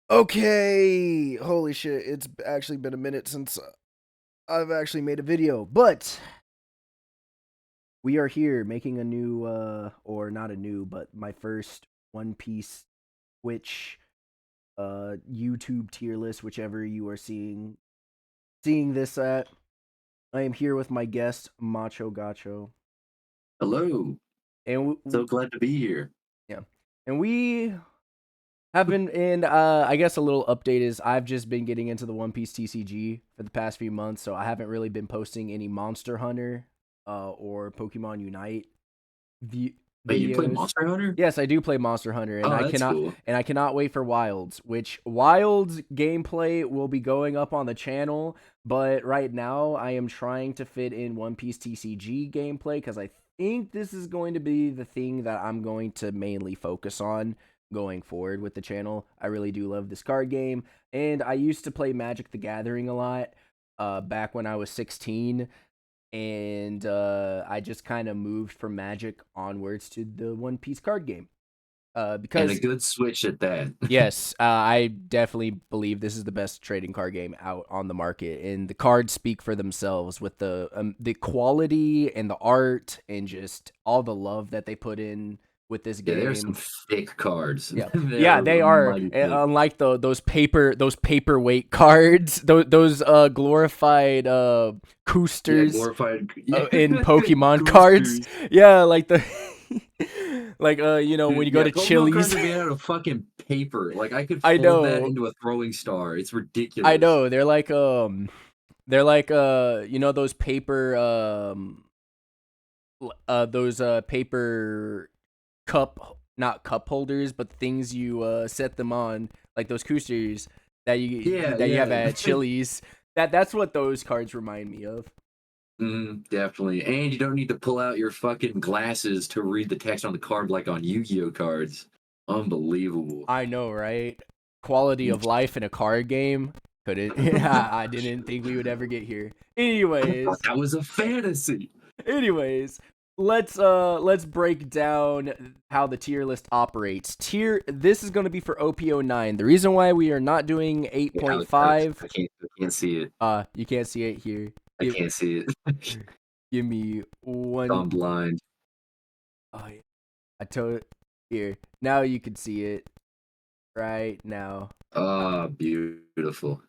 Okay, holy shit, it's actually been a minute since I've actually made a video, but we are here making a new, or not a new, but my first One Piece Twitch, YouTube tier list, whichever you are seeing this at. I am here with my guest, Macho Gacho, Hello. and So glad to be here. yeah, and we have been, and I guess a little update is I've just been getting into the One Piece TCG for the past few months, so I haven't really been posting any Monster Hunter, or Pokemon Unite vi- Wait, you play videos. Monster Hunter? Yes, I do play Monster Hunter, Oh, that's cool. and I cannot wait for Wilds, which Wilds gameplay will be going up on the channel. But right now, I am trying to fit in One Piece TCG gameplay because I think this is going to be the thing that I'm going to mainly focus on going forward with the channel. I really do love this card game, and I used to play Magic the Gathering a lot back when I was 16, and I just kind of moved from Magic onwards to the One Piece card game. And a Because good switch at that. yes, I definitely believe this is the best trading card game out on the market, and the cards speak for themselves with the quality and the art and just all the love that they put in with this Yeah, there are some game. thick cards. Yeah, yeah, They're they are. mighty thick. Unlike those paperweight cards, those glorified Yeah, coosters glorified yeah, in Pokemon cards. goosters. Yeah, like the when Dude, you go yeah, to Pokemon cards Chili's. are made out of fucking paper. Like I could I fold that know, into a throwing star. It's I ridiculous. know. They're like those paper those paper cup, not cup holders, but the things you set them on, like those coasters Yeah, that you have yeah. at Chili's. That's what those cards remind me of. Definitely. And you don't need to pull out your fucking glasses to read the text on the card like on Yu-Gi-Oh cards. Unbelievable. I know, right? Quality of life in a card game. Couldn't. I didn't think we would ever get here. I thought Anyways, that was a fantasy. anyways, let's break down how the tier list operates. This is going to be for OP09. The reason why we are not doing Yeah, Alex, 8.5, I can't see it. you can't see it here. I Give, can't see it. give me one. I'm blind. Oh, yeah. I told here. Now you can see it right now. Ah, beautiful.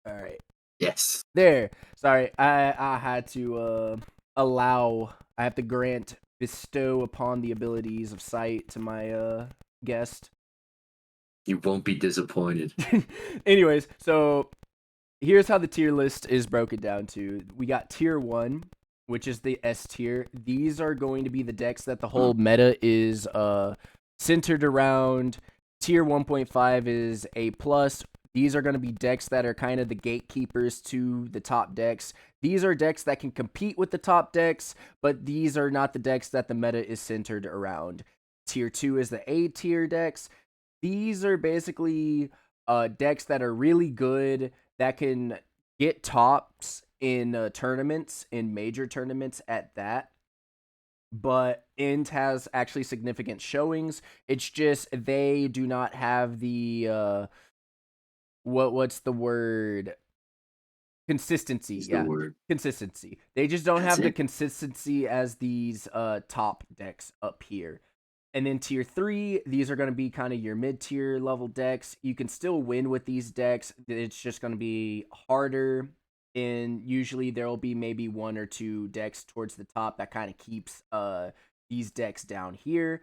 All right. Yes. There. Sorry, I had to I have to bestow upon the abilities of sight to my guest. You won't be disappointed. Anyways, so here's how the tier list is broken down to. We got tier 1, which is the S tier. These are going to be the decks that the whole meta is centered around. Tier 1.5 is A+. These are going to be decks that are kind of the gatekeepers to the top decks. These are decks that can compete with the top decks, but these are not the decks that the meta is centered around. Tier 2 is the A tier decks. These are basically decks that are really good, that can get tops in tournaments, in major tournaments at that. But Int has actually significant showings. It's just they do not have the what's the word? Consistency. Is the Yeah. word. Consistency. They just don't That's have the it. consistency as these top decks up here. And then tier 3, these are going to be kind of your mid-tier level decks. You can still win with these decks. It's just going to be harder, and usually there will be maybe one or two decks towards the top that kind of keeps these decks down here,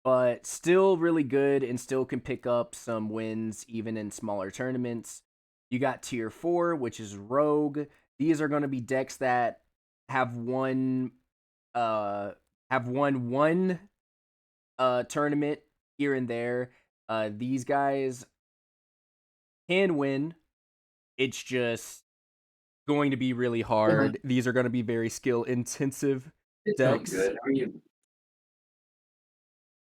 but still really good and still can pick up some wins even in smaller tournaments. You got tier 4, which is Rogue. These are going to be decks that have won one tournament here and there. These guys can win. It's just going to be really Yeah, hard. These are going to be very skill intensive it sounds decks. good. How are you?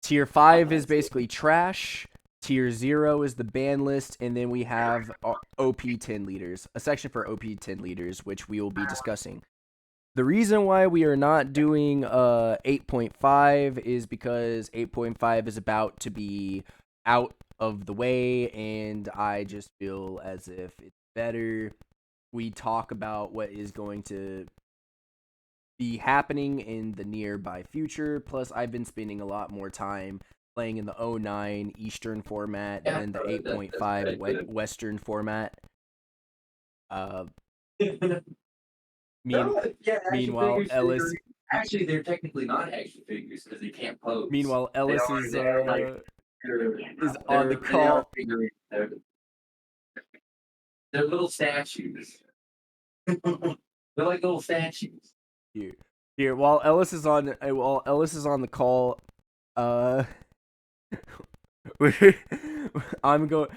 Tier 5 is basically trash. Tier 0 is the ban list, and then we have OP10 leaders, a section for OP10 leaders, which we will be discussing. The reason why we are not doing 8.5 is because 8.5 is about to be out of the way, and I just feel as if it's better we talk about what is going to be happening in the nearby future. Plus, I've been spending a lot more time playing in the O9 Eastern format Yeah, than the that's 8.5 very good. Western format. Uh, mean, Yeah, action meanwhile, figures Ellis, actually they're technically not action figures because they can't pose. meanwhile, They Ellis are they're like they're is on the they are call. figurines. They're little statues. They're like little statues. Here, while Ellis is on the call, uh, I'm going,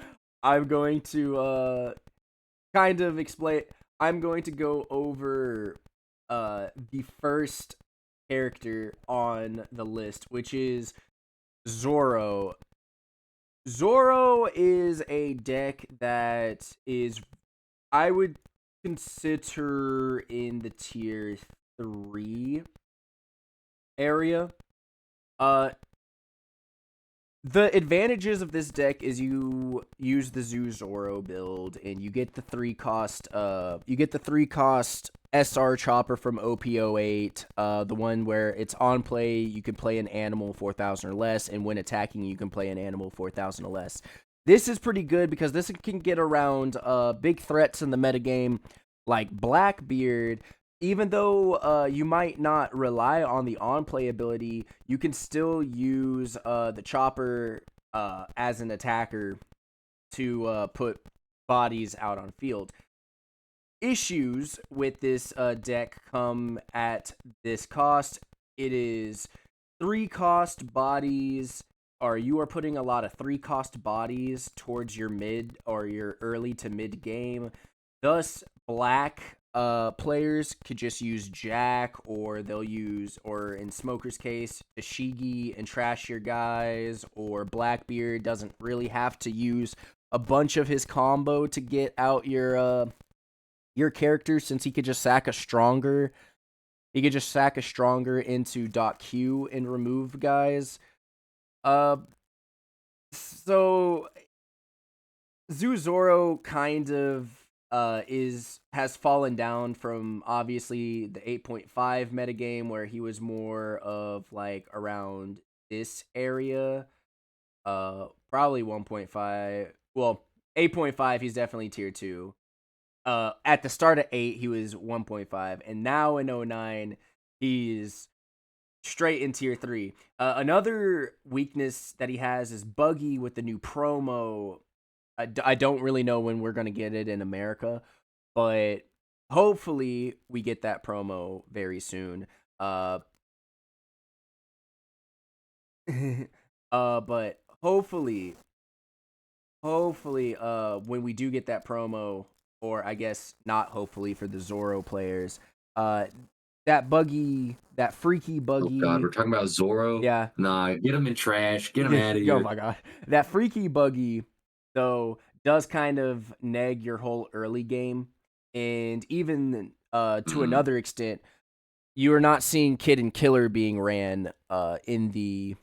I'm going to kind of explain. I'm going to go over the first character on the list, which is Zoro. Zoro is a deck that is, I would consider, in the tier 3 area. Uh the advantages of this deck is you use the Zoro build and you get the 3 cost SR chopper from OP08, the one where it's on play, you can play an animal 4,000 or less, and when attacking you can play an animal 4,000 or less. This is pretty good because this can get around big threats in the metagame like Blackbeard. Even though you might not rely on the on-play ability, you can still use the chopper as an attacker to put bodies out on field. Issues with this deck come at this cost. It is 3 cost bodies, or you are putting a lot of 3 cost bodies towards your mid or your early to mid game. Thus, black players could just use Jack, or they'll use, or in Smoker's case, Ishigi and trash your guys, or Blackbeard doesn't really have to use a bunch of his combo to get out your character, since he could just sack a stronger. He could just sack a stronger into .q and remove guys. Uh, so Zoro kind of has fallen down from obviously the 8.5 metagame, where he was more of like around this area. Probably 1.5. Well, 8.5 he's definitely tier 2. At the start of 8 he was 1.5, and now in 09 he's straight in tier 3. Another weakness that he has is buggy with the new promo. I don't really know when we're going to get it in America, but hopefully we get that promo very soon. But hopefully, when we do get that promo, or I guess not hopefully for the Zoro players, uh, that freaky Oh God, buggy, we're talking about Zoro. yeah. Nah, get him in trash. Get him out of Oh here. my god. That freaky buggy, though, does kind of neg your whole early game. And even to Mm. another extent, you are not seeing Kid and Killer being ran in the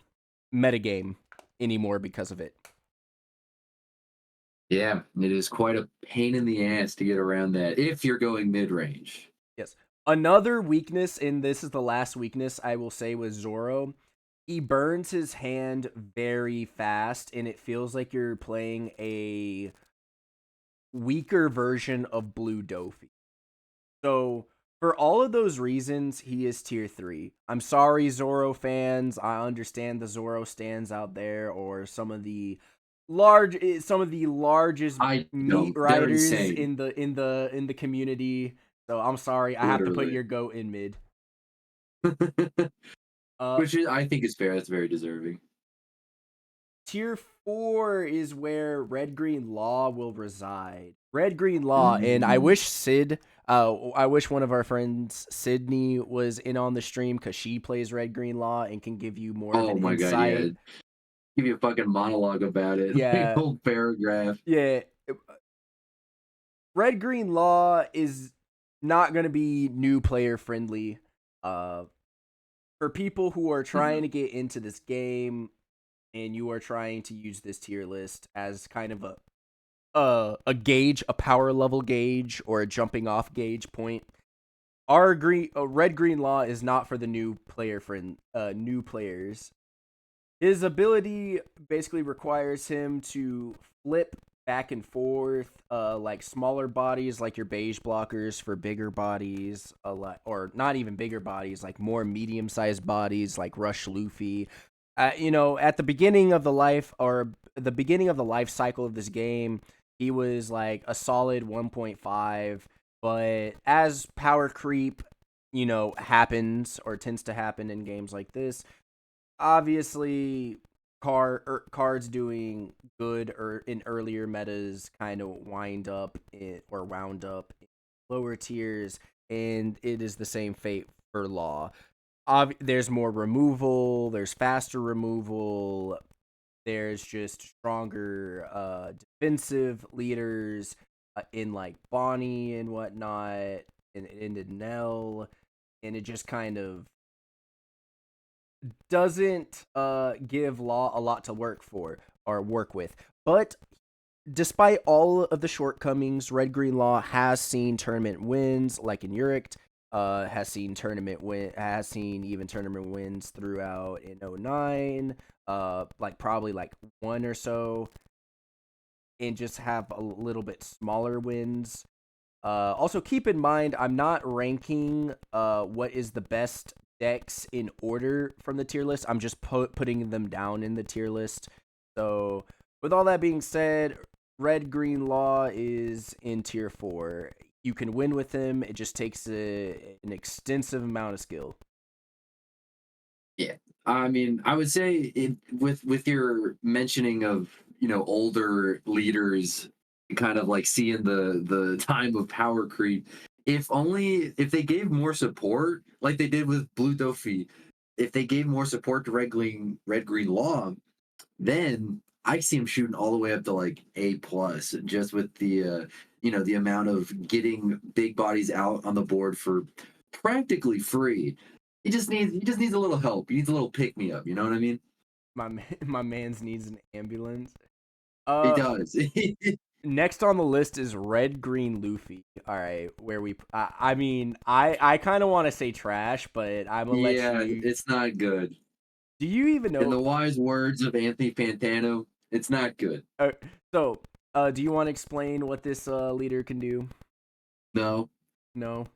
metagame anymore because of it. Yeah, it is quite a pain in the ass to get around that if you're going mid range. Yes. Another weakness, and this is the last weakness I will say with Zoro, he burns his hand very fast, and it feels like you're playing a weaker version of Blue Dofi. So, for all of those reasons, he is tier 3. I'm sorry, Zoro fans. I understand the Zoro stands out there, or some of the largest I meat know they're riders insane, in the community. So I'm sorry, I have to put literally. your goat in mid. Uh, Which is, I think is fair. That's very deserving. Tier 4 is where Red Green Law will reside. Red Green Law, and I Mm. wish I wish one of our friends, Sydney, was in on the stream because she plays Red Green Law and can give you more of Oh an my God, yeah. insight. Give you a fucking monologue about it, like a Yeah, whole paragraph. yeah. Red Green Law is not going to be new player friendly. Uh, for people who are trying Mhm. to get into this game, and you are trying to use this tier list as kind of a gauge, a power level gauge, or a jumping off gauge point. Our red green law is not for the new players. His ability basically requires him to flip back and forth, like smaller bodies, like your beige blockers, for bigger bodies, a lot, or not even bigger bodies, like more medium-sized bodies, like Rush Luffy. At the beginning of the life cycle of this game, he was like a solid 1.5. But as power creep, happens or tends to happen in games like this, obviously cards doing good or in earlier metas kind of wound up in lower tiers, and it is the same fate for law. There's more removal, there's faster removal, there's just stronger defensive leaders, in like Bonnie and whatnot, and Nell, and it just kind of doesn't give Law a lot to work with. But despite all of the shortcomings, Red Green Law has seen tournament wins, like in Urict. Has seen even tournament wins throughout in 09. Like probably like one or so, and just have a little bit smaller wins. Also, keep in mind, I'm not ranking what is the best decks in order from the tier list. I'm just putting them down in the tier list. So, with all that being said, Red Green Law is in tier 4. You can win with him. It just takes an extensive amount of skill. Yeah, I mean, I would say with your mentioning of older leaders, kind of like seeing the time of power creep. If they gave more support, like they did with Blue Dofi, if they gave more support to Red Green Law, then I see him shooting all the way up to like A plus, just with the amount of getting big bodies out on the board for practically free. He just needs a little help. He needs a little pick me up. You know what I mean? My man's needs an ambulance. He Uh, does. Next on the list is Red Green Luffy. All right, where I mean, I kind of want to say trash, but I'm gonna let Yeah, you. it's not good. Do you even In know? the wise words of Anthony Fantano, it's not good. Uh, so, do you want to explain what this leader can do? No. No.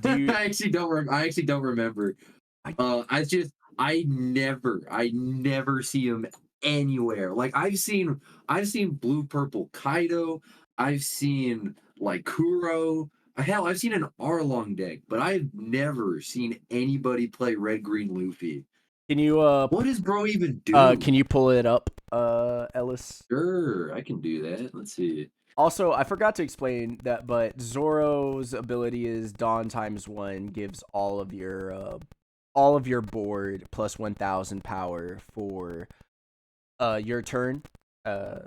Do you? I actually don't remember. I, I never see him anywhere. Like I've seen blue purple Kaido. I've seen like Kuro. Hell, I've seen an Arlong deck, but I've never seen anybody play red green Luffy. can you What does bro even do? can you pull it up, Ellis? Sure, I can do that. Let's see. Also, I forgot to explain that, but Zoro's ability is Dawn times 1 gives all of your board plus 1,000 power for your turn. Uh,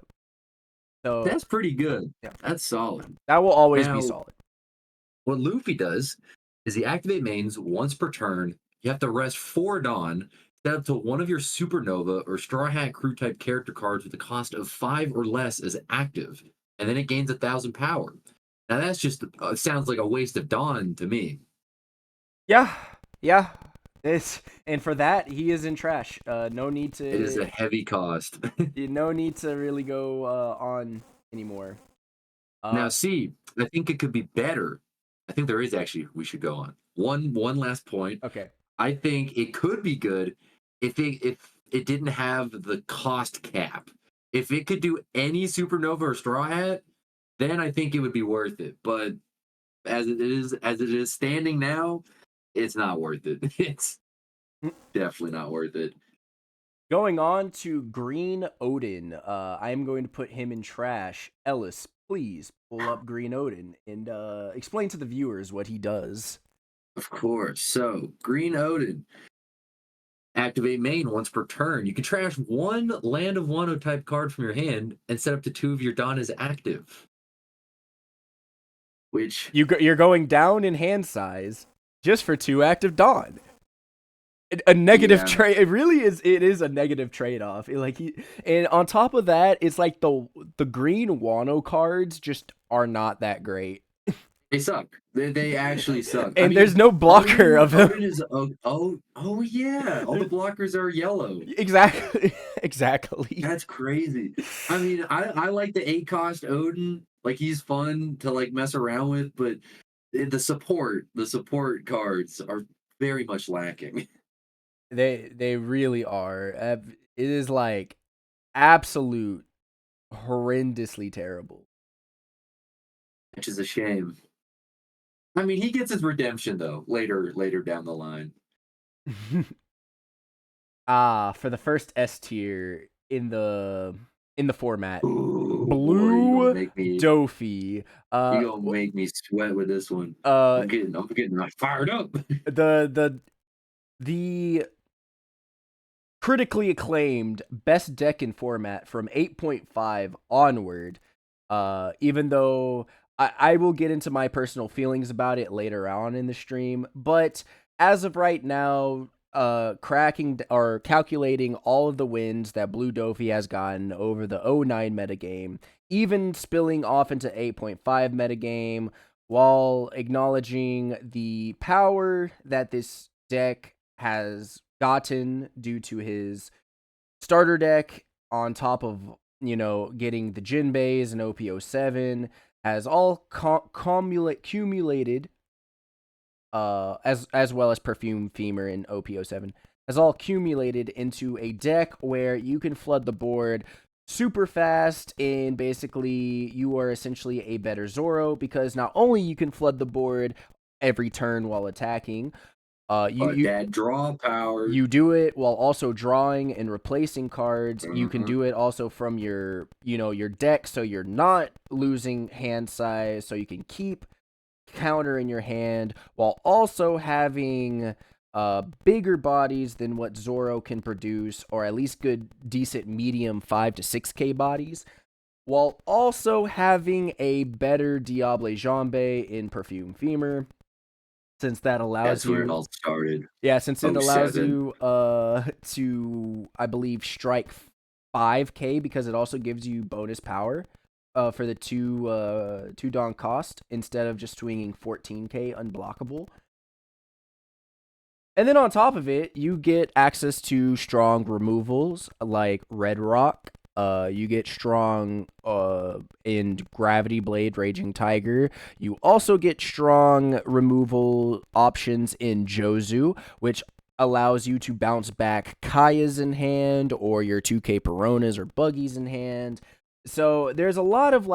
so That's pretty good. yeah, That's solid. that will always be Now, solid. what Luffy does is he activate mains once per turn. You have to rest 4 Dawn, set up to one of your Supernova or Straw Hat Crew type character cards with a cost of 5 or less as active, and then it gains 1,000 power. Now that's just sounds like a waste of Dawn to me. Yeah, yeah. It's and for that he is in trash. It is a heavy cost. No need to really go on anymore. Now, Uh, see, I think it could be better. I think there is actually we should go on. One last point. okay. I think it could be good if it didn't have the cost cap. If it could do any supernova or straw hat, then I think it would be worth it. But as it is standing now, it's not worth it. It's definitely not worth it. Going on to Green Odin. I am going to put him in trash. Ellis, please pull up Green Odin and explain to the viewers what he does. Of course. So Green Odin. Activate main once per turn. You can trash one Land of Wano type card from your hand and set up to 2 of your Dawn as active. Which You're going down in hand size just for 2 active Dawn. a negative Yeah, trade. It really is. It is a negative trade off. Like and on top of that, it's like the green Wano cards just are not that great. they suck. They actually suck. I And there's mean, no blocker of them. Odin is oh yeah, all the blockers are yellow. Exactly. Exactly. That's crazy. I mean, I like the 8 cost Odin. Like he's fun to like mess around with, but the support cards are very much lacking. They really are. It is like absolute horrendously terrible. Which is a shame. I mean, he gets his redemption though later down the line. For the first S tier in the format, Ooh, boy, Blue Dofi. you gonna make me sweat with this one. Uh, I'm getting like fired up. the critically acclaimed best deck in format from 8.5 onward. Even though I will get into my personal feelings about it later on in the stream, but as of right now, cracking or calculating all of the wins that Blue Dofi has gotten over the O9 metagame, even spilling off into 8.5 metagame, while acknowledging the power that this deck has gotten due to his starter deck on top of, getting the Jinbeis and OP07 has all cumulated, as well as Perfume Femur and OP07 has all accumulated into a deck where you can flood the board super fast, and basically you are essentially a better Zoro because not only you can flood the board every turn while attacking, That draw power. you do it while also drawing and replacing cards. You can Mhm. do it also from your deck, so you're not losing hand size, so you can keep counter in your hand while also having bigger bodies than what Zoro can produce, or at least good, decent, medium 5 to 6K bodies, while also having a better Diable Jambe in Perfume Femur, since that allows That's where it you. all started. Yeah, since it Oh allows seven. you to, I believe, strike 5K, because it also gives you bonus power for the two don cost instead of just swinging 14K unblockable. And then on top of it, you get access to strong removals like Red Rock. You get strong in Gravity Blade, Raging Tiger. You also get strong removal options in Jozu, which allows you to bounce back Kaya's in hand, or your 2K Peronas or Buggies in hand. So there's a lot of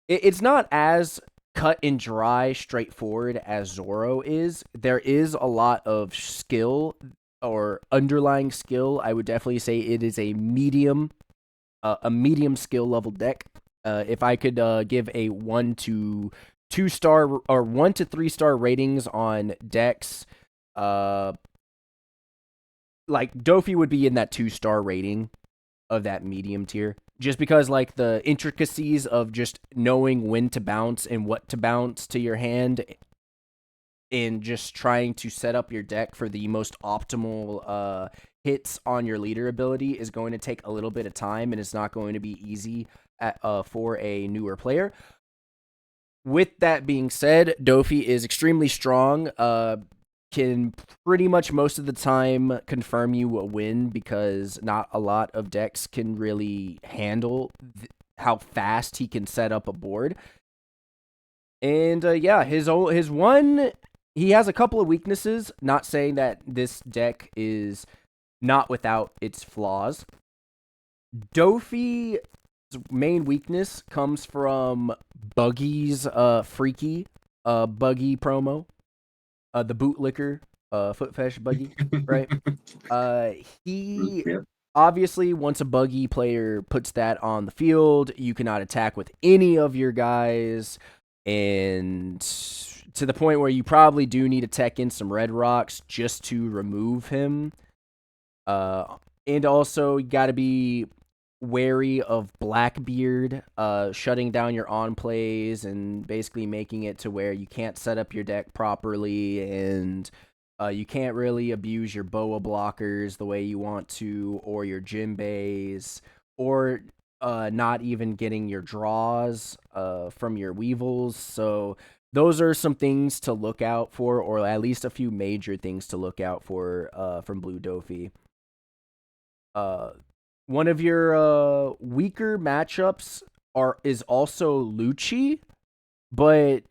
it's not as cut and dry, straightforward as Zoro is. There is a lot of skill or underlying skill. I would definitely say it is a medium skill level deck. If I could give a 1 to 2 star or 1 to 3 star ratings on decks, like Dofi would be in that 2-star rating of that medium tier, just because the intricacies of just knowing when to bounce and what to bounce to your hand, and just trying to set up your deck for the most optimal hits on your leader ability is going to take a little bit of time, and it's not going to be easy for a newer player. With that being said, Dofi is extremely strong. Can pretty much most of the time confirm you a win, because not a lot of decks can really handle how fast he can set up a board. And yeah, his one, he has a couple of weaknesses. Not saying that this deck is not without its flaws. Dofi's main weakness comes from Buggy's freaky Buggy promo. The bootlicker, foot fetish Buggy, right? He Yep. obviously, once a Buggy player puts that on the field, you cannot attack with any of your guys, and to the point where you probably do need to tech in some Red Rocks just to remove him. And also, you got to be wary of Blackbeard shutting down your on plays and basically making it to where you can't set up your deck properly, and You can't really abuse your boa blockers the way you want to, or your Jinbeis, or not even getting your draws from your Weevils. So those are some things to look out for, or at least a few major things to look out for from Blue Dofi. Uh, One of your weaker matchups is also Lucci, but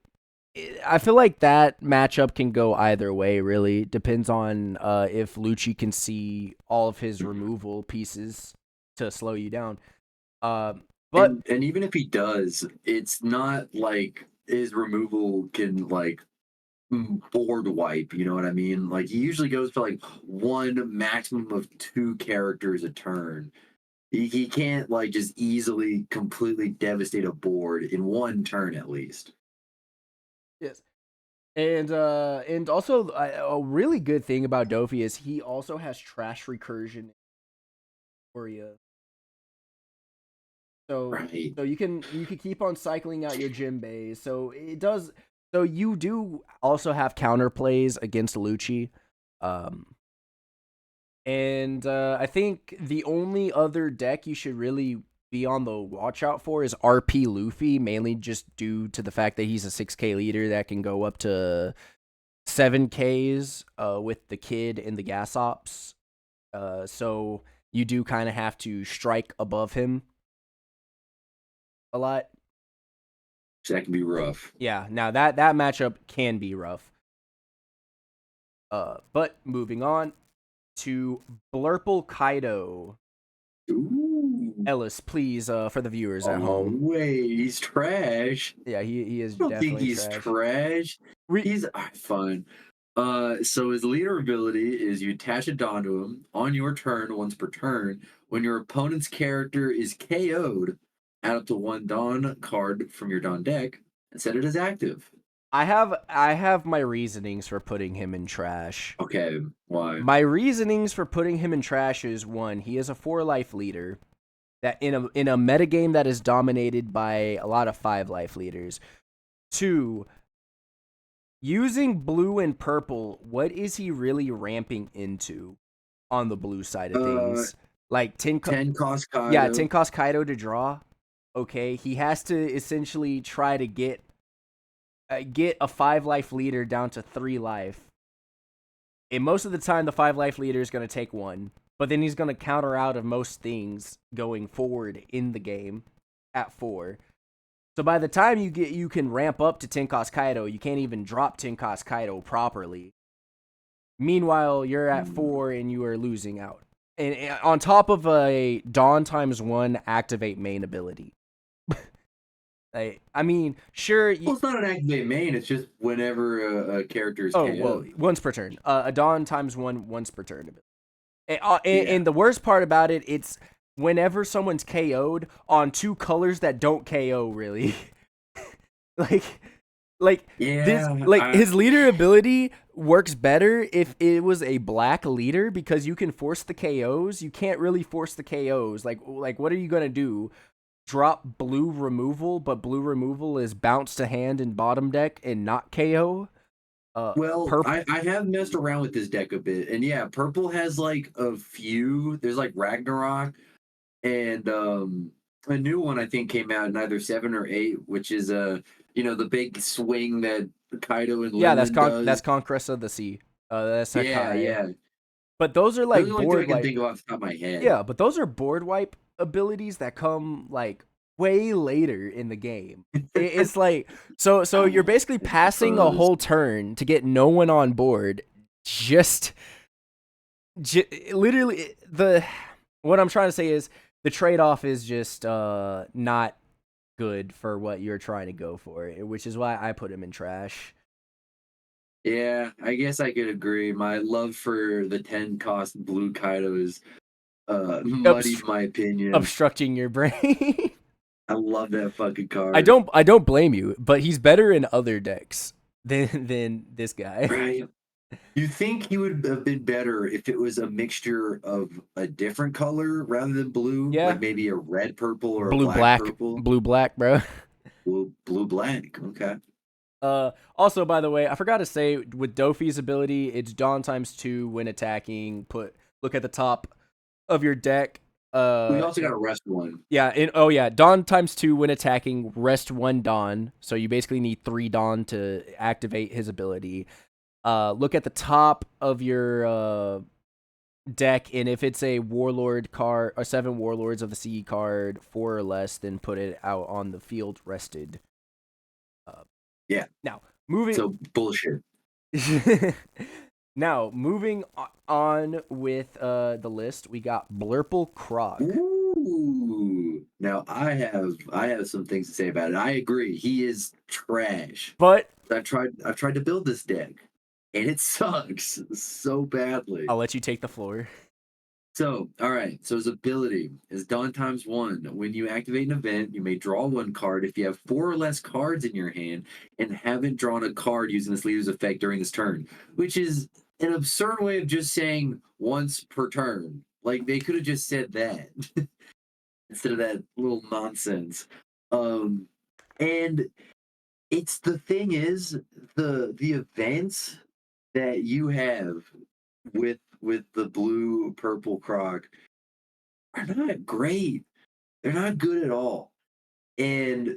I feel like that matchup can go either way, really. Depends on if Lucci can see all of his removal pieces to slow you down. Uh, but And even if he does, it's not like his removal can like board wipe, you know what I mean? Like he usually goes for like one maximum of two characters a turn. He can't like just easily completely devastate a board in one turn at least. yes, and also a really good thing about Dofi is he also has trash recursion for you. So Right. you can keep on cycling out your Jinbei. So it does. So you do also have counterplays against Lucci. Um, and I think the only other deck you should really be on the watch out for is RP Luffy, mainly just due to the fact that he's a 6K leader that can go up to 7Ks with the kid and the gas ops. So you do kind of have to strike above him a lot. So that can be rough. Yeah, now that matchup can be rough. But moving on to Blurple Kaido. Ooh. Ellis, please, for the viewers at Oh home. wait, he's trash. Yeah, he is I don't think definitely he's trash. trash. He's fine. So his leader ability is you attach a Dawn to him on your turn once per turn. When your opponent's character is KO'd, add up to one Dawn card from your Dawn deck and set it as active. I have my reasonings for putting him in trash. Okay, why? My reasonings for putting him in trash is one, he is a 4-life leader that in a metagame that is dominated by a lot of 5-life leaders. Two, using blue and purple, what is he really ramping into on the blue side of Uh, things? Like 10 cost yeah, Kaido. 10 cost Kaido to draw. Okay, he has to essentially try to get a 5-life leader down to 3 life. And most of the time, the 5-life leader is going to take one, but then he's going to counter out of most things going forward in the game at 4. So by the time you can ramp up to 10 cost Kaido, you can't even drop 10 cost Kaido properly. Meanwhile, you're at 4 and you are losing out. And on top of a Dawn ×1 activate main ability. I mean, sure. Well, it's not an activate main. It's just whenever a character is Oh, KO'd. well, once per turn. A Dawn ×1 once per turn. Yeah. And the worst part about it, it's whenever someone's KO'd on 2 colors that don't KO, really. like, Yeah. his leader ability works better if it was a black leader because you can force the KOs. You can't really force the KOs. Like what are you gonna do? Drop blue removal, but blue removal is bounce to hand in bottom deck and not KO. Well, Purple. I have messed around with this deck a bit, and yeah, purple has like a few. There's like Ragnarok, and a new one I think came out in either 7 or 8, which is the big swing that Kaido and Yeah, Lemon that's does. Conquest of the Sea. That's Yeah, Sakai. yeah. But those are Those are like the only two I board can wipe. think of off the top of my head. Yeah, but those are board wipe abilities that come like way later in the game. It's like so you're basically I passing a suppose. whole turn to get no one on board. Just literally the what I'm trying to say is the trade-off is just not good for what you're trying to go for, which is why I put him in trash. Yeah, I guess I could agree. My love for the 10 cost blue Kaido is muddied my opinion. Obstructing your brain. I love that fucking I card. don't blame you, but he's better in other decks than this guy. Right. You think he would have been better if it was a mixture of a different color rather than blue, Yeah, like maybe a red purple or a black purple? blue black, bro. Blue black. Okay. Also, by the way, I forgot to say with Dofi's ability, it's Dawn times 2 when attacking. Look at the top of your deck. We also got a rest one. Yeah, oh yeah, Dawn times 2 when attacking. Rest 1 Dawn, so you basically need 3 Dawn to activate his ability. Look at the top of your deck, and if it's a Warlord card or 7 Warlords of the Sea card, 4 or less, then put it out on the field rested. Yeah. Now moving. So bullshit. Now moving on with the list, we got Blurple Croc. Ooh. Now I have some things to say about it. I agree. He is trash. But I've tried to build this deck, and it sucks so badly. I'll let you take the floor. So, all right. So his ability is Dawn times 1. When you activate an event, you may draw 1 card if you have 4 or less cards in your hand and haven't drawn a card using this leader's effect during this turn, which is an absurd way of just saying once per turn. Like they could have just said that instead of that little nonsense. And it's the thing is the events that you have with the blue purple croc are not great. They're not good at all. And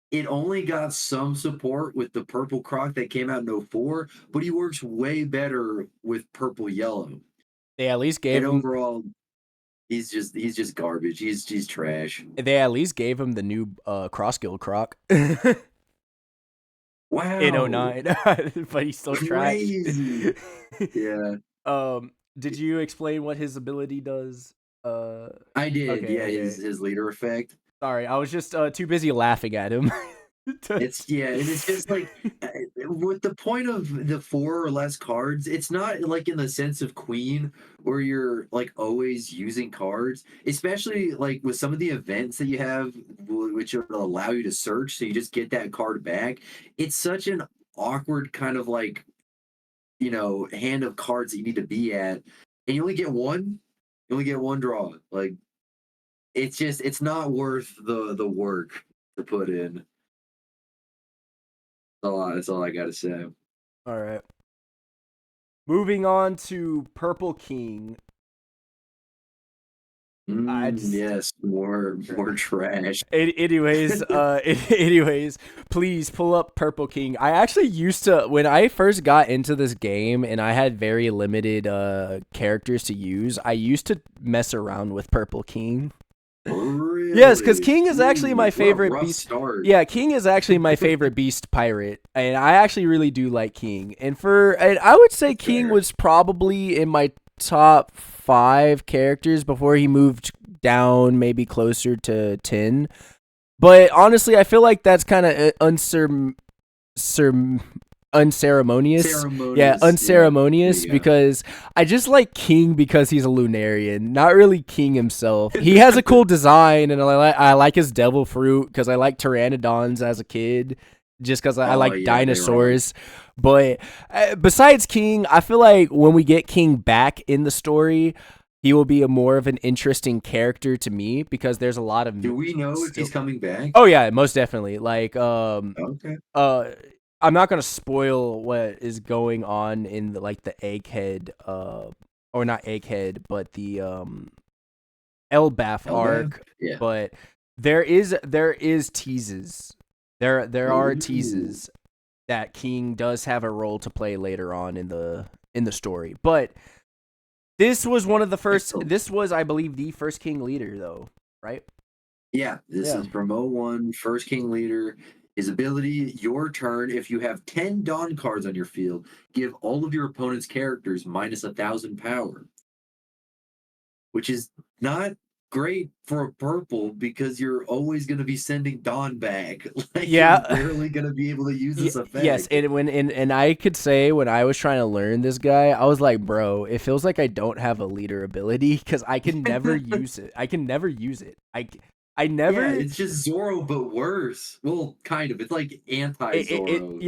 it only got some support with the purple croc that came out in '04, but he works way better with purple yellow. They at least gave And him. overall, he's just garbage. He's trash. They at least gave him the new cross guild croc. Wow. In '09, but he's still Crazy. trash. Yeah. Did you explain what his ability does? I did. Okay, yeah, okay. his leader effect. Sorry, I was just too busy laughing at him. It's and it's just like with the point of the 4 or less cards, it's not like in the sense of Queen where you're like always using cards, especially like with some of the events that you have, which will allow you to search, so you just get that card back. It's such an awkward kind of like hand of cards that you need to be at, and you only get one. You only get one draw. Like it's not worth the work to put in. That's all I gotta say. All right. Moving on to Purple King. Yes, more trash. Anyways, please pull up Purple King. I actually used to, when I first got into this game and I had very limited characters to use, I used to mess around with Purple King. Really? Yes, because King is actually my favorite beast. Start. Yeah, King is actually my favorite beast pirate, and I actually really do like King. And I would say King was probably in my top 5 characters before he moved down, maybe closer to 10. But honestly, I feel like that's kind of unceremonious. Yeah, unceremonious, because I just like King because he's a Lunarian, not really King himself. He has a cool design, and I like his devil fruit because I like pteranodons as a kid, just because I like dinosaurs. But besides King, I feel like when we get King back in the story, he will be more of an interesting character to me because there's a lot of. Do we know if he's coming back? Oh yeah, most definitely. Like okay. I'm not gonna spoil what is going on in the Egghead, or not Egghead, but the Elbaf arc. Yeah. But there is teases. There are teases that King does have a role to play later on in the story. But this was one of the first. This was, I believe, the first King leader, though, right? Yeah, this is from 01, first King leader. His ability, your turn. If you have 10 Dawn cards on your field, give all of your opponent's characters minus 1,000 power. Which is not great for a purple because you're always going to be sending Dawn back. You're barely going to be able to use this effect. Yes, and I could say when I was trying to learn this guy, I was like, bro, it feels like I don't have a leader ability because I can never use it. I can never use it. I never. Yeah, it's just Zoro, but worse. Well, kind of. It's like anti-Zoro.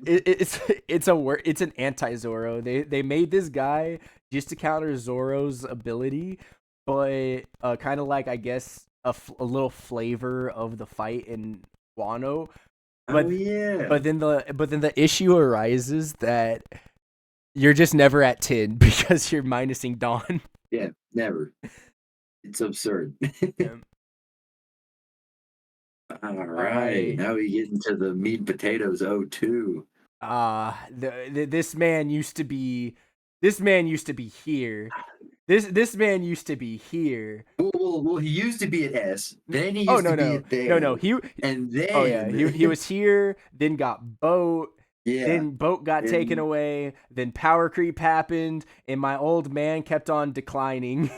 It's an anti-Zoro. They made this guy just to counter Zoro's ability, but kind of like, I guess, a little flavor of the fight in Wano. Oh but yeah. but then the issue arises that you're just never at 10 because you're minusing Dawn. Yeah, never. It's absurd. Yeah. All All right. right. Now we get into the meat and potatoes O2. This man used to be this man used to be here. This man used to be here. Well, he used to be at S, then he Oh used no to be no at no no there, he and oh yeah he then was here, then got boat, yeah, then boat got taken and away, then power creep happened, and my old man kept on declining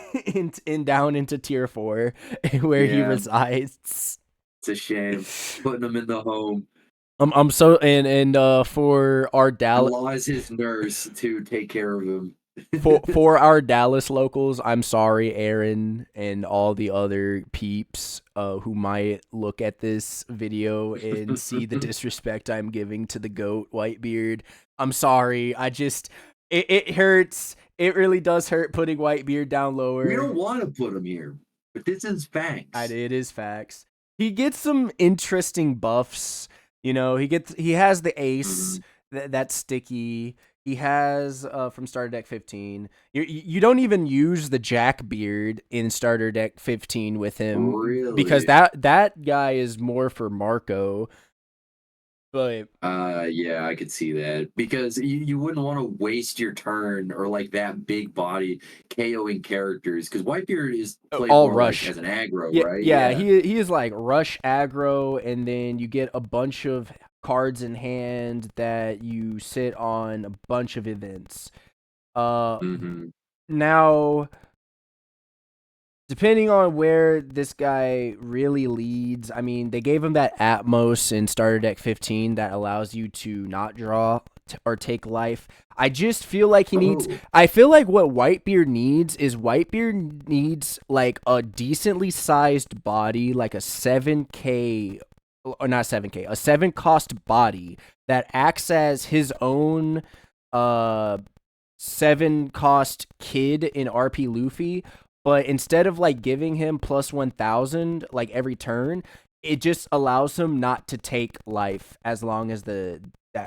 in down into tier 4 where he yeah, resides. it's a shame. Putting him in the home. I'm so and for our Dallas Laws his nurse to take care of him. for our Dallas locals, I'm sorry, Aaron, and all the other peeps who might look at this video and see the disrespect I'm giving to the goat Whitebeard. I'm sorry. It hurts. It really does hurt putting Whitebeard down We lower. don't want to put him here, but this is facts. It is facts. He gets some interesting buffs. You know, he has the ace Mhm. that's sticky. He has from starter deck 15. You don't even use the Jack Beard in starter deck 15 with him because Really? that guy is more for Marco. But Yeah, I could see that because you wouldn't want to waste your turn or like that big body KOing characters because Whitebeard is played all more like rush. as an aggro, Yeah, right? yeah, Yeah. he is like rush aggro, and then you get a bunch of cards in hand that you sit on a bunch of events. Uh, Hmm. Now depending on where this guy really leads, I mean, they gave him that Atmos in starter deck 15 that allows you to not draw or take life. I just feel like Oh. I feel like what Whitebeard needs is Whitebeard needs like a decently sized body, like a 7K, or not 7K, a 7 cost body that acts as his own, 7 cost kid in RP Luffy, but instead of like giving him plus 1000 like every turn, it just allows him not to take life as long as that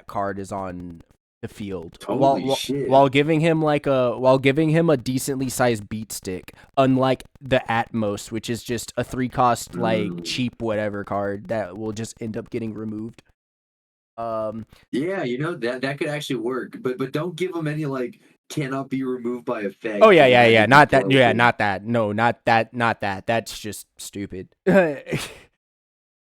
card is on the field, Holy shit. while giving him a decently sized beat stick, unlike the Atmos, which is just a 3 cost like Mm. cheap whatever card that will just end up getting removed. um Yeah, that could actually work, but don't give him any like cannot be removed by Oh effect yeah, yeah, yeah. magic Not that. Yeah, broken. not that. No, not that. Not that. That's just stupid.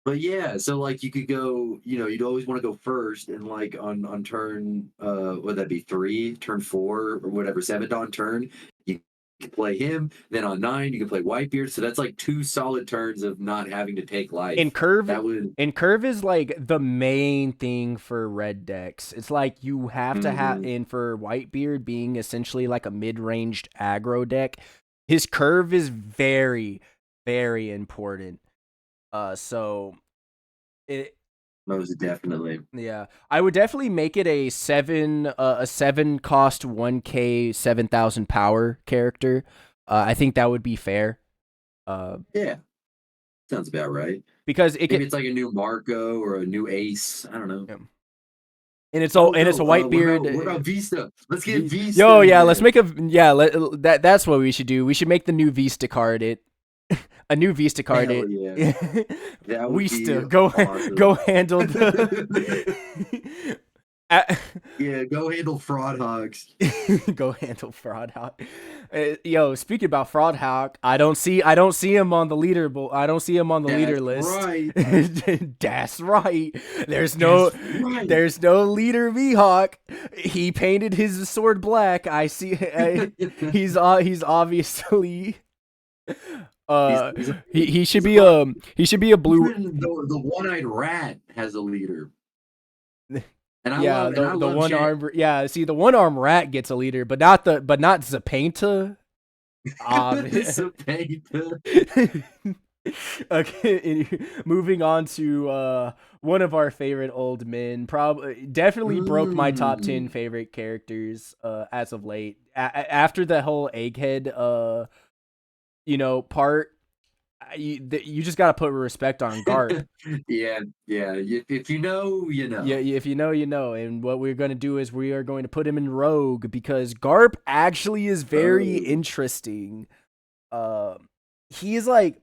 But yeah, so like you could go, you'd always want to go first, and like on turn, would that be 3, turn 4, or whatever, 7th on turn, you can play him. Then on 9, you can play Whitebeard. So that's like 2 solid turns of not having to take and life. curve That would. and curve is like the main thing for red decks. It's like you have to have Mhm. in for Whitebeard being essentially like a mid-ranged aggro deck. His curve is very, very important. So it Most definitely. Yeah, I would definitely make it a 7 cost 1K 7,000 power character. I think that would be fair. Uh, Yeah, sounds about right. because it Maybe could, it's like a new Marco or a new Ace. I don't know. yeah. And Oh it's a no, white beard. what about Vista? Let's get Yo, Vista in yeah, let's there. make that's what we should do. We should make the new Vista card it. A new Vista card Hell it. yeah. That would be Vista, go awesome. handle the Uh, Yeah, go handle Fraud Hogs. Go handle Fraud Hawk. Yo, speaking about Fraud Hawk, I don't see him on the leaderboard. I don't see him on the That's leader list. right. That's right. That's right. There's no leader Mihawk. He painted his sword black. I see. He's obviously. He's, Uh, he's, he he's should be a blue. even the one-eyed rat has a leader. And Yeah, I the love one Shan. arm. Yeah, see, the one arm rat gets a leader, but not Zapanta. Zapata. Okay, moving on to one of our favorite old men. Probably, definitely broke my top 10 Mm. favorite characters as of late. After the whole egghead part. you just gotta put respect on Garp. Yeah, yeah. If you know, you Yeah, know. if you know, you know. And what we're gonna do is we are going to put him in Rogue because Garp actually is very Oh, interesting. Um, he is like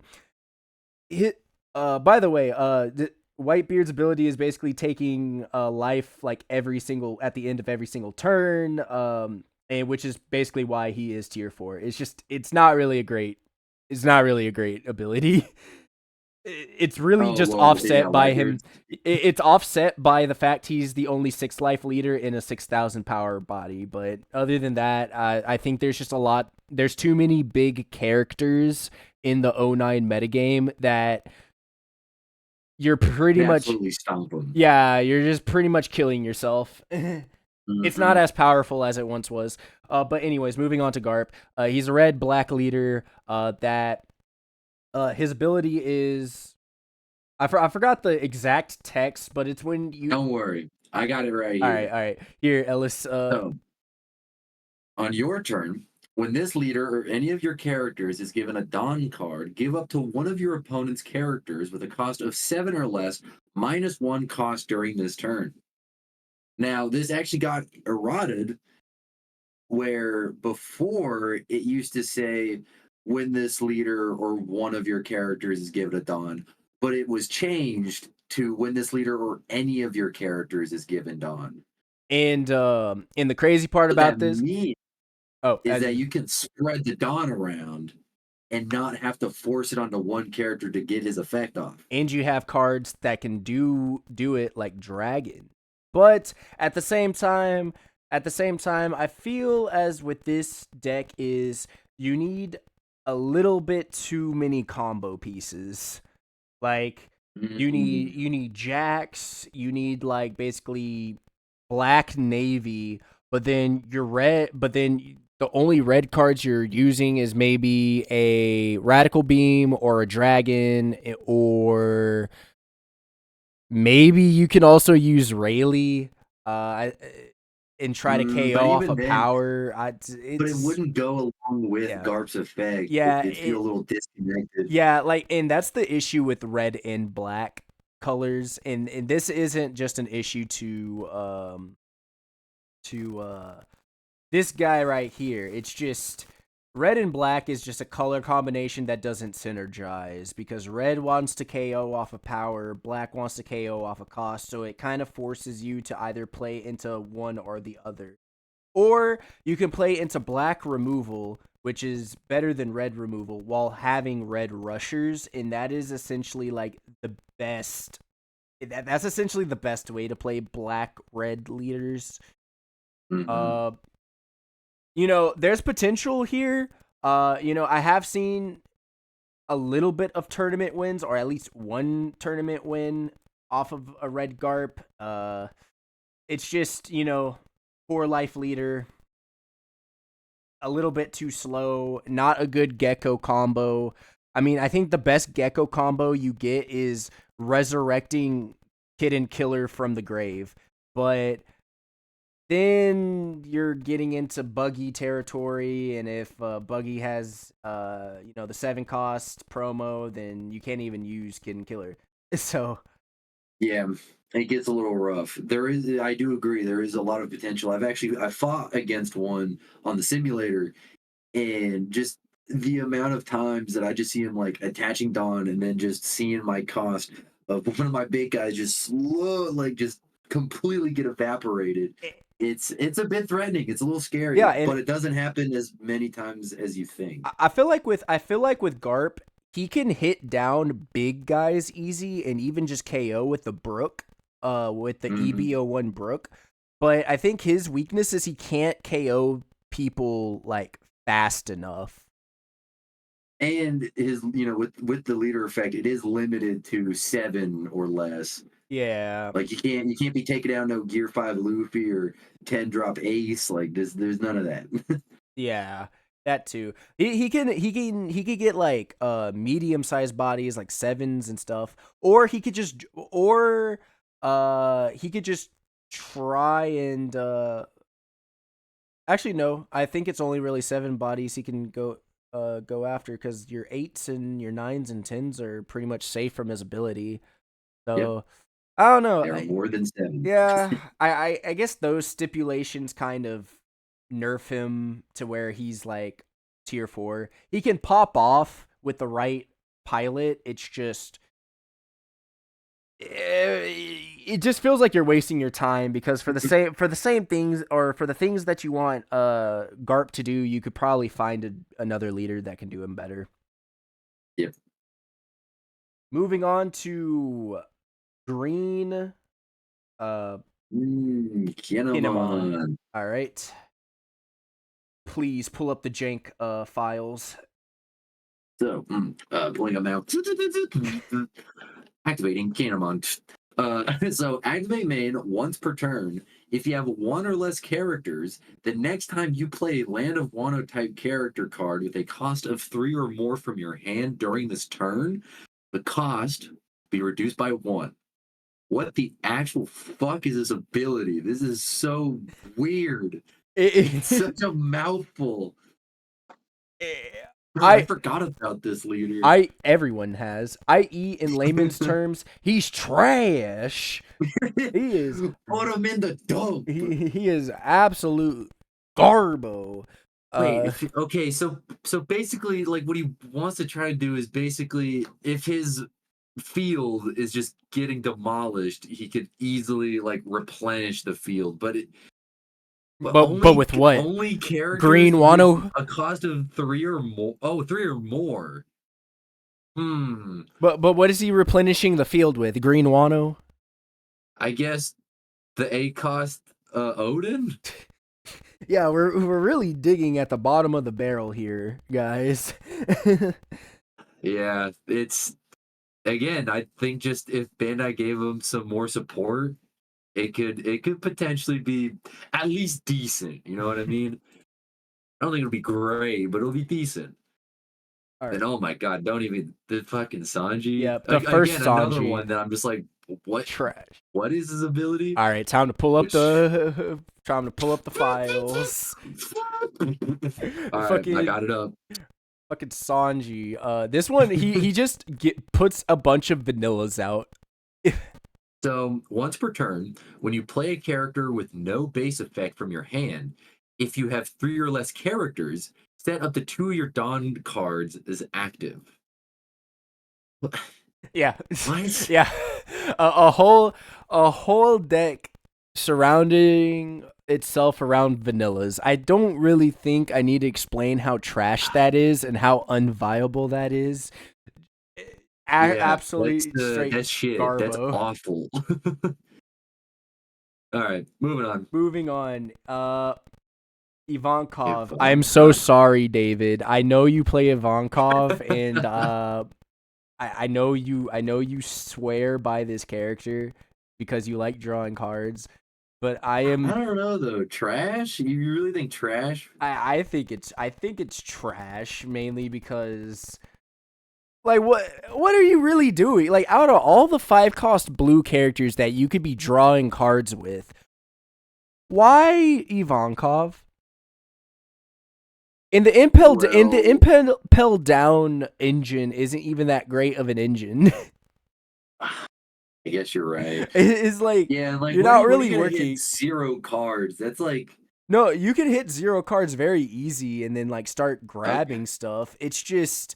hit. By the way, Whitebeard's ability is basically taking life like every single at the end of every single turn. And which is basically why he is tier 4. It's not really a great. It's not really a great ability. It's really oh just well, yeah, offset by him. Whitebeard. It's offset by the fact he's the only 6 life leader in a 6,000 power body. But other than that, I think there's just a lot. There's too many big characters in the O9 metagame that you're pretty They much, absolutely stomp him. yeah, you're just pretty much killing yourself. It's not Hmm. as powerful as it once was. But anyways, moving on to Garp. He's a red black leader. That his ability is I forgot the exact text, but it's when you. Don't worry, I got it right All right, here. all right. Here, Ellis. So, on your turn, when this leader or any of your characters is given a Dawn card, give up to one of your opponent's characters with a cost of 7 or less, -1 cost during this turn. Now, this actually got eroded where before it used to say when this leader or one of your characters is given a Dawn, but it was changed to when this leader or any of your characters is given Dawn. And the crazy part What that about this. means Oh, is that you can spread the Dawn around and not have to force it onto one character to get his effect off. and you have cards that can do it like Dragon, but at the same time, I feel as with this deck is you need a little bit too many combo pieces. Like Mm. you need jacks, you need like basically black navy, but then you're red, but then the only red cards you're using is maybe a radical beam or a dragon or maybe you can also use Rayleigh and try to But KO off even a then, power. but it It's wouldn't go along with yeah. Garp's effect. Yeah, It'd feel a little disconnected. yeah, like, and that's the issue with red and black colors, and this isn't just an issue to this guy right here. It's just red and black is just a color combination that doesn't synergize because red wants to KO off of power, black wants to KO off of cost, so it kind of forces you to either play into one or the other. Or you can play into black removal, which is better than red removal, while having red rushers, and that is essentially like the best. That's essentially the best way to play black red leaders. Hmm. Uh, there's potential here. I have seen a little bit of tournament wins, or at least one tournament win off of a red Garp. It's just 4 life leader, a little bit too slow, not a good gecko combo. I mean, I think the best gecko combo you get is resurrecting Kid and Killer from the grave. But then you're getting into buggy territory, and if buggy has the 7 cost promo, then you can't even use Kid and Killer. So Yeah, it gets a little rough. I do agree, there is a lot of potential. I fought against one on the simulator, and just the amount of times that I just see him like attaching Dawn and then just seeing my cost of one of my big guys just like just completely get evaporated. It's a bit threatening. It's a little yeah, scary, and but it doesn't happen as many times as you I think. feel like with Garp, he can hit down big guys easy and even just KO with the Brook, with the Hmm. EB01 Brook. But I think his weakness is he can't KO people like fast enough. And his, with the leader effect, it is limited to 7 or less. Yeah. Like you can't be taking down no Gear 5 Luffy or 10 drop Ace. Like there's none of that. Yeah, that too. He could get like medium sized bodies like sevens and stuff, or he could just try and actually no, I think it's only really 7 bodies he can go. go after because your 8s and your 9s and 10s are pretty much safe from his ability. Yep, So I don't know. there are more than 7. Yeah, I guess those stipulations kind of nerf him to where he's like tier 4. He can pop off with the right pilot. It's just it just feels like you're wasting your time because for the same things or for the things that you want Garp to do, you could probably find another leader that can do him better. Yep. Moving on to green Kinemon. Kinemon. All right. Please pull up the jank files. So, pulling them out. Activating Kinemon. So activate main once per turn. If you have 1 or less characters, the next time you play Land of Wano type character card with a cost of 3 or more from your hand during this turn, the cost be reduced by 1. What the actual fuck is this ability? This is so weird. It's such a mouthful. Bro, I forgot about this leader. Everyone has. I.e. in layman's terms, he's trash. He is Put him in the dump. He is absolute garbo. Wait, okay, so basically, like what he wants to try to do is basically if his field is just getting demolished, he could easily like replenish the field, but but with what? Only characters Green Wano, a cost of 3 or more. Oh, 3 or more. But what is he replenishing the field with? Green Wano? I guess the A cost Odin. Yeah, we're really digging at the bottom of the barrel here, guys. Yeah, it's again. I think just if Bandai gave him some more support, it could potentially be at least decent. You know what I mean? I don't think it'll be great, but it'll be decent. All right. And oh my god, don't even the fucking Sanji. Yeah, the first again, Sanji. another one that I'm just like, what trash? What is his ability? All right, time to pull up the files. All right, I got it up. Fucking Sanji. This one he just puts a bunch of vanillas out. So once per turn, when you play a character with no base effect from your hand, if you have 3 or less characters, set up to 2 of your Dawn cards as active. Yeah. What? Yeah. A whole deck surrounding itself around vanillas. I don't really think I need to explain how trash that is and how unviable that is. Absolutely straight that's shit. garbo. That's awful. All right, moving on. Ivankov. I'm so sorry, David. I know you play Ivankov, and I know you swear by this character because you like drawing cards, but I don't know though. Trash? You really think trash? I think it's trash mainly because like what are you really doing? Like out of all the 5-cost blue characters that you could be drawing cards with, why Ivankov? In the Impel Down engine isn't even that great of an engine. I guess you're right. It's like, yeah, like you're not really working. 0 cards. That's like no, you can hit 0 cards very easy and then like start grabbing stuff. It's just,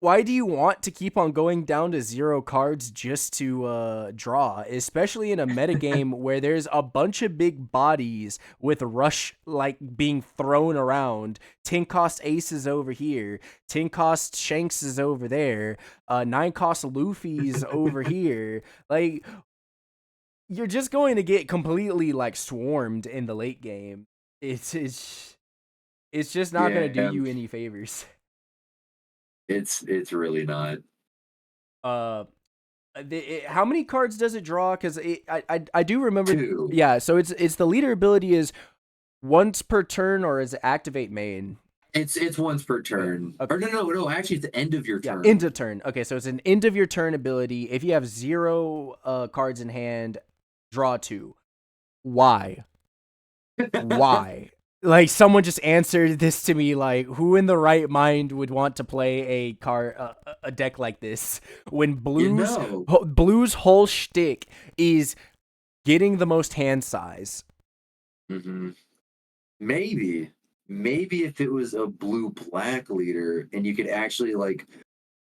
why do you want to keep on going down to 0 cards just to draw, especially in a metagame where there's a bunch of big bodies with rush like being thrown around? 10-cost aces over here, 10-cost Shanks is over there, 9-cost Luffy's over here. Like, you're just going to get completely like swarmed in the late game. It's just not going to do you any favors. It's really not. How many cards does it draw? Because I do remember. 2. Yeah, so it's the leader ability is once per turn, or is it activate main? It's once per turn. Okay. Or no. Actually, it's the end of your turn. Yeah, end of turn. Okay, so it's an end of your turn ability. If you have 0 cards in hand, draw 2. Why? Why? like someone just answered this to me, like, who in the right mind would want to play a deck like this when You know, Blue's whole shtick is getting the most hand size. hmm maybe if it was a blue black leader and you could actually like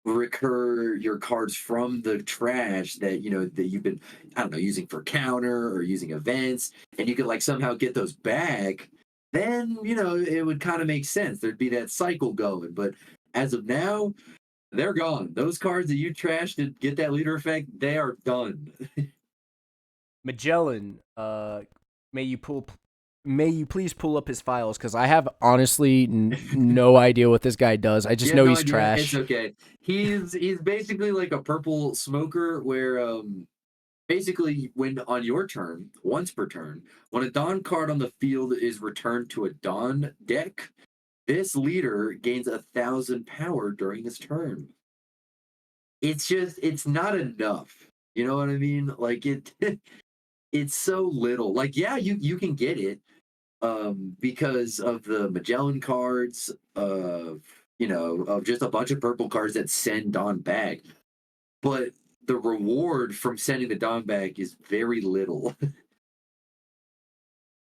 recur your cards from the trash that that you've been, I don't know, using for counter or using events, and you could like somehow get those back, then it would kind of make sense. There'd be that cycle going. But as of now, they're gone. Those cards that you trashed to get that leader effect, they are done. Magellan, may you pull, may you please pull up his files because I have honestly no idea what this guy does. I just You have know no he's idea. It's trash. okay. He's basically like a purple smoker where basically when on your turn, once per turn, when a Dawn card on the field is returned to a Dawn deck, this leader gains 1,000 power during his turn. It's not enough. You know what I mean? Like it's so little. Like yeah, you can get it because of the Magellan cards, of of just a bunch of purple cards that send Dawn back. But the reward from sending the Dawn back is very little.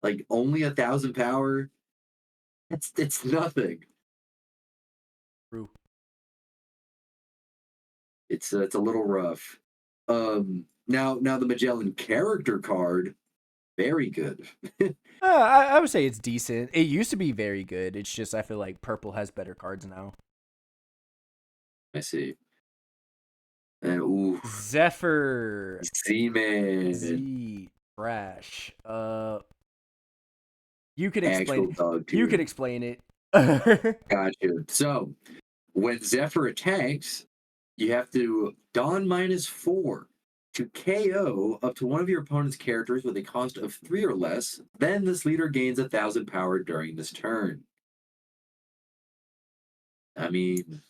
Like only 1,000 power. It's nothing. True. It's a little rough. Now the Magellan character card, very good. I would say it's decent. It used to be very good. It's just I feel like purple has better cards now. I see. And ooh, Zephyr Z-Man, Z trash. You could explain. actual dog You could tier. explain it. Gotcha. So when Zephyr attacks, you have to Dawn -4 to KO up to one of your opponent's characters with a cost of 3 or less. Then this leader gains 1,000 power during this turn. I mean,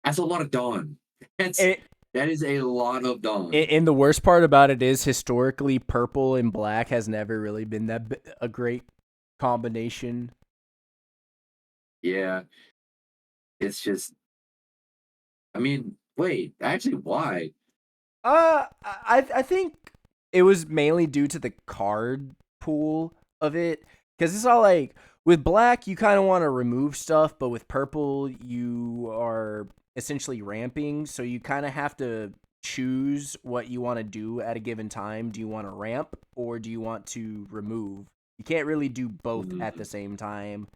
that's a lot of Dawn. That's it, that is a lot of Dawn. and the worst part about it is historically purple and black has never really been a great combination. Yeah, it's just. I mean, wait, actually, why? I think it was mainly due to the card pool of it, because it's all like with black you kind of want to remove stuff, but with purple you are essentially ramping, so you kind of have to choose what you want to do at a given time. Do you want to ramp or do you want to remove? You can't really do both at the Mm, same time.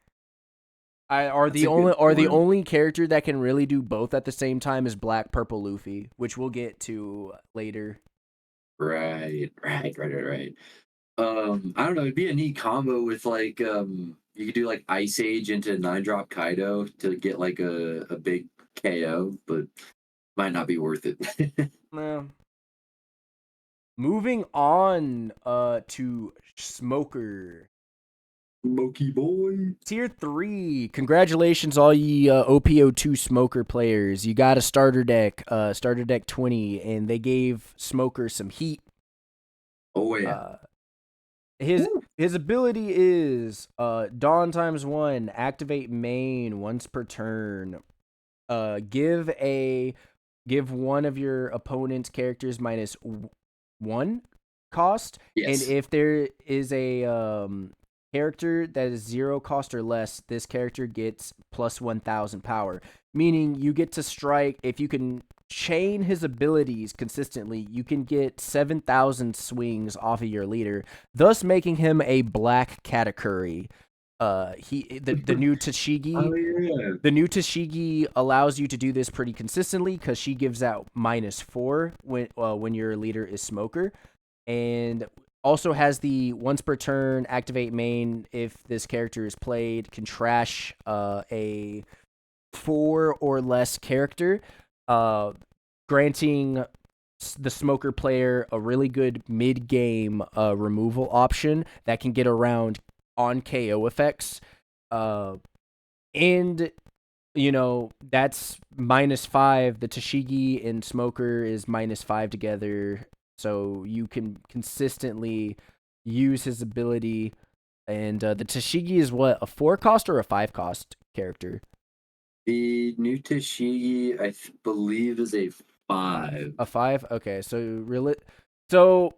I are that's the a good only are the point. only character that can really do both at the same time is Black Purple Luffy, which we'll get to later. Right. I don't know. It'd be a neat combo with like you could do like Ice Age into 9-drop Kaido to get like a big KO, but might not be worth it. Well, moving on to Smoker. Smoky boy. Tier 3. Congratulations, all ye OP02 Smoker players. You got a starter deck 20, and they gave Smoker some heat. Oh yeah. Uh, his ability is Dawn ×1, activate main once per turn. Give one of your opponent's characters -1 cost, and Yes. if there is a character that is 0 cost or less, this character gets plus 1,000 power. Meaning you get to strike if you can chain his abilities consistently. You can get 7,000 swings off of your leader, thus making him a black Katakuri. The new Tashigi Oh yeah. the new Tashigi allows you to do this pretty consistently because she gives out -4 when your leader is Smoker, and also has the once per turn activate main. If this character is played, can trash a 4 or less character, granting the Smoker player a really good mid game removal option that can get around on KO effects. And that's -5. The Tashigi and Smoker is -5 together, so you can consistently use his ability And the Tashigi is what, a 4 cost or a 5 cost character? The new Tashigi, believe, is a 5. A 5? Okay, so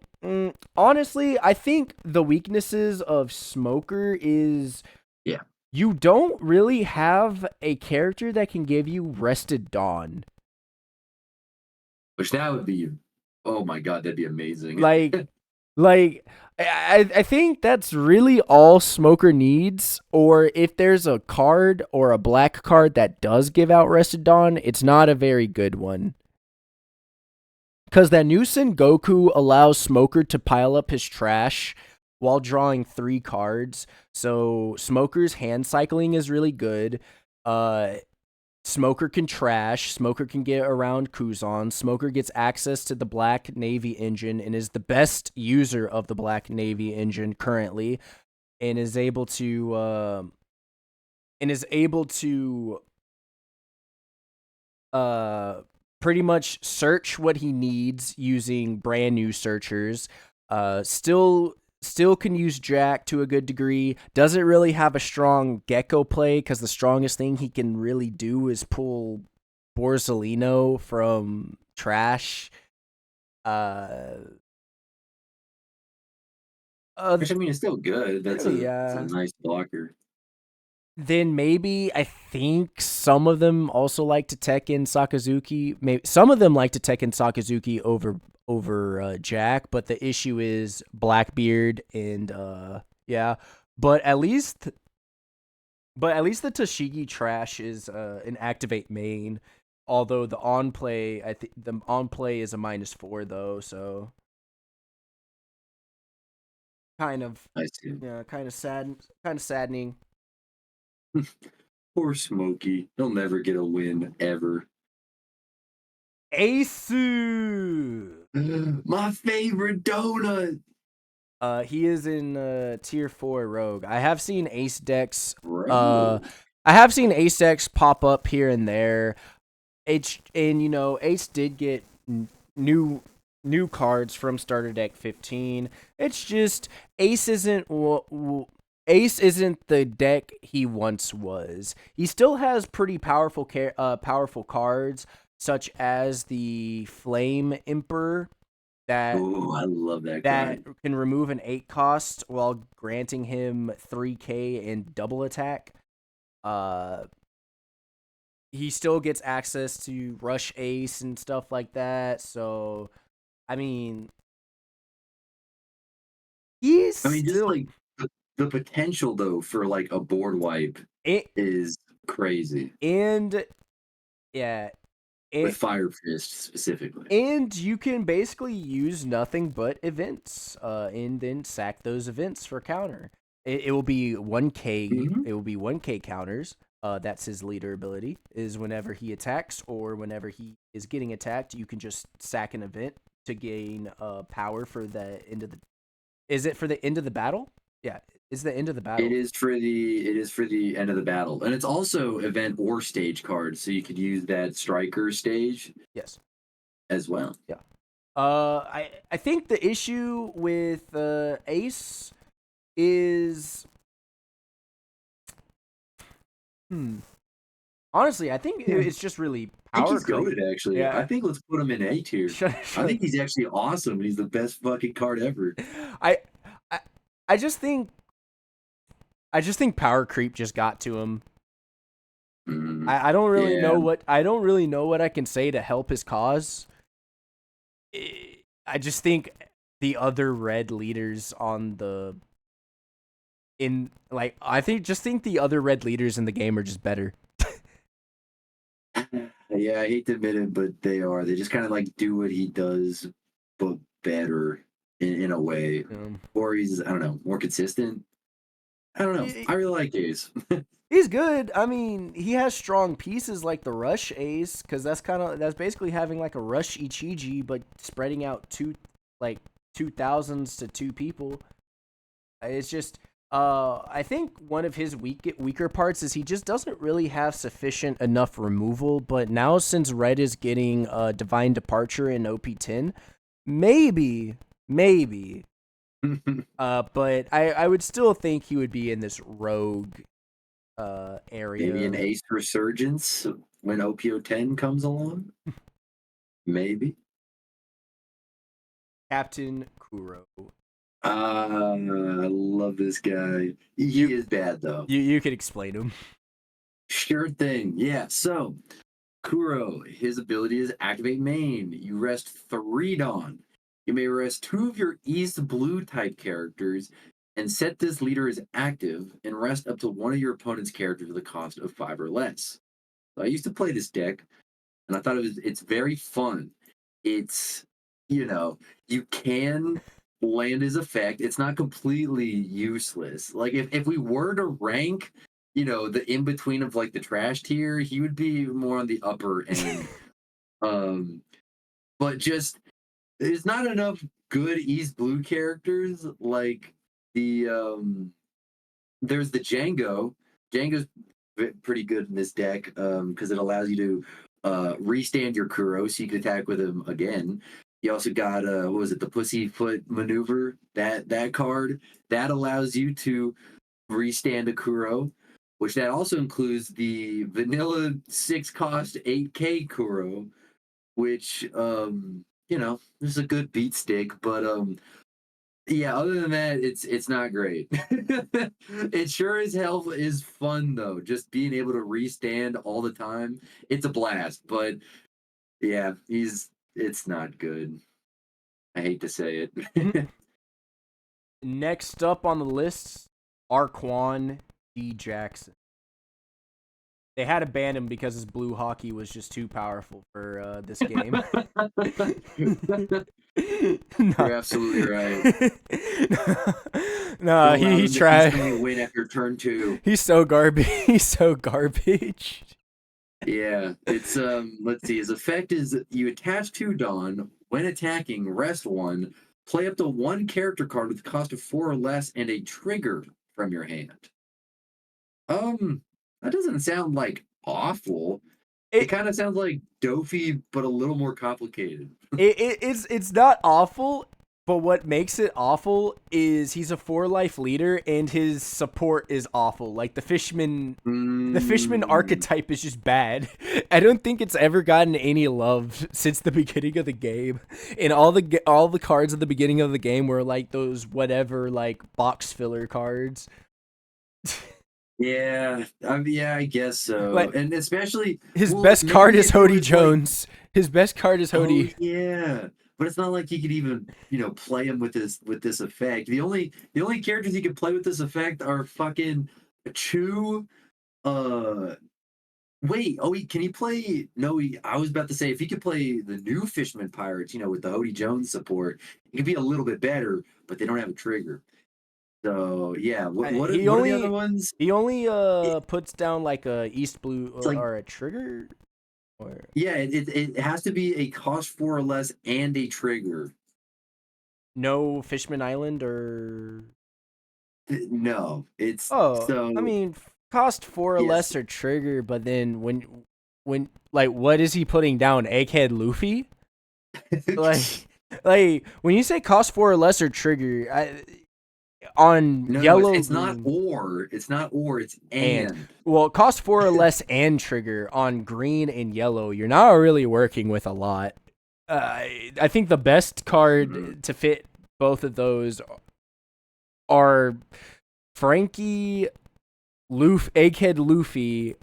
honestly, I think the weaknesses of Smoker is Yeah, you don't really have a character that can give you Rested Dawn. which that would be, oh my god, that'd be amazing. Like, I think that's really all Smoker needs. Or if there's a card or a black card that does give out Rested Dawn, it's not a very good one. Because that new Sen Goku allows Smoker to pile up his trash while drawing 3 cards. So Smoker's hand cycling is really good. Smoker can trash. Smoker can get around Kuzan. Smoker gets access to the Black Navy engine and is the best user of the Black Navy engine currently, and is able to pretty much search what he needs using brand new searchers. Still can use Jack to a good degree. Doesn't really have a strong Gecko play because the strongest thing he can really do is pull Borzolino from trash. Which, I mean, it's still good. That's a nice blocker. Then maybe I think some of them also like to tech in Sakazuki. Maybe some of them like to tech in Sakazuki over Jack, but the issue is Blackbeard and yeah. But at least the Tashigi trash is an activate main. Although the on play, I think the on play is a -4 though, so kind of I see. yeah, kind of saddening. Poor Smokey. He'll never get a win ever. Asu. My favorite donut. He is in tier 4 Rogue. I have seen Ace decks. Bro. I have seen Ace decks pop up here and there. And you know, Ace did get new cards from starter deck 15. It's just Ace isn't the deck he once was. He still has pretty powerful cards, such as the Flame Emperor that I love that card. can remove an 8 cost while granting him 3k and double attack. He still gets access to Rush Ace and stuff like that. So, I mean, just like the potential though for like a board wipe is crazy. And yeah, with Fire Fist specifically. And you can basically use nothing but events, and then sack those events for counter. It will be 1k. Mm-hmm. It will be 1k counters. That's his leader ability. Is whenever he attacks or whenever he is getting attacked, you can just sack an event to gain power for the end of the. Is it for the end of the battle? Yeah, it's the end of the battle. It is for the end of the battle, and it's also event or stage card, so you could use that striker stage. Yes, as well. Yeah. I think the issue with Ace is, honestly, I think it's just really power. I think he's goated, actually. Yeah. I think let's put him in A tier. I think he's actually awesome. He's the best fucking card ever. I just think power creep just got to him. I don't really know what I can say to help his cause. I just think the other red leaders the other red leaders in the game are just better. Yeah, I hate to admit it, but they are. They just kind of like do what he does, but better in a way. Or he's, I don't know, more consistent. I don't know. I really like Ace. He's good. I mean, he has strong pieces like the Rush Ace, because that's basically having like a Rush Ichiji, but spreading out 2,000s to 2 people. It's just, I think one of his weaker parts is he just doesn't really have sufficient enough removal. But now since Red is getting Divine Departure in OP10, maybe But I would still think he would be in this rogue Maybe area. an ace resurgence when OP10 comes along. Maybe. Captain Kuro. I love this guy. You He is bad though. you could explain him. Sure thing. Yeah. So Kuro, his ability is activate main. You rest 3 Dawn. You may rest 2 of your East Blue type characters and set this leader as active and rest up to 1 of your opponent's characters at the cost of 5 or less. So I used to play this deck and I thought it's very fun. It's you know, you can land his effect. It's not completely useless. Like if we were to rank, the in between of like the trash tier, he would be more on the upper end. Um, but just there's not enough good East Blue characters like there's the Django. Django's pretty good in this deck because it allows you to restand your Kuro so you can attack with him again. You also got what was it, the Pussyfoot maneuver? That card that allows you to restand a Kuro, which that also includes the vanilla 6 cost 8K Kuro, which this is a good beat stick, but yeah, other than that, it's not great. It sure as hell is fun though, just being able to restand all the time. It's a blast, but yeah, it's not good. I hate to say it. Next up on the list, Arquan D. Jackson. They had to ban him because his blue hockey was just too powerful for this game. You're No. absolutely right. No, Don't allow he them to tried. instantly win after turn 2. He's so garbage. He's so garbage. Yeah, it's let's see. His effect is you attach 2 Dawn when attacking, rest 1, play up to 1 character card with a cost of 4 or less and a trigger from your hand. That doesn't sound like awful. It It, kind of sounds like Dofi, but a little more complicated. it's not awful, but what makes it awful is he's a 4-life leader and his support is awful. Like the fishman Mm, archetype is just bad. I don't think it's ever gotten any love since the beginning of the game. And all the cards at the beginning of the game were like those whatever like box filler cards. yeah, yeah, I guess so. Like And especially, his well, best card maybe is if it Hody was like, Jones. His best card is oh Hody. yeah, but it's not like he could even play him with this effect. The only characters he could play with this effect are fucking Chu. Uh, wait, can he play? No, I was about to say if he could play the new Fishman Pirates, with the Hody Jones support, it could be a little bit better. But they don't have a trigger. So yeah, what what are, He what are the other only ones? he only It, puts down like a East Blue it's like or a trigger or yeah, it has to be a cost 4 or less and a trigger. no Fishman Island or No, it's oh I so mean cost 4 or yes. less or trigger, but then when like what is he putting down? Egghead Luffy? Like like when you say cost 4 or less or trigger, on No, it's yellow it's not green or. It's not or, it's and and. well cost 4 or less and trigger on green and yellow, you're not really working with a lot. I think the best Mhm. card to fit both of those are Frankie, Egghead Luffy,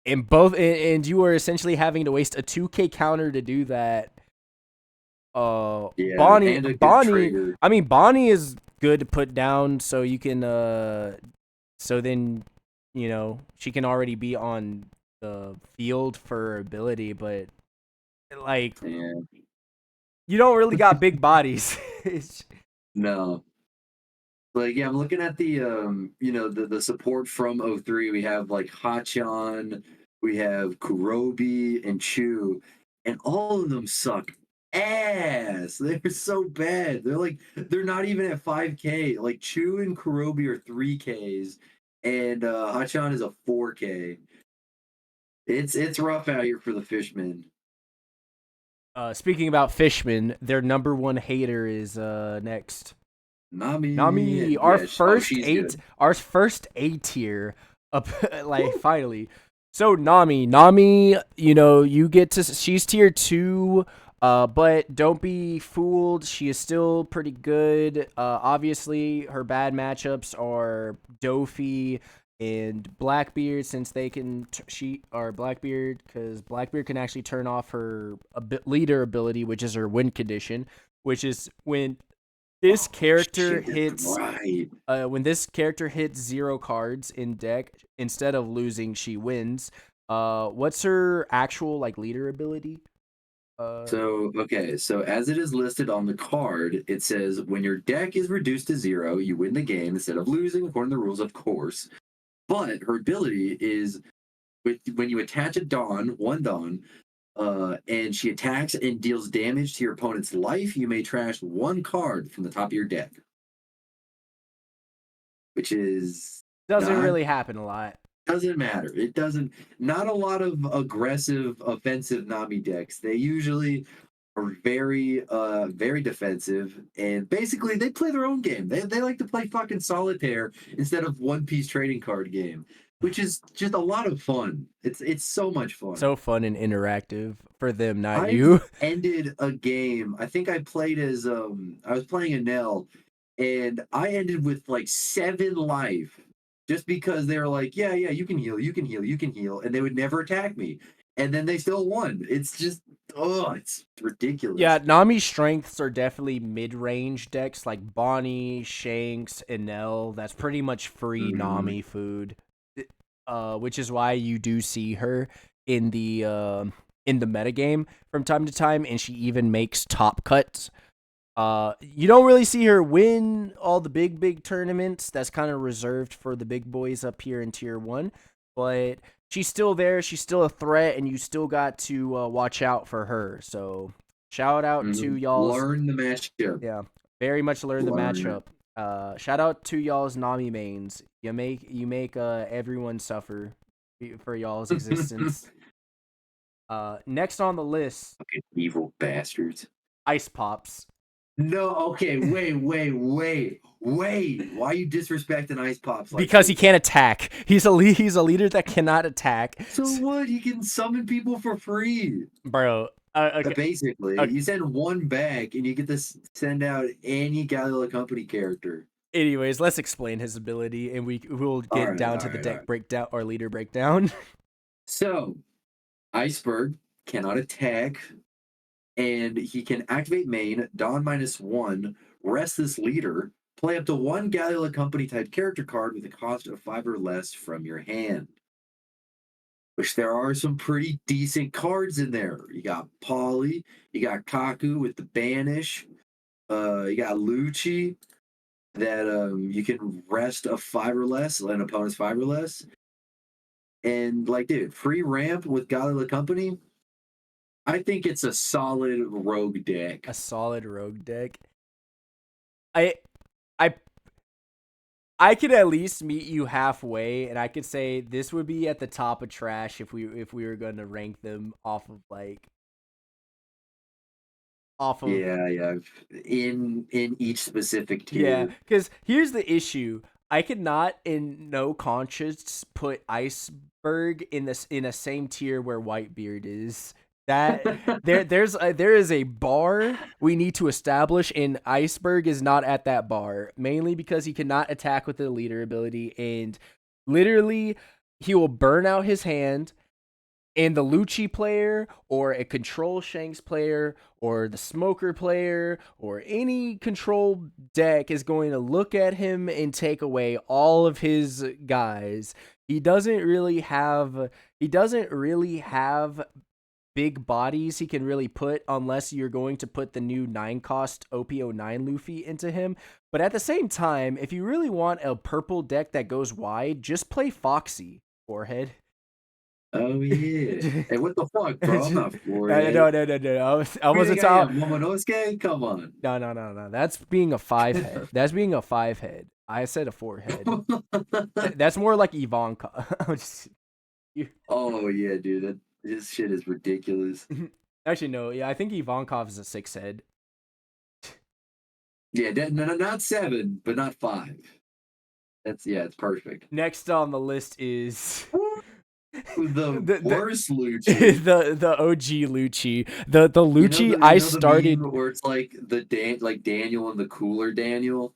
and you are essentially having to waste a 2K counter to do that. Yeah, Bonnie, and a good Bonnie. trigger. I mean, Bonnie is good to put down, so you can. So then, she can already be on the field for ability, but like Yeah. you don't really got big bodies. No. Like yeah, I'm looking at the support from O3. We have like Hachan, we have Kurobi and Chu, and all of them suck ass. They're so bad. They're not even at 5K. Like Chu and Kurobi are 3Ks and Hachan is a 4K. It's rough out here for the fishmen. Speaking about Fishman, their number one hater is next. Nami, Nami, and yeah, she's good. our first A tier, up like Woo! finally. So Nami, you know, you get to she's tier 2, but don't be fooled. She is still pretty good. Obviously, her bad matchups are Dofi and Blackbeard, since they can she or Blackbeard, because Blackbeard can actually turn off her leader ability, which is her win condition, which is this Oh character shit, that's hits right. when this character hits 0 cards in deck, instead of losing, she wins. What's her actual like leader ability? Uh, So, okay, so as it is listed on the card, it says when your deck is reduced to 0, you win the game instead of losing, according to the rules, of course. But her ability is when you attach a one Dawn, and she attacks and deals damage to your opponent's life, you may trash one card from the top of your deck, which is doesn't not really happen a lot. doesn't matter. It doesn't. Not a lot of aggressive, offensive Nami decks. They usually are very defensive, and basically they play their own game. They like to play fucking solitaire instead of one piece trading card game, which is just a lot of fun. It's so much fun. So fun and interactive for them, not I've you. ended a game. I think I played as I was playing a Nell, and I ended with like 7 life just because they were like, yeah, yeah, you can heal, you can heal, you can heal, and they would never attack me, and then they still won. It's just, oh, it's Yeah, ridiculous. Nami's strengths are definitely mid-range decks like Bonnie, Shanks, Enel. That's pretty much free Hmm. Nami food, which is why you do see her in the metagame from time to time, and she even makes top cuts. You don't really see her win all the big tournaments. That's kind of reserved for the big boys up here in tier 1, but she's still there. She's still a threat, and you still got to watch out for her. So shout out to y'all's, Learn the matchup. yeah, very much learn the Learn it. matchup. Shout out to y'all's Nami mains. You make everyone suffer for y'all's existence. Next on the list, Fucking evil bastards. Ice Pops. No, okay, wait. Why are you disrespecting Ice Pops like Because he this? can't attack. He's a leader that cannot attack. So what? He can summon people for free. Bro, okay, Basically, okay. you send one back and you get to send out any Galila Company character. Anyways, let's explain his ability, and we'll All get right, down all to the right, all deck right. breakdown or leader breakdown. So, Iceberg cannot attack, and he can activate main, Dawn -1, rest this leader, play up to one Galila Company type character card with a cost of 5 or less from your hand. Which there are some pretty decent cards in there. You got Polly, you got Kaku with the Banish, you got Lucci that you can rest a 5 or less, an opponent's 5 or less. And like, dude, free ramp with Galila Company. I think it's a solid rogue A deck. solid rogue deck. I I I could at least meet you halfway, and I could say this would be at the top of trash if we were going to rank them off of Yeah, yeah. In each specific yeah. tier. Because here's the issue: I could not, in no conscience, put Iceberg in a same tier where Whitebeard is. That there is a bar we need to establish, and Iceberg is not at that bar, mainly because he cannot attack with the leader ability, and literally he will burn out his hand, and the Lucci player or a control Shanks player or the Smoker player or any control deck is going to look at him and take away all of his guys. He doesn't really have big bodies he can really put, unless you're going to put the new 9 cost OP09 Luffy into him. But at the same time, if you really want a purple deck that goes wide, just play Foxy, forehead. Oh yeah. Hey, what the fuck, bro? I'm not No, forehead. no, no, no. I Who do you wasn't think I am? talking. Momonosuke? Come on. No, no, no, no. That's being a 5 head. That's being a 5 head. I said a 4 head. That's more like Ivanka. You- Oh yeah, dude. This shit is ridiculous. Actually, no. Yeah, I think Ivankov is a 6 head. Yeah, not 7, but not 5. That's yeah, it's perfect. Next on the list is The the worst Lucci. the OG Lucci. The Lucci You I know the started. meme where it's like like Daniel and the cooler Daniel.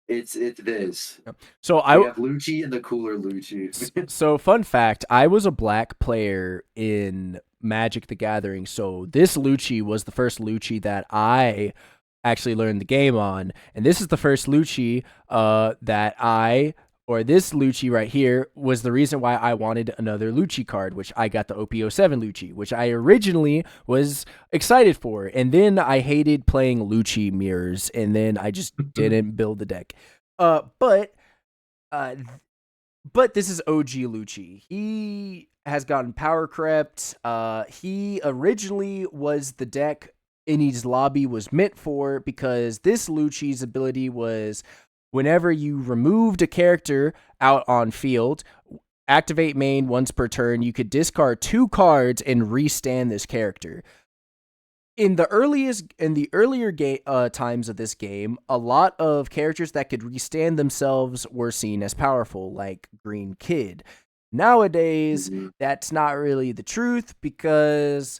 It's this. So We I have Lucci and the cooler Lucci. so fun fact, I was a black player in Magic the Gathering. So this Lucci was the first Lucci that I actually learned the game on. And this is the first Lucci that or this Lucci right here was the reason why I wanted another Lucci card, which I got the OP07 Lucci, which I originally was excited for. And then I hated playing Lucci mirrors, and then I just didn't build the deck. But uh, but this is OG Lucci. He has gotten power crept. He originally was the deck Innie's lobby was meant for, because this Lucci's ability was whenever you removed a character out on field, activate main once per turn, you could discard 2 cards and restand this character. In the earlier times of this game, a lot of characters that could restand themselves were seen as powerful, like Green Kid. Nowadays, Mhm. that's not really the truth, because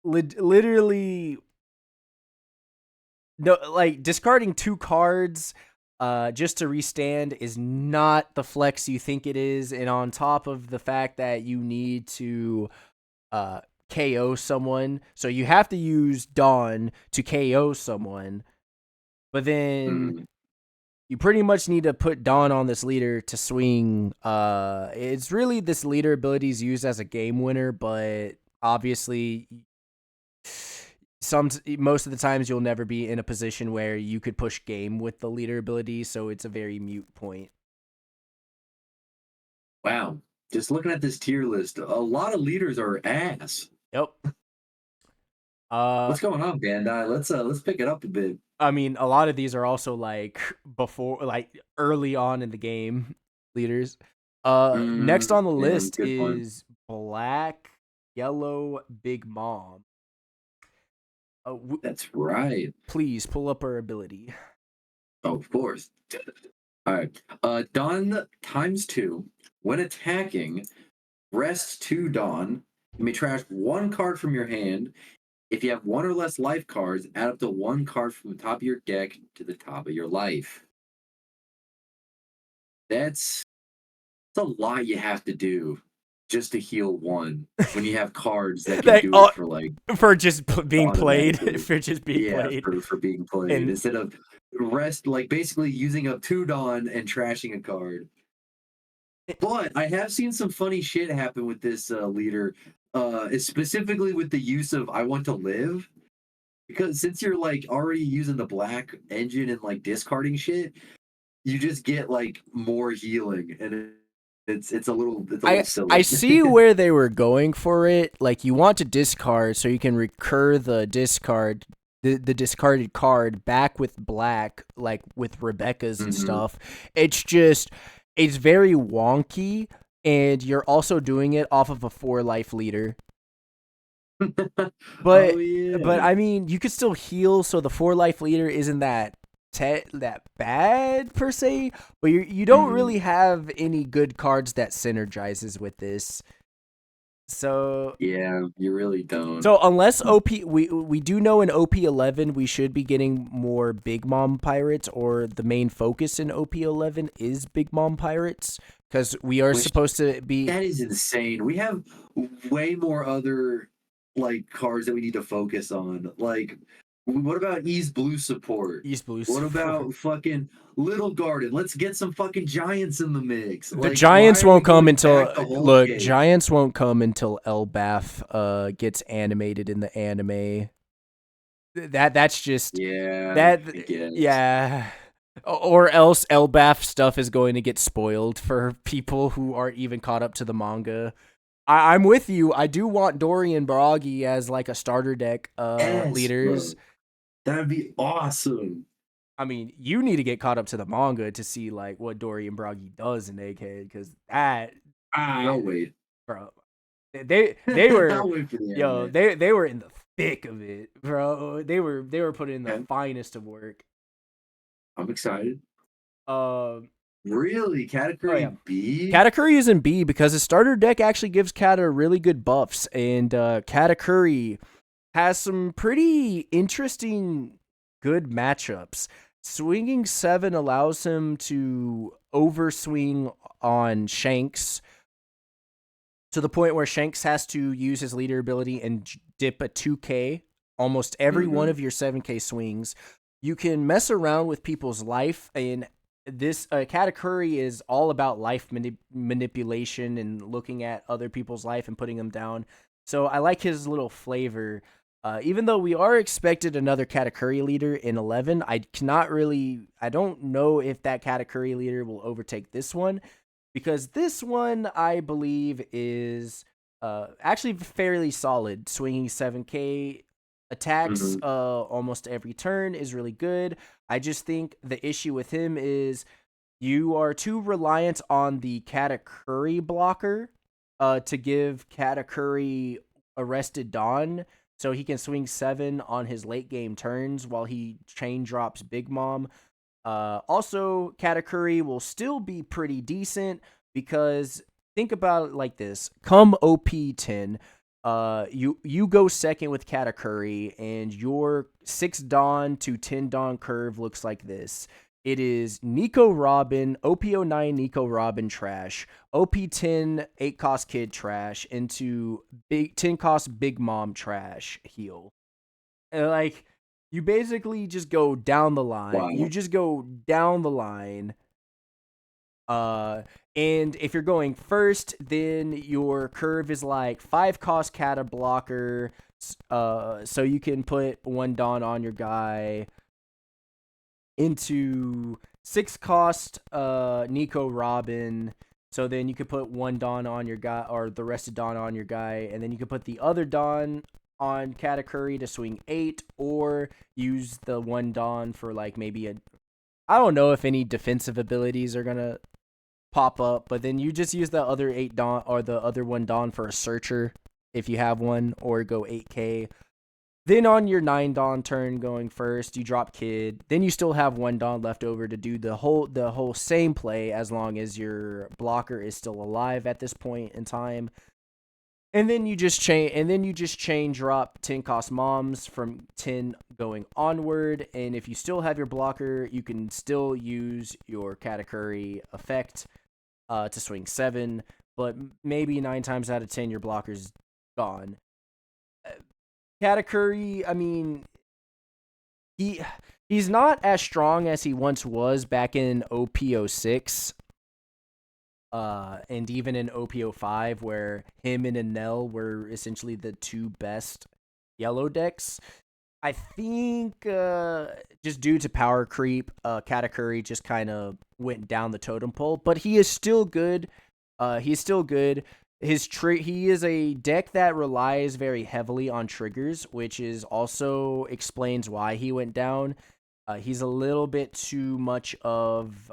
literally, no, like discarding 2 cards just to restand is not the flex you think it is. And on top of the fact that you need to uh, KO someone. So you have to use Dawn to KO someone, but then Mhm. you pretty much need to put Dawn on this leader to swing. It's really this leader ability is used as a game winner, but obviously most of the times you'll never be in a position where you could push game with the leader ability, so it's a very mute point. Wow. Just looking at this tier list, a lot of leaders are ass. Yep. Uh What's going on, Bandai? Let's pick it up a bit. I mean, a lot of these are also like early on in the game leaders. Next on the Yeah, list good point. is Black Yellow Big Mom. That's right. Please pull up her ability. Oh, of course. All right. Dawn times 2. When attacking, rest 2 Dawn. You may trash 1 card from your hand. If you have 1 or less life cards, add up to 1 card from the top of your deck to the top of your life. That's That's a lot you have to do just to heal 1 when you have cards that can Like do it for like for just being played, automatically. for just being Yeah, played, for being played and instead of rest, like basically using up 2 Dawn and trashing a card. But I have seen some funny shit happen with this leader, specifically with the use of "I want to live." Because since you're like already using the black engine and like discarding shit, you just get like more healing, and it's a little I silly. see where they were going for it. Like, you want to discard so you can recur the discarded card back with black, like with Rebecca's and Hmm. stuff. It's just it's very wonky, and you're also doing it off of a 4 life leader. Oh But yeah. I mean, you could still heal, so the 4 life leader isn't that bad per se. But you don't Hmm. really have any good cards that synergizes with this. So Yeah, you really don't. so unless we do know in OP11 we should be getting more Big Mom pirates, or the main focus in OP11 is Big Mom pirates, because we are Which supposed to be that is insane. We have way more other like cards that we need to focus on. Like, what about East Blue support? East Blue What for. about fucking Little Garden? Let's get some fucking giants in the mix. The Like, why Giants are we won't come going until back the whole look. cake? Giants won't come until Elbath gets animated in the anime. That's just Yeah, that. I guess. Yeah. Or else Elbath stuff is going to get spoiled for people who aren't even caught up to the manga. I'm with you. I do want Dory and Baragi as like a starter deck Yes, leaders. bro. That'd be awesome. I mean, you need to get caught up to the manga to see like what Dory and Baragi does in Egghead, because that, I'll wait. bro. They were, I'll wait for the yo, anime. they were in the thick of it, bro. They were putting in the Okay, finest of work. I'm excited. Um, Really, oh yeah, category B? Katakuri is in B because his starter deck actually gives Kata really good buffs, and Katakuri has some pretty interesting, good matchups. Swinging 7 allows him to overswing on Shanks to the point where Shanks has to use his leader ability and dip a 2K almost every one Mm-hmm. of your 7K swings. You can mess around with people's life, and this Katakuri is all about life manipulation and looking at other people's life and putting them down. So I like his little flavor. Even though we are expected another Katakuri leader in 11, I don't know if that Katakuri leader will overtake this one, because this one I believe is actually fairly solid. Swinging 7K attacks Mm-hmm. almost every turn is really good. I just think the issue with him is you are too reliant on the Katakuri blocker to give Katakuri Arrested Dawn, so he can swing 7 on his late game turns while he chain drops Big Mom. Also, Katakuri will still be pretty decent because think about it like this: come OP10, you go second with Katakuri, and your 6 Dawn to 10 Dawn curve looks like this. It is Nico Robin, OP09 Nico Robin trash, OP10 8 cost kid trash into big 10 cost Big Mom trash heal. Like, you basically just go down the line. You Wow. just go down the line. Uh, and if you're going first, then your curve is like 5 cost Kata blocker. So you can put 1 Dawn on your guy into 6 cost Nico Robin. So then you could put 1 Dawn on your guy, or the rest of Dawn on your guy, and then you could put the other Dawn on Katakuri to swing 8, or use the 1 Dawn for like maybe a, I don't know if any defensive abilities are gonna pop up, but then you just use the other 8 Dawn or the other 1 Dawn for a searcher if you have one, or go 8K. Then on your 9 Dawn turn going first, you drop Kid. Then you still have 1 Dawn left over to do the whole same play, as long as your blocker is still alive at this point in time. And then you just chain drop 10 cost moms from 10 going onward. And if you still have your blocker, you can still use your Katakuri effect to swing 7. But maybe 9 times out of 10, your blocker's gone. Katakuri, I mean, he's not as strong as he once was back in OP06, and even in OP05, where him and Enel were essentially the two best yellow decks. I think just due to power creep, Katakuri just kind of went down the totem pole, but he is still good. He's still good. He is a deck that relies very heavily on triggers, which is also explains why he went down. He's a little bit too much of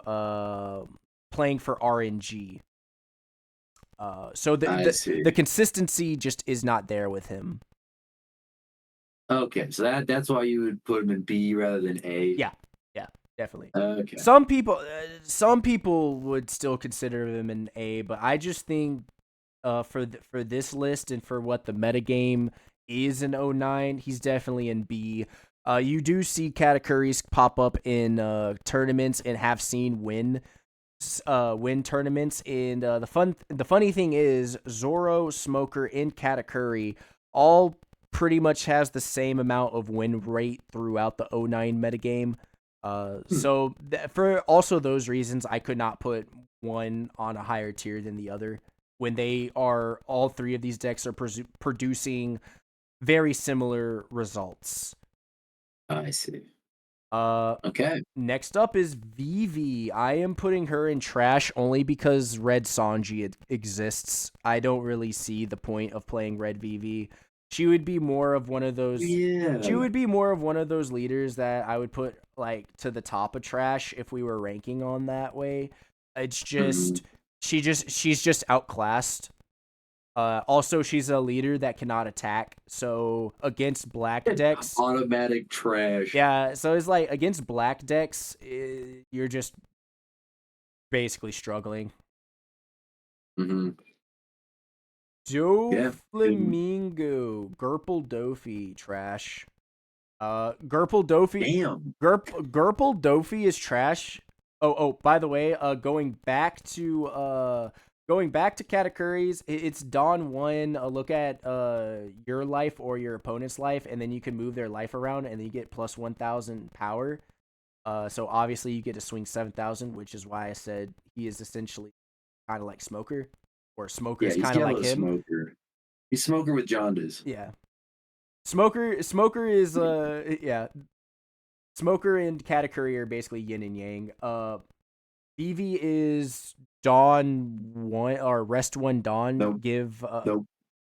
playing for RNG. So I the see. consistency just is not there with him. Okay, so that's why you would put him in B rather than A. Yeah, yeah, definitely. Okay. Some people would still consider him an A, but I just think for this list and for what the metagame is in '09, he's definitely in B. You do see Katakuris pop up in tournaments and have seen win tournaments. And the funny thing is, Zoro, Smoker, and Katakuri all pretty much has the same amount of win rate throughout the '09 metagame. Hmm. So for also those reasons, I could not put one on a higher tier than the other, when they are, all three of these decks are producing very similar results. I see. Uh, Okay. Next up is Vivi. I am putting her in trash only because Red Sanji exists. I don't really see the point of playing Red Vivi. She would be more of one of those. She Yeah. would be more of one of those leaders that I would put like to the top of trash if we were ranking on that way. It's Mhm. just she's just outclassed. Also, she's a leader that cannot attack. So against black decks, Automatic trash. yeah. So it's like against black decks, you're just basically struggling. Hmm. Yeah. Doflamingo, Gurple Dofi, trash. Gurple Dofi, Damn. Gurple Dofi is trash. Oh, by the way, going back to Katakuri's, it's Dawn 1. Look at your life or your opponent's life, and then you can move their life around, and then you get plus 1,000 power. So obviously you get to swing 7,000, which is why I said he is essentially kind of like Smoker, or Smoker Yeah, is he's kind of yellow like him. smoker. He's smoker with jaundice. Yeah, Smoker is yeah. Smoker and Katakuri are basically yin and yang. Vivi is Dawn 1 or Rest 1 Dawn. Nope. Give Nope.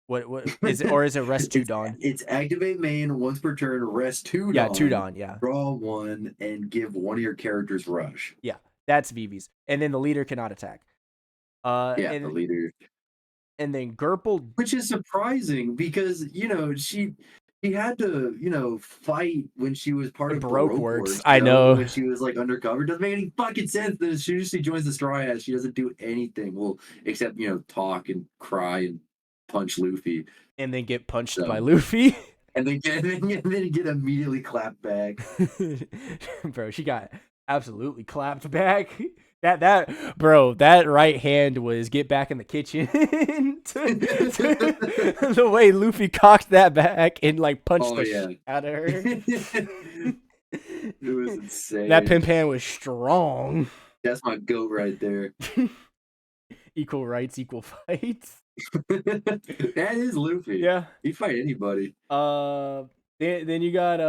what is it, or is it Rest 2 Dawn? It's activate main once per turn, rest 2 Yeah, Dawn. 2 Dawn, yeah. Draw 1 and give one of your characters rush. Yeah, that's Vivi's. And then the leader cannot attack. Yeah, and, the leader. And then Gurple, which is surprising because she had to fight when she was part of Baroque Baroque Works. Works, I know. when she was like undercover. Doesn't make any fucking sense that as soon as she joins the Straw Hats, she doesn't do anything. Well, except talk and cry and punch Luffy, and then get punched by Luffy. and then get immediately clapped back. Bro, she got absolutely clapped back. That right hand was get back in the kitchen. The way Luffy cocked that back and like punched shit out of her. It was insane. That pimp hand was strong. That's my goat right there. Equal rights, equal fights. That is Luffy. Yeah. He'd fight anybody. Then you got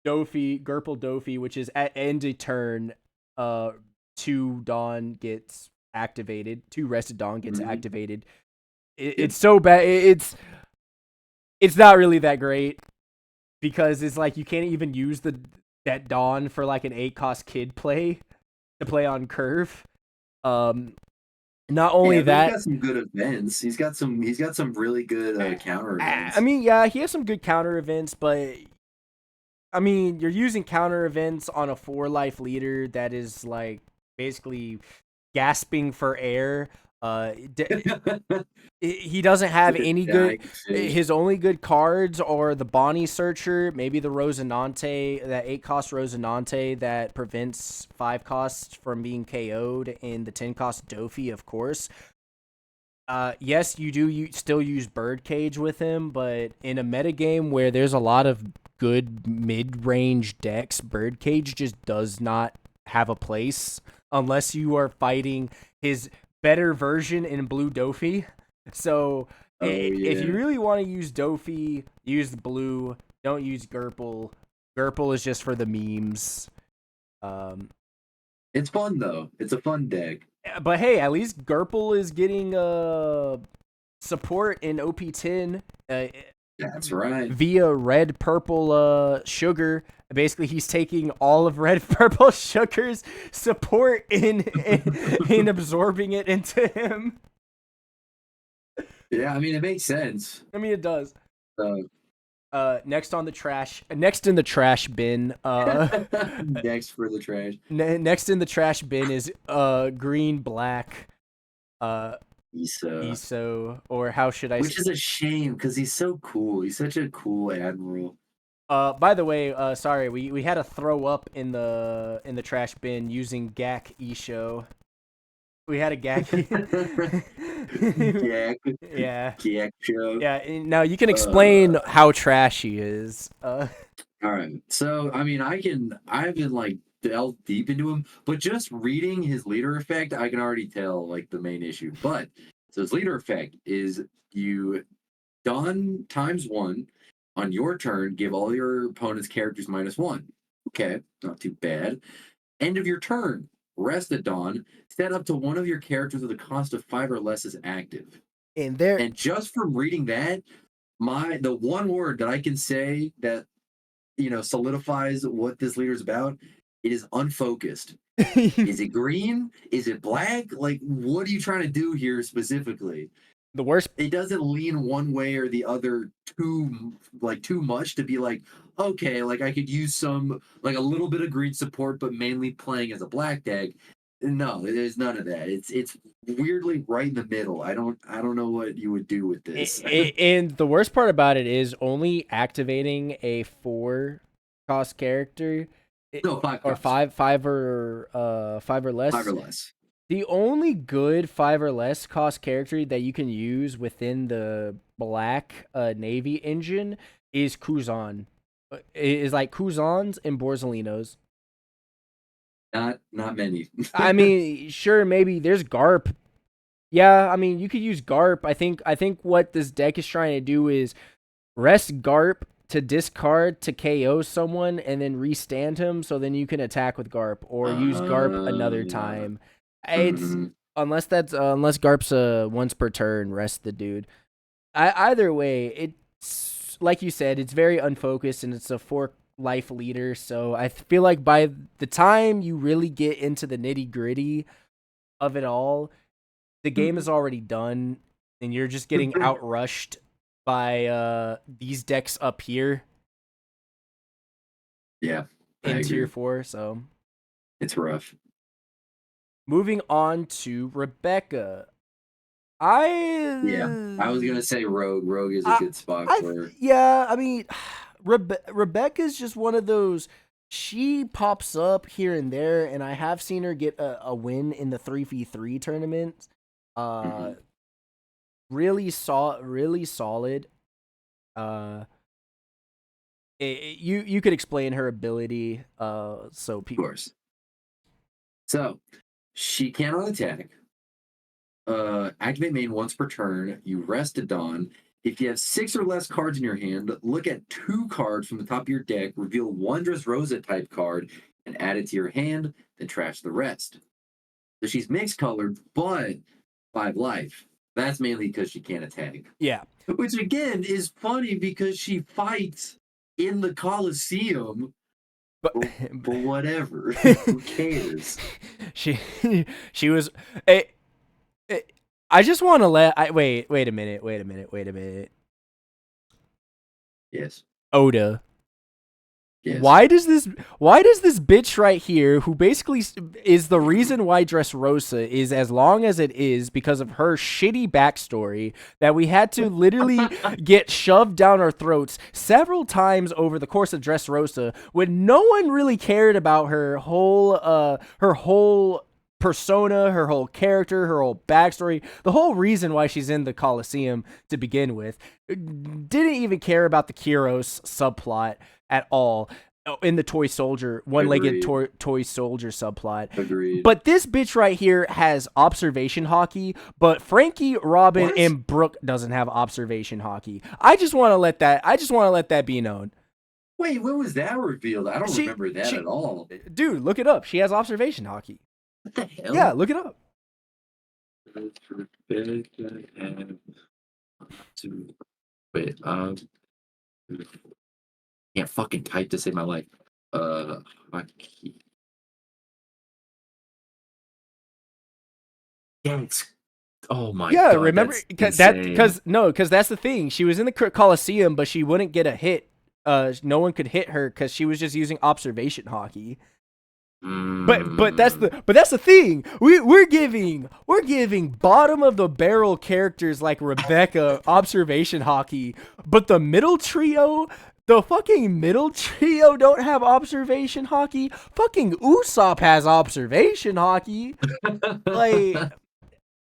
Dofi, Gurple Dofi, which is at end of turn, 2 Dawn gets activated, 2 Rested Dawn gets activated. It's so bad. It's not really that great because it's like you can't even use that Dawn for like an 8-cost kid play to play on curve. Not only that, he's got some good events. He's got some really good counter events. I mean, yeah, he has some good counter events, but I mean, you're using counter events on a 4-life leader that is like basically gasping for air. He doesn't have any good. His only good cards are the Bonnie Searcher, maybe the Rosinante, that 8-cost Rosinante that prevents 5 costs from being KO'd, and the 10-cost Dofi, of course. Yes, you still use Birdcage with him, but in a metagame where there's a lot of good mid-range decks, Birdcage just does not have a place unless you are fighting his better version in Blue Dofi. So if you really want to use Dofi, use the blue. Don't use Gurple. Gurple is just for the memes. It's fun though. It's a fun deck. But hey, at least Gurple is getting support in OP10. That's right. Via red purple sugar. Basically, he's taking all of red purple sugar's support in absorbing it into him. Yeah, I mean it makes sense. I mean it does. Next in the trash bin. Next for the trash. Next in the trash bin is green black. Iso, or how should I? Which is a shame because he's so cool. He's such a cool admiral. By the way, sorry, we had to throw up in the trash bin using Gak Isho. We had a Gak. Gak. Yeah. Gak show. Yeah. Now you can explain how trash he is. All right. So I mean, I haven't like delved deep into him, but just reading his leader effect, I can already tell like the main issue. But so his leader effect is you Dawn ×1 on your turn, give all your opponent's characters -1. Okay, not too bad. End of your turn, rest at Dawn, set up to one of your characters with a cost of 5 or less is active. And just from reading that, the one word that I can say that solidifies what this leader is about, it is unfocused. Is it green? Is it black? Like, what are you trying to do here specifically? The worst. It doesn't lean one way or the other too much to be like, okay, like I could use some like a little bit of green support, but mainly playing as a black deck. No, there's none of that. It's weirdly right in the middle. I don't know what you would do with this. And the worst part about it is only activating a 4 cost character, No, five or cost, five or less. 5 or less. The only good 5 or less cost character that you can use within the black navy engine is Kuzan. Is like Kuzans and Borzolinos. Not many. I mean, sure, maybe there's Garp. Yeah, I mean, you could use Garp. I think what this deck is trying to do is rest Garp to discard to KO someone and then restand him, so then you can attack with Garp or use Garp another Yeah. time. It's unless Garp's once per turn rest the dude. Either way, it's like you said, it's very unfocused and it's a 4 life leader. So I feel like by the time you really get into the nitty gritty of it all, the game is already done, and you're just getting outrushed by these decks up here Yeah, I in tier agree. 4. So It's rough. moving on to Rebecca. Yeah, I was gonna say Rogue. Rogue is a I, good spot for her. yeah, I mean, Rebecca's just one of those. She pops up here and there, and I have seen her get a win in the 3v3 tournament. Uh, Mhm. really solid. Uh, you could explain her ability. So Of course. So she cannot attack. Activate main once per turn. You rest at dawn. If you have 6 or less cards in your hand, look at 2 cards from the top of your deck, reveal one Dressrosa type card, and add it to your hand, then trash the rest. So she's mixed colored, but 5 life. That's mainly because she can't attack. yeah, Which again is funny because she fights in the Coliseum, but but whatever. Who cares? she she was. eh, I just want to wait a minute. Yes. Oda. Yes. Why does this bitch right here, who basically is the reason why Dressrosa is as long as it is because of her shitty backstory that we had to literally get shoved down our throats several times over the course of Dressrosa, when no one really cared about her whole persona, her whole character, her whole backstory, the whole reason why she's in the Coliseum to begin with. Didn't even care about the Kyros subplot at all in the toy soldier, one-legged toy soldier subplot. Agreed. But this bitch right here has observation hockey, but Frankie, Robin, What? and Brooke doesn't have observation hockey. I just want to let that be known. Wait, when was that revealed? I don't She, remember that she, at all. dude, look it up. She has observation hockey. What the hell? Yeah, look it up. Wait, can't fucking type to save my life. Hockey. Yeah, oh my Yeah, god, remember that's insane. because that's the thing. She was in the Coliseum, but she wouldn't get a hit. No one could hit her because she was just using observation hockey. But that's the thing. We're giving bottom of the barrel characters like Rebecca observation hockey, but the middle trio. The fucking middle trio don't have observation hockey. Fucking Usopp has observation hockey. Like,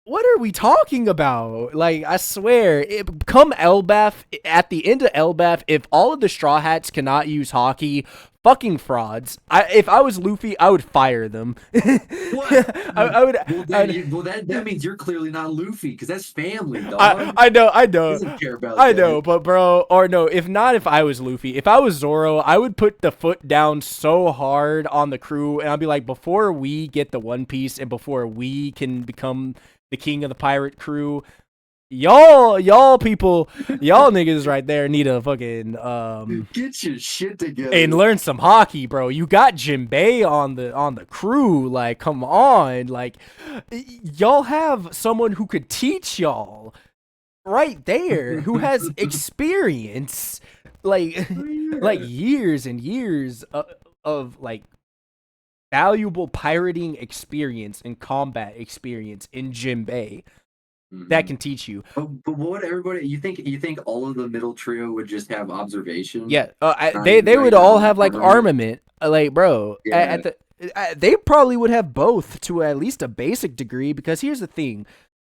what are we talking about? Like, I swear, come Elbaf, at the end of Elbaf, if all of the Straw Hats cannot use hockey, fucking frauds. If I was Luffy, I would fire them. What? I would. That means you're clearly not Luffy because that's family, dog. I know. Doesn't care about I that. know, but bro, or no, if I was Luffy, if I was Zoro, I would put the foot down so hard on the crew, and I'd be like, before we get the One Piece and before we can become the king of the pirate crew, y'all people, y'all niggas right there need to fucking Get your shit together and learn some hockey, bro. You got Jinbei on the crew, like, come on, like, y'all have someone who could teach y'all. right there who has experience, like Oh, like yeah. years and years of like valuable pirating experience and combat experience in Jinbei that Mhm. can teach you. But what everybody you think all of the middle trio would just have observation, Yeah, they not would even all have like armament? armament, like bro. Yeah. They probably would have both to at least a basic degree. Because here's the thing: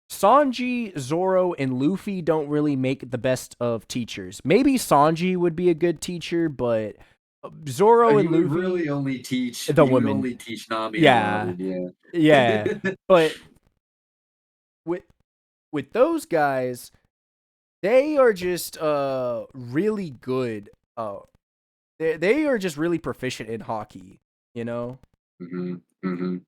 Sanji, Zoro, and Luffy don't really make the best of teachers. Maybe Sanji would be a good teacher, but Oh, Zoro and you would really Luffy, only teach the you would women. only teach Nami and Yeah, Robin, yeah. yeah. But with with those guys, they are just really good. They are just really proficient in hockey. You know. Mhm. Mhm.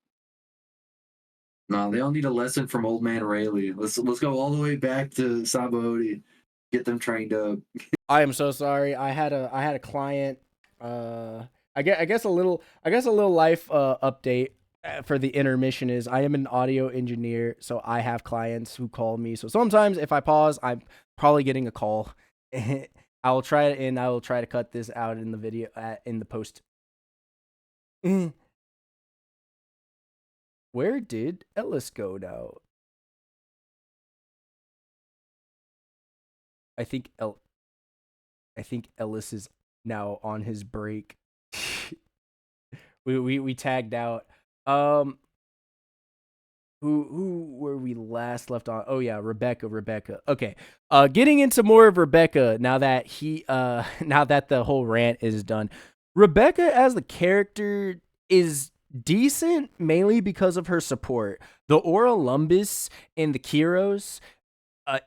No, they all need a lesson from old man Rayleigh. Let's go all the way back to Sabaody. Get them trained up. I am so sorry. I had a client. Uh, I guess a little life update for the intermission is I am an audio engineer, so I have clients who call me. So sometimes if I pause, I'm probably getting a call. I will try to cut this out in the video in the post. Where did Ellis go now? I think I think Ellis is now on his break. We tagged out. Um, who were we last left on? Oh yeah, Rebecca. Okay. Getting into more of Rebecca now that now that the whole rant is done. Rebecca as the character is decent mainly because of her support. The Orolumbus and the Kiros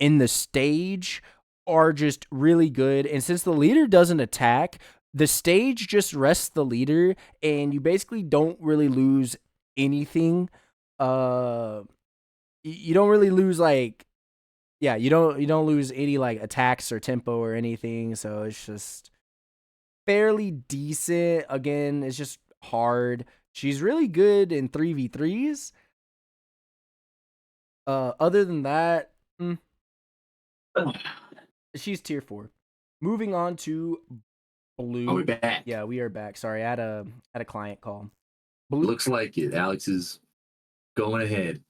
in the stage are just really good. And since the leader doesn't attack, the stage just rests the leader, and you basically don't really lose anything. You don't really lose like yeah, you don't lose any like attacks or tempo or anything. So it's just fairly decent. Again, it's just hard. She's really good in 3v3s. Other than that, she's tier 4. Moving on to Are we Blue. back? Yeah, we are back. Sorry, I had a client call. Blue Looks like it. Alex is going ahead.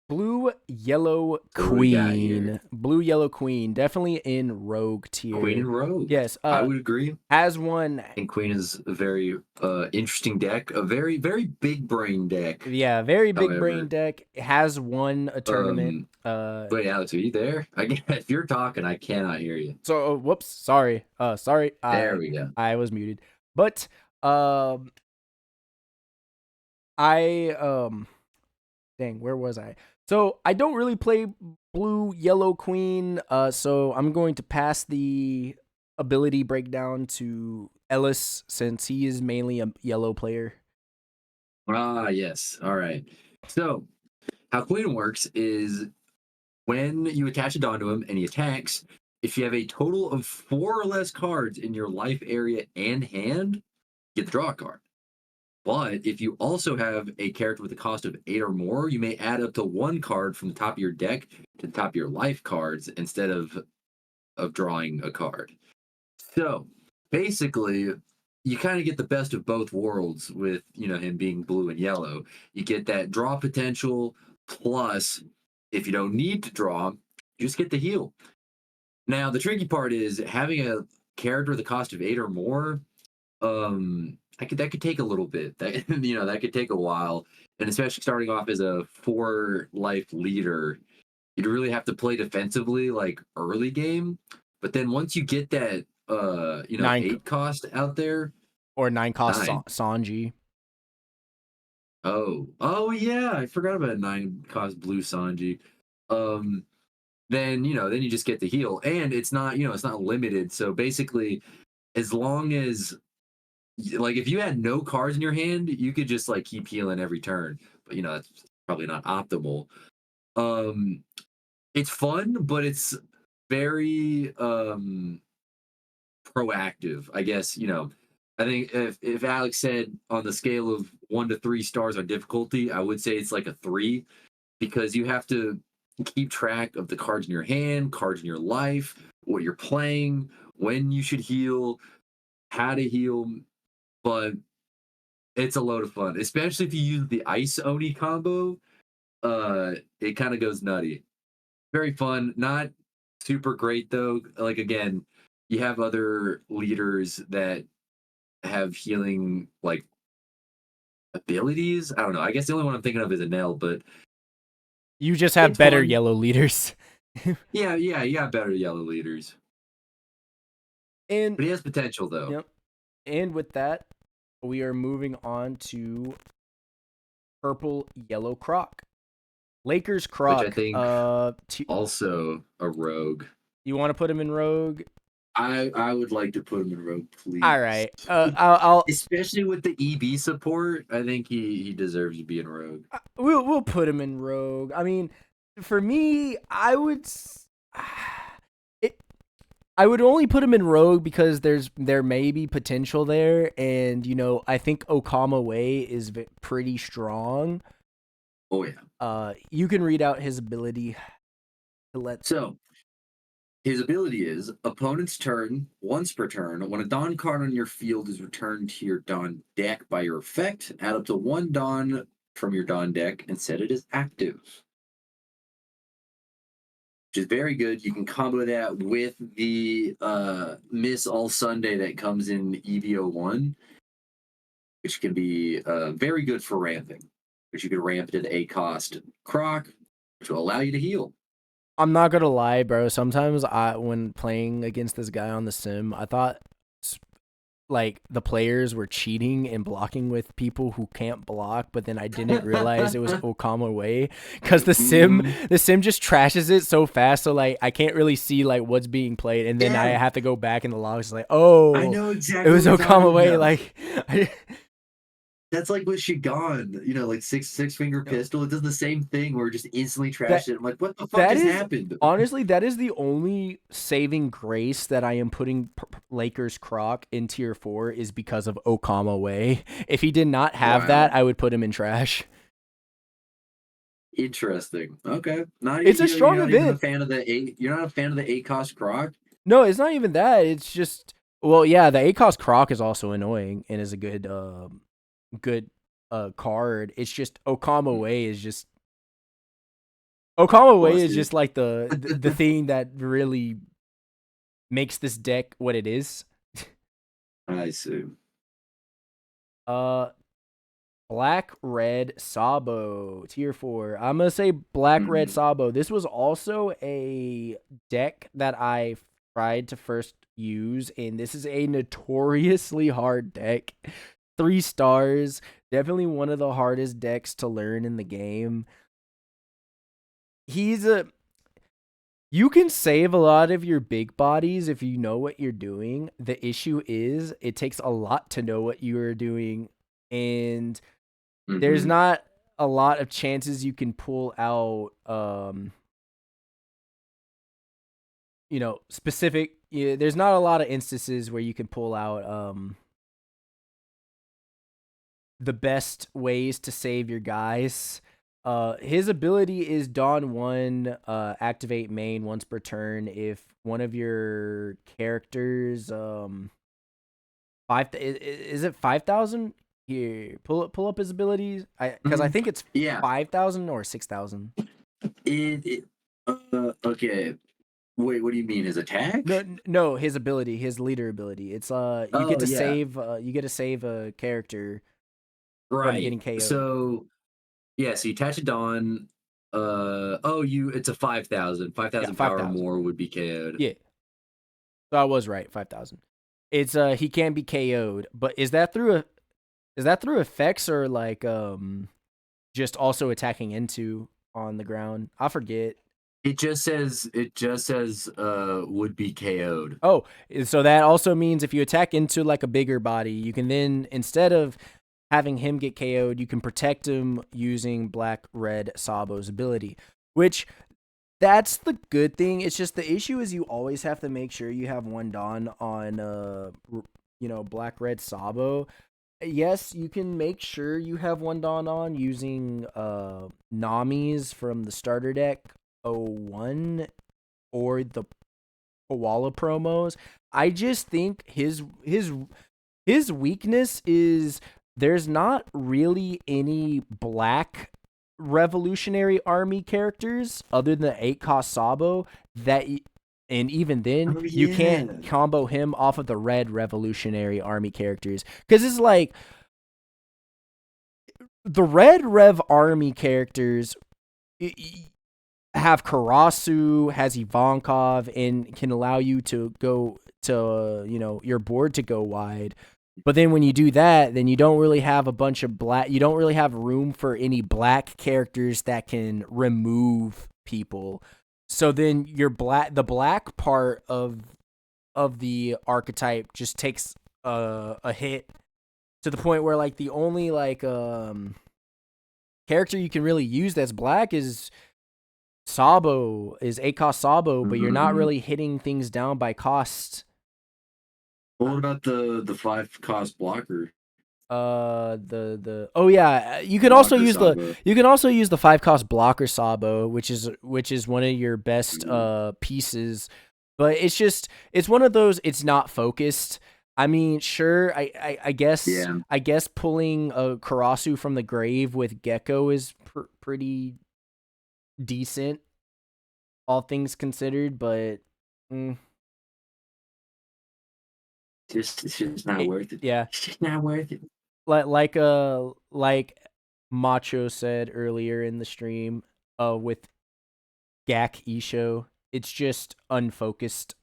Blue Yellow So what do we got here? Queen. Blue Yellow Queen. Definitely in Rogue Queen tier. and Rogue. Yes, I would agree. has one. I think Queen is a very interesting deck, a very, very big brain deck, Yeah, very big brain however. deck. Has won a tournament. Um Wait, Alex, are you there? If you're talking, I cannot hear you. So whoops, sorry. Sorry. There I we go. I was muted. But I dang, where was I? So I don't really play Blue Yellow Queen. So I'm going to pass the ability breakdown to Ellis since he is mainly a yellow player. Ah, yes. All right. So how Queen works is when you attach a Dawn to him and he attacks, if you have a total of 4 or less cards in your life area and hand, you get to draw a card. But if you also have a character with a cost of 8 or more, you may add up to 1 card from the top of your deck to the top of your life cards instead of drawing a card. So basically, you kind of get the best of both worlds with him being blue and yellow. You get that draw potential, plus if you don't need to draw, you just get the heal. Now the tricky part is having a character with a cost of 8 or more. That could take a little bit. That could take a while, and especially starting off as a 4 life leader, you'd really have to play defensively like early game. But then once you get that 9 8 cost out there, or 9 cost 9. Sanji. Oh yeah, I forgot about 9 cost blue Sanji. Um then you just get the heal, and it's not limited. So basically, as long as like if you had no cards in your hand, you could just like keep healing every turn. But that's probably not optimal. Um it's fun, but it's very proactive, I guess. I think if Alex said on the scale of 1 to 3 stars on difficulty, I would say it's like a 3, because you have to keep track of the cards in your hand, cards in your life, what you're playing, when you should heal, how to heal. But it's a load of fun, especially if you use the Ice Oni combo. It kind of goes nutty. Very fun. Not super great though. Like again, you have other leaders that have healing like abilities. I don't know. I guess the only one I'm thinking of is Enel, but You just have it's better fun. yellow leaders. Yeah, you got better yellow leaders. And But he has potential though. yep. And with that, we are moving on to purple yellow Croc. Lakers Which I Croc. think also a rogue. You want to put him in rogue? I would like to put him in rogue, please. All right. I'll Especially with the EB support, I think he deserves to be in rogue. we'll put him in rogue. I mean, for me, I would I would only put him in rogue because there may be potential there, and I think Okama Way is pretty strong. Oh yeah. You can read out his ability. So his ability is opponent's turn, once per turn. When a Dawn card on your field is returned to your Dawn deck by your effect, add up to one Dawn from your Dawn deck and set it as active. Which is very good. You can combo that with the Miss All Sunday that comes in EVO1, which can be very good for ramping. Which you can ramp it at a cost Croc, which will allow you to heal. I'm not gonna lie, bro. Sometimes when playing against this guy on the sim, I thought like the players were cheating and blocking with people who can't block, but then I didn't realize it was Okama Way because the sim just trashes it so fast, so like I can't really see like what's being played, and then I have to go back in the logs like, oh, I know exactly. it was Okama Way. Like that's like with Shigan, like six finger pistol. It does the same thing where it just instantly trashed it. I'm like, what the fuck just happened? Honestly, that is the only saving grace that I am putting Lakers Croc in tier 4 is because of Okama Way. If he did not have that, I would put him in trash. Interesting. Okay. It's a strong event. You're not a fan of the 8 cost Croc? No, it's not even that. It's just, well, yeah, the 8 cost Croc is also annoying and is a good card. It's just Okama Way is just like the thing that really makes this deck what it is. I see. Black Red Sabo tier 4. I'm gonna say Black Red Sabo. This was also a deck that I tried to first use, and this is a notoriously hard deck. 3 stars. Definitely one of the hardest decks to learn in the game. You can save a lot of your big bodies if you know what you're doing. The issue is it takes a lot to know what you are doing, and there's not a lot of chances you can pull out specific. There's not a lot of instances where you can pull out the best ways to save your guys. His ability is Dawn 1, activate main once per turn. If one of your characters, is it 5,000? Here, pull up his abilities. Because I think it's 5,000 or 6,000. Okay. Wait, what do you mean? His attack? No, his ability, his leader ability. It's you get to save a character. Right. Getting KO'd. So you attach a Dawn. It's a 5,000. 5,000 power or more would be KO'd. Yeah. So I was right, 5,000. It's he can be KO'd, but is that through effects or like just also attacking into on the ground? I forget. It just says would be KO'd. Oh, so that also means if you attack into like a bigger body, you can then, instead of having him get KO'd, you can protect him using Black Red Sabo's ability, which that's the good thing. It's just the issue is you always have to make sure you have one Dawn on Black Red Sabo. Yes, you can make sure you have one Dawn on using Namis from the starter deck OP01 or the Koala promos. I just think his weakness is there's not really any black Revolutionary Army characters other than 8-cost Sabo that and even then Oh you yeah. can't combo him off of the red Revolutionary Army characters cuz it's like the red Rev Army characters have Karasu, has Ivankov, and can allow you to go to your board to go wide. But then when you do that, then you don't really have a bunch of black. You don't really have room for any black characters that can remove people. So then the black part of the archetype just takes a hit to the point where like the only like character you can really use that's black is Sabo, is 8-cost Sabo, but you're not Mm-hmm. really hitting things down by cost. What about the 5-cost blocker? The oh yeah, you can also Blocker use Sabo. the 5-cost blocker Sabo, which is one of your best pieces, but it's one of those, it's not focused. I mean, sure, I guess Yeah. pulling a Karasu from the grave with Gecko is pretty decent, all things considered, but It's just not worth it. yeah, It's just not worth it. like Macho said earlier in the stream, with Gak Isho, it's just unfocused.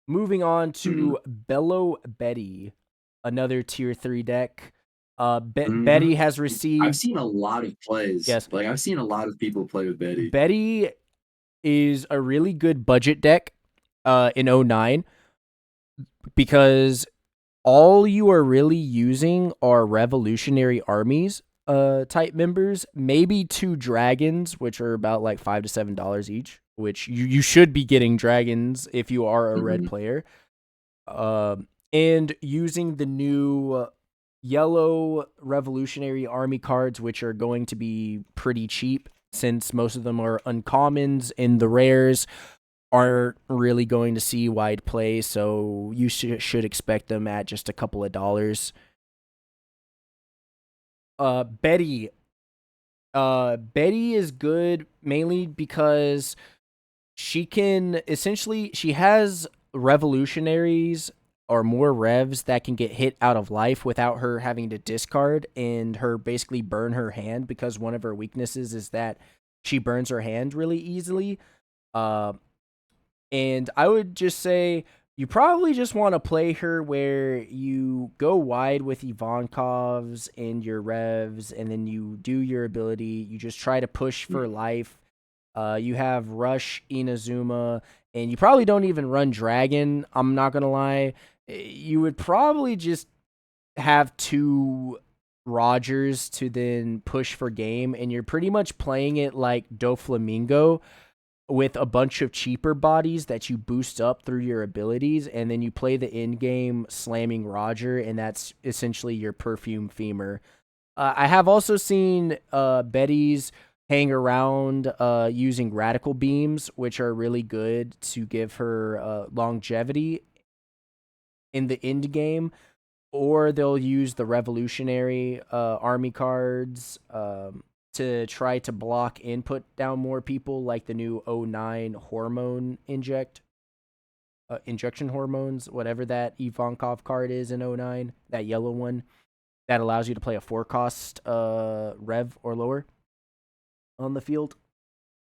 Moving on to Bello Betty, another tier 3 deck. Betty has I've received, seen a lot of plays. yes, Like I've seen a lot of people play with Betty. Betty is a really good budget deck in '09 because all you are really using are Revolutionary Armies type members, maybe 2 dragons, which are about like $5 to $7 each, which you should be getting dragons if you are a red player. And using the new yellow Revolutionary Army cards, which are going to be pretty cheap since most of them are uncommons, and the rares aren't really going to see wide play, so you should expect them at just a couple of dollars. Betty is good mainly because she has revolutionaries or more revs that can get hit out of life without her having to discard and her basically burn her hand, because one of her weaknesses is that she burns her hand really easily. And I would just say you probably just want to play her where you go wide with Ivankovs and your revs, and then you do your ability. You just try to push for life. You have Rush, Inazuma, and you probably don't even run Dragon. I'm not going to lie. You would probably just have 2 Rogers to then push for game, and you're pretty much playing it like Doflamingo, with a bunch of cheaper bodies that you boost up through your abilities, and then you play the in-game slamming Roger, and that's essentially your perfume femur. I have also seen Betty's hang around using radical beams, which are really good to give her longevity in the end game, or they'll use the revolutionary army cards to try to block and put down more people, like the new OP09 hormone injection hormones, whatever that Ivankov card is in OP09, that yellow one that allows you to play a 4-cost rev or lower on the field.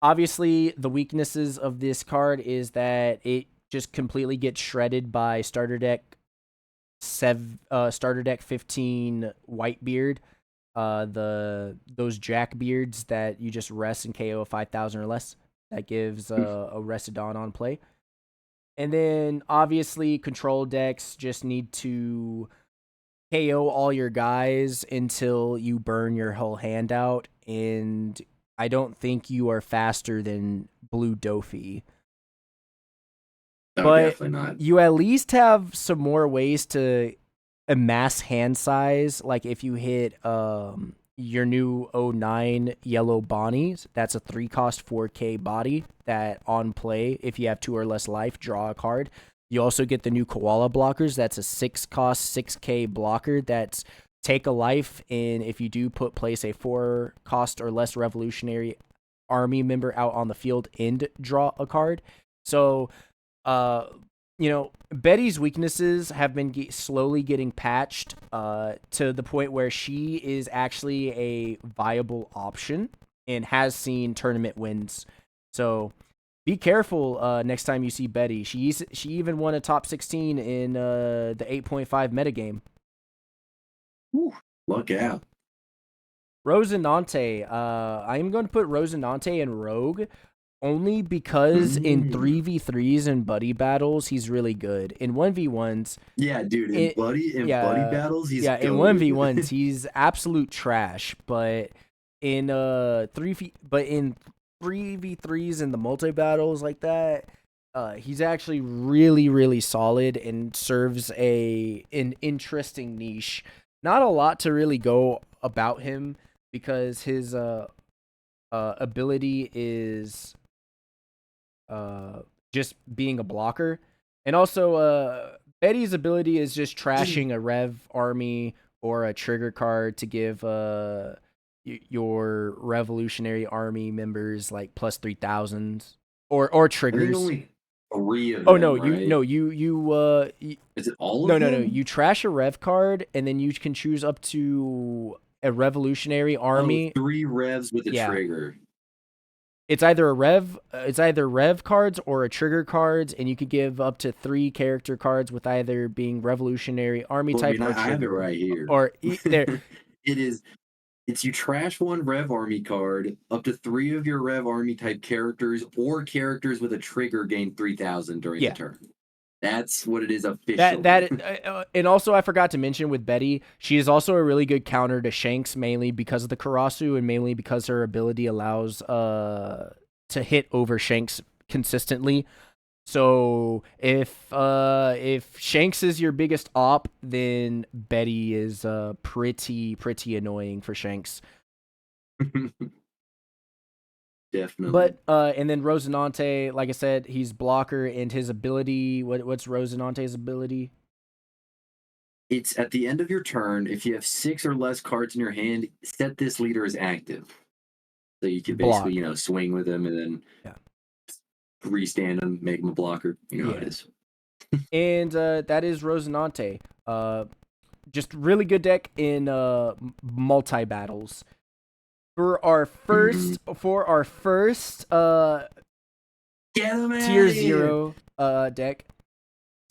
Obviously, the weaknesses of this card is that it just completely gets shredded by starter deck 15 Whitebeard. Those Jack Beards that you just rest and KO 5,000 or less. That gives a Restodon on play. And then obviously control decks just need to KO all your guys until you burn your whole hand out. And I don't think you are faster than Blue Dofi. No, But definitely not. you at least have some more ways to amass hand size. Like if you hit your new O9 yellow Bonnies. That's a 3-cost 4K body that on play, if you have 2 or less life, draw a card. You also get the new Koala blockers. That's a 6-cost 6K blocker that's take a life, and if you do place a 4-cost or less revolutionary army member out on the field and draw a card. So, Betty's weaknesses have been slowly getting patched to the point where she is actually a viable option and has seen tournament wins. So be careful next time you see Betty. She even won a top 16 in the 8.5 metagame. Whew, look out. Rosinante. I am going to put Rosinante in Rogue only because in 3v3s and buddy battles, he's really good. In 1v1s, Yeah, dude, in buddy battles, he's in 1v1s, he's absolute trash. But in 3v3s and the multi battles like that, he's actually really, really solid and serves an interesting niche. Not a lot to really go about him because his ability is just being a blocker, and also Betty's ability is just trashing a Rev army or a trigger card to give your Revolutionary Army members like plus 3,000s or triggers. I think only 3 of oh them, no, right? you Is it all of them? no. You trash a Rev card, and then you can choose up to a Revolutionary Army. 3 revs with a trigger. It's either rev cards or a trigger cards, and you could give up to 3 character cards with either being Revolutionary Army type or trigger. I have it right here. Or there. It's you trash 1 Rev Army card, up to 3 of your Rev Army type characters or characters with a trigger gain 3,000 during the turn. That's what it is officially. And also I forgot to mention with Betty, she is also a really good counter to Shanks, mainly because of the Karasu and mainly because her ability allows to hit over Shanks consistently. So if Shanks is your biggest op, then Betty is pretty annoying for Shanks. Definitely. But and then Rosinante, like I said, he's blocker, and his ability. What's Rosinante's ability? It's at the end of your turn. If you have 6 or less cards in your hand, set this leader as active. So you can basically, swing with him and then restand him, make him a blocker. You know how it is. And that is Rosinante. Just really good deck in multi battles. For our first tier 0 deck,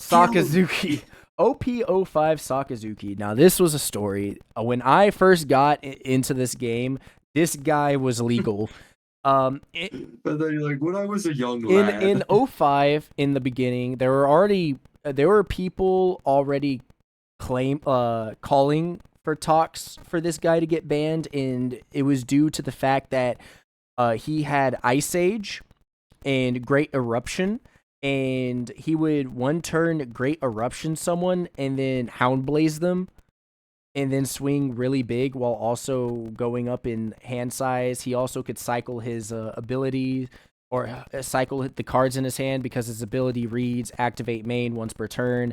Sakazuki. OP05 Sakazuki. Now, this was a story. When I first got into this game, this guy was legal. But then you're like, when I was a young lad. In 05, in the beginning, there were people already calling for talks for this guy to get banned, and it was due to the fact that he had Ice Age and Great Eruption, and he would one turn Great Eruption someone and then Hound Blaze them and then swing really big while also going up in hand size. He also could cycle his ability or cycle the cards in his hand because his ability reads activate main once per turn.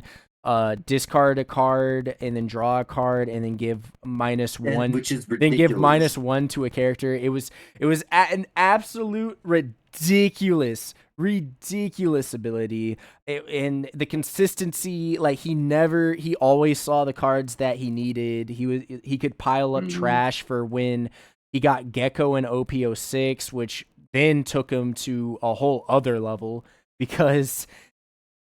Discard a card and then draw a card and then give -1, which is ridiculous. Then give -1 to a character. It was an absolute ridiculous ability, and the consistency. Like he always saw the cards that he needed. He could pile up trash for when he got Gecko in OP06, which then took him to a whole other level because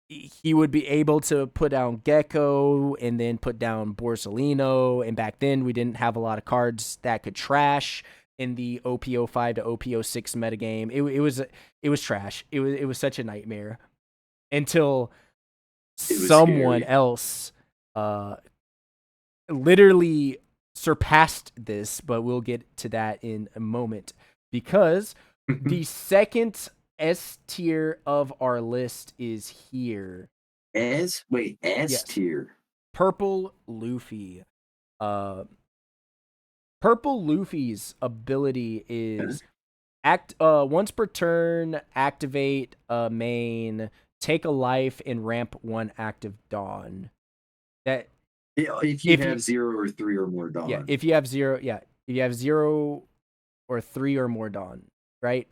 he would be able to put down Gecko and then put down Borsellino. And back then we didn't have a lot of cards that could trash in the OP05 to OP06 metagame. It was trash. It was such a nightmare until someone else literally surpassed this, but we'll get to that in a moment because the second S tier of our list is here. S tier. Purple Luffy. Purple Luffy's ability Okay. is once per turn, activate a main, take a life, and ramp one active Dawn. That Yeah, if you if you have 0 or 3 or more yeah, Dawn. if you have zero, yeah, if you have 0 or 3 or more Dawn, right?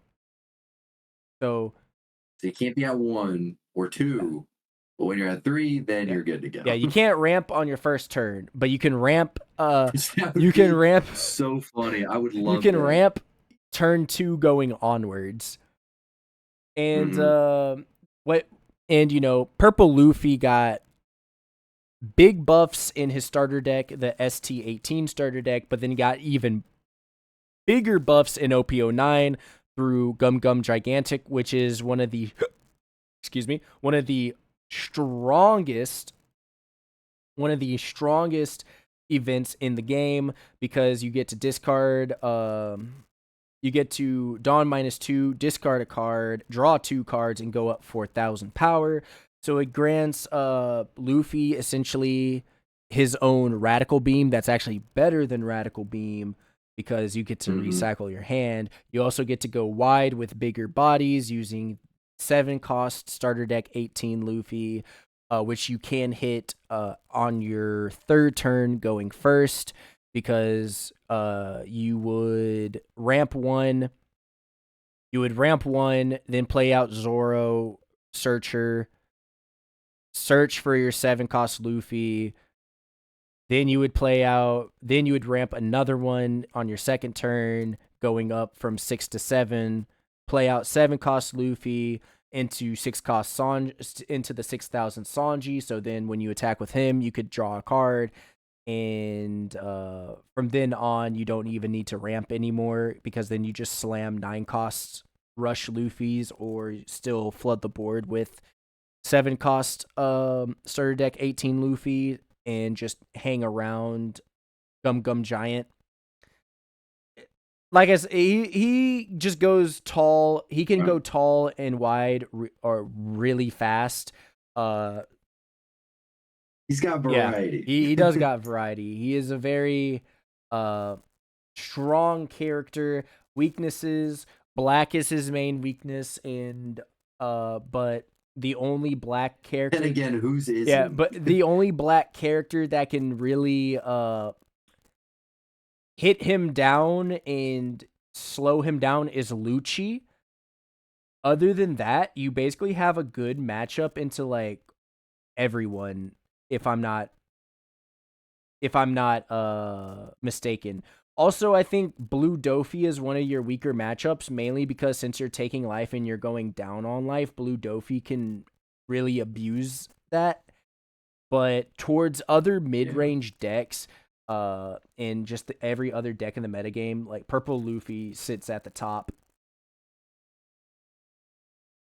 So So you can't be at 1 or yeah, 2, but when you're at 3, then yeah, you're good to yeah. go. You can't ramp on your first turn, but you can ramp. That would You can be ramp. so funny. I would You love can that. ramp turn 2 going onwards, and Mhm. what and Purple Luffy got big buffs in his starter deck, the ST18 starter deck, but then he got even bigger buffs in OP09 through Gum Gum Gigantic, which is one of the excuse me, strongest one of the strongest events in the game because you get to discard you get to Dawn -2, discard a card, draw 2 cards, and go up 4,000 power. So it grants Luffy essentially his own Radical Beam that's actually better than Radical Beam because you get to Mhm. recycle your hand. You also get to go wide with bigger bodies using 7 cost starter deck 18 Luffy, which you can hit on your third turn going first because you would ramp one, then play out Zoro, Searcher, search for your 7 cost Luffy. Then you would ramp another one on your second turn, going up from 6 to 7, play out 7 cost Luffy into 6 cost into the 6,000 Sanji. So then when you attack with him, you could draw a card, and from then on you don't even need to ramp anymore because then you just slam 9 costs rush Luffy's or still flood the board with 7 cost starter deck 18 Luffy and just hang around Gum Gum Giant. Like I said, he just goes tall. He can Right. go tall and wide or really fast. Uh, He's got yeah, variety. he does got variety. He is a very uh strong character. Weaknesses: black is his main weakness, and but the only black And character, again, whose yeah, isn't? but the only black character that can really hit him down and slow him down is Lucci. Other than that, you basically have a good matchup into like everyone. If I'm not mistaken. Also, I think Blue Dofi is one of your weaker matchups, mainly because since you're taking life and you're going down on life, Blue Dofi can really abuse that. But towards other mid Yeah. range decks, and just every other deck in the metagame, like Purple Luffy sits at the top.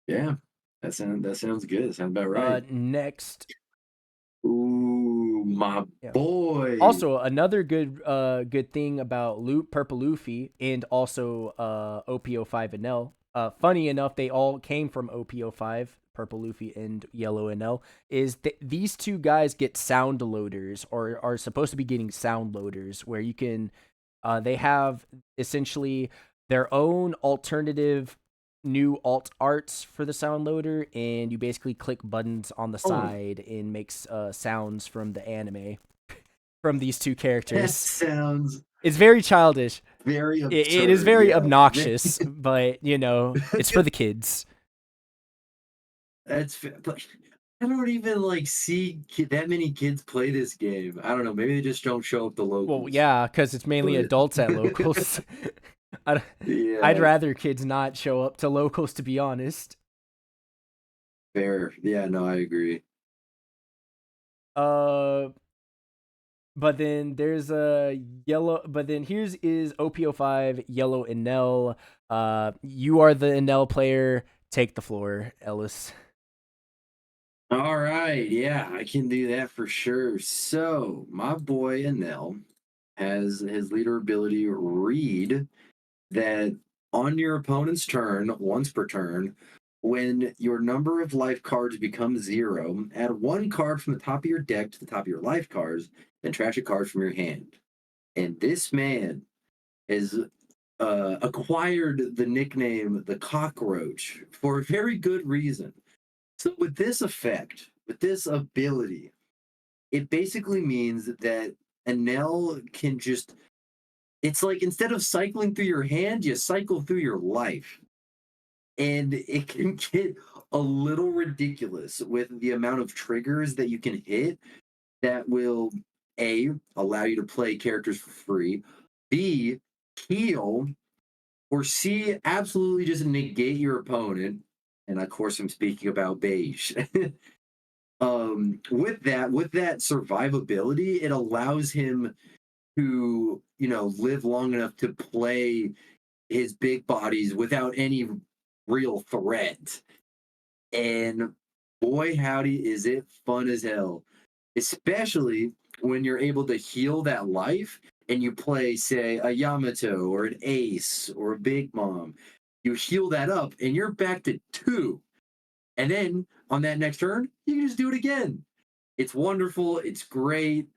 Yeah. That sounds good. That sounds about right. Next, Ooh, my yeah. boy. Also, another good thing about Purple Luffy and also OP05 and L. Funny enough, they all came from OP05, Purple Luffy and Yellow and L. Is that these two guys get sound loaders or are supposed to be getting sound loaders where you can they have essentially their own alternative new alt arts for the sound loader, and you basically click buttons on the Oh, side and makes sounds from the anime from these two that characters. sounds It's very childish. very It is absurd. very Yeah. obnoxious, but it's for the kids. But I don't even like see that many kids play this game. I don't know. Maybe they just don't show up the Well, locals. yeah, because it's mainly But adults at locals. I'd, I'd yeah, rather kids not show up to locals, to be honest. fair. Yeah, no, I agree. Uh, But then there's a yellow. But then here's is OP05 Yellow Enel. You are the Enel player. Take the floor, Ellis. All right, yeah, I can do that for sure. So my boy Anel has his leader ability read that on your opponent's turn, once per turn, when your number of life cards becomes 0, add 1 card from the top of your deck to the top of your life cards, then trash a card from your hand. And this man has acquired the nickname the Cockroach for a very good reason. So, with this effect, with this ability, it basically means that Enel can just, it's like instead of cycling through your hand, you cycle through your life. And it can get a little ridiculous with the amount of triggers that you can hit that will A, allow you to play characters for free, B, heal, or C, absolutely just negate your opponent. And of course, I'm speaking about beige. With that survivability, it allows him to, live long enough to play his big bodies without any real threat. And boy, howdy, is it fun as hell, especially when you're able to heal that life and you play, say, a Yamato or an Ace or a Big Mom. You heal that up and you're back to two. And then on that next turn, you can just do it again. It's wonderful. It's great.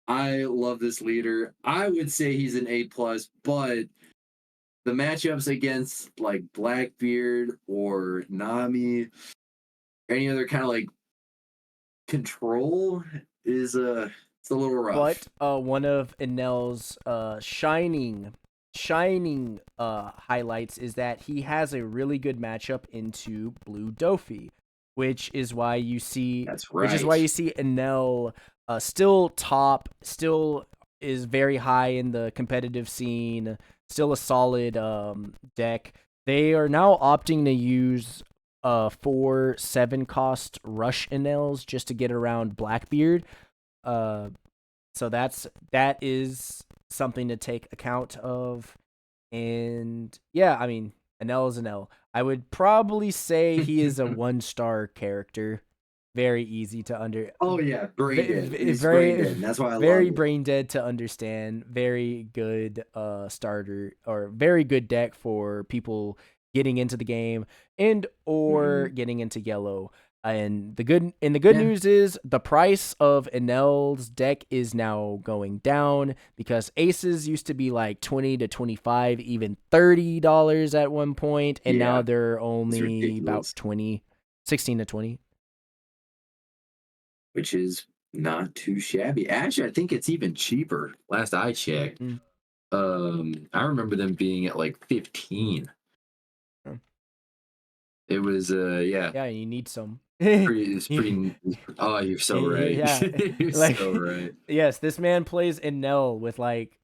I love this leader. I would say he's an A plus, but the matchups against like Blackbeard or Nami, any other kind of like control is it's a little rough. But one of Enel's shining highlights is that he has a really good matchup into Blue Dofi, which is why you see That's which is why right. you see Enel still top, still is very high in the competitive scene, still a solid deck. They are now opting to use 4/7 cost rush Enels just to get around Blackbeard. Uh, so that is something to take account of. And yeah, I mean, an L is an L. I would probably say he is a 1-star character. Very easy to Oh yeah, brain dead. He's brain very dead, and that's why I love very it. brain dead to understand. Very good starter, or very good deck for people getting into the game and or Mhm. getting into yellow. And the good Yeah, news is the price of Enel's deck is now going down, because aces used to be like 20 to 25, even $30 at one point, and now yeah, they're it's only about ridiculous. 20, 16 to 20. Which is not too shabby. Actually, I think it's even cheaper. Last I checked, Mm. I remember them being at like 15. Oh. It was yeah, Yeah, you need some. pretty. It's pretty. Oh, you're so right. Yeah, You're so like right. yes, this man plays Enel with like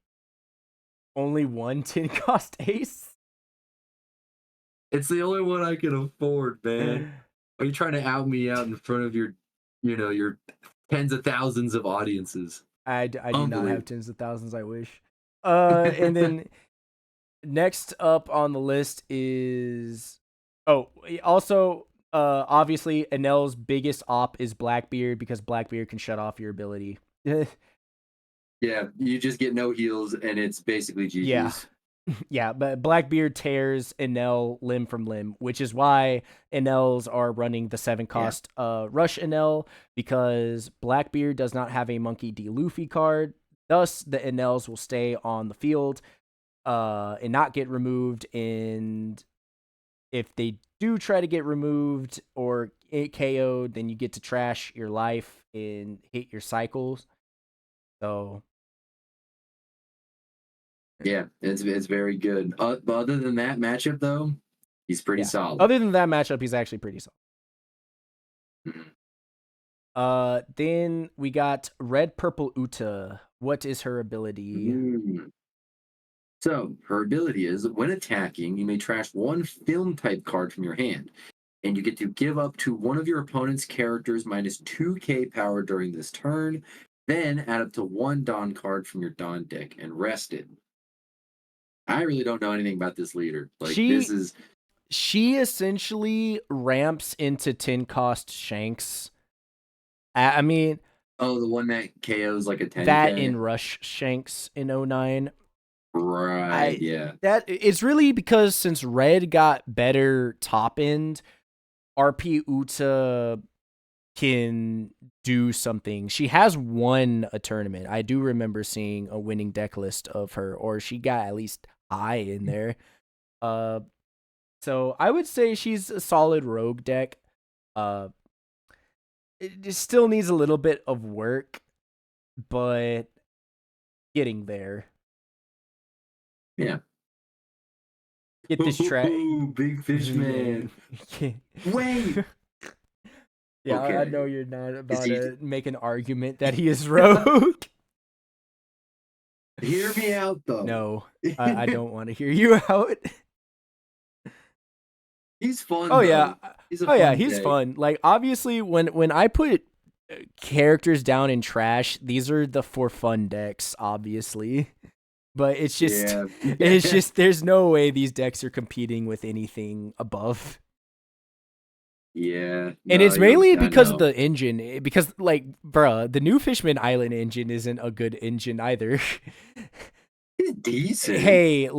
only one 10 cost ace. It's the only one I can afford, man. Are you trying to out me out in front of your tens of thousands of audiences? I do not have Unbelievable. tens of thousands. I wish. And then next up on the list is, oh, also obviously Enel's biggest op is Blackbeard, because Blackbeard can shut off your ability. Yeah, you just get no heals, and it's basically Yeah. GG's. Yeah, but Blackbeard tears Enel limb from limb, which is why Enels are running the 7 Yeah, cost Rush Enel, because Blackbeard does not have a Monkey D. Luffy card. Thus, the Enels will stay on the field and not get removed. And if they do try to get removed or KO'd, then you get to trash your life and hit your cycles. So, yeah, it's very good. But other than that matchup, though, he's pretty yeah. solid. Other than that matchup, he's actually pretty solid. Mhm. Then we got Red Purple Uta. What is her ability? Mm. So her ability is when attacking, you may trash one film type card from your hand, and you get to give up to one of your opponent's characters minus 2k power during this turn. Then add up to one Dawn card from your Dawn deck and rest it. I really don't know anything about this leader. Like this She is she essentially ramps into 10 cost Shanks. I mean, the one that KOs like a that 10k. in Rush Shanks in '09. Right, yeah. That it's really because since Red got better top end, RP Uta can do something. She has won a tournament. I do remember seeing a winning deck list of her, or she got at least high in there. Uh, so I would say she's a solid rogue deck. Uh, it just still needs a little bit of work, but getting there. Yeah. Get this track. Big fish man. Wait. Yeah, I know Okay. you're not Is about he? to make an argument that he is rogue. Hear me out though. No, I don't want to hear you out. He's fun Oh yeah, though. He's a oh yeah, fun he's deck. fun. Like obviously, when I put characters down in trash, these are the for fun decks, obviously. But it's just, Yeah. it's just, there's no way these decks are competing with anything above. Yeah. And No, it's you're. mainly I because of know. the engine. Because, like, bruh, the new Fishman Island engine isn't a good engine either. He's decent. Hey,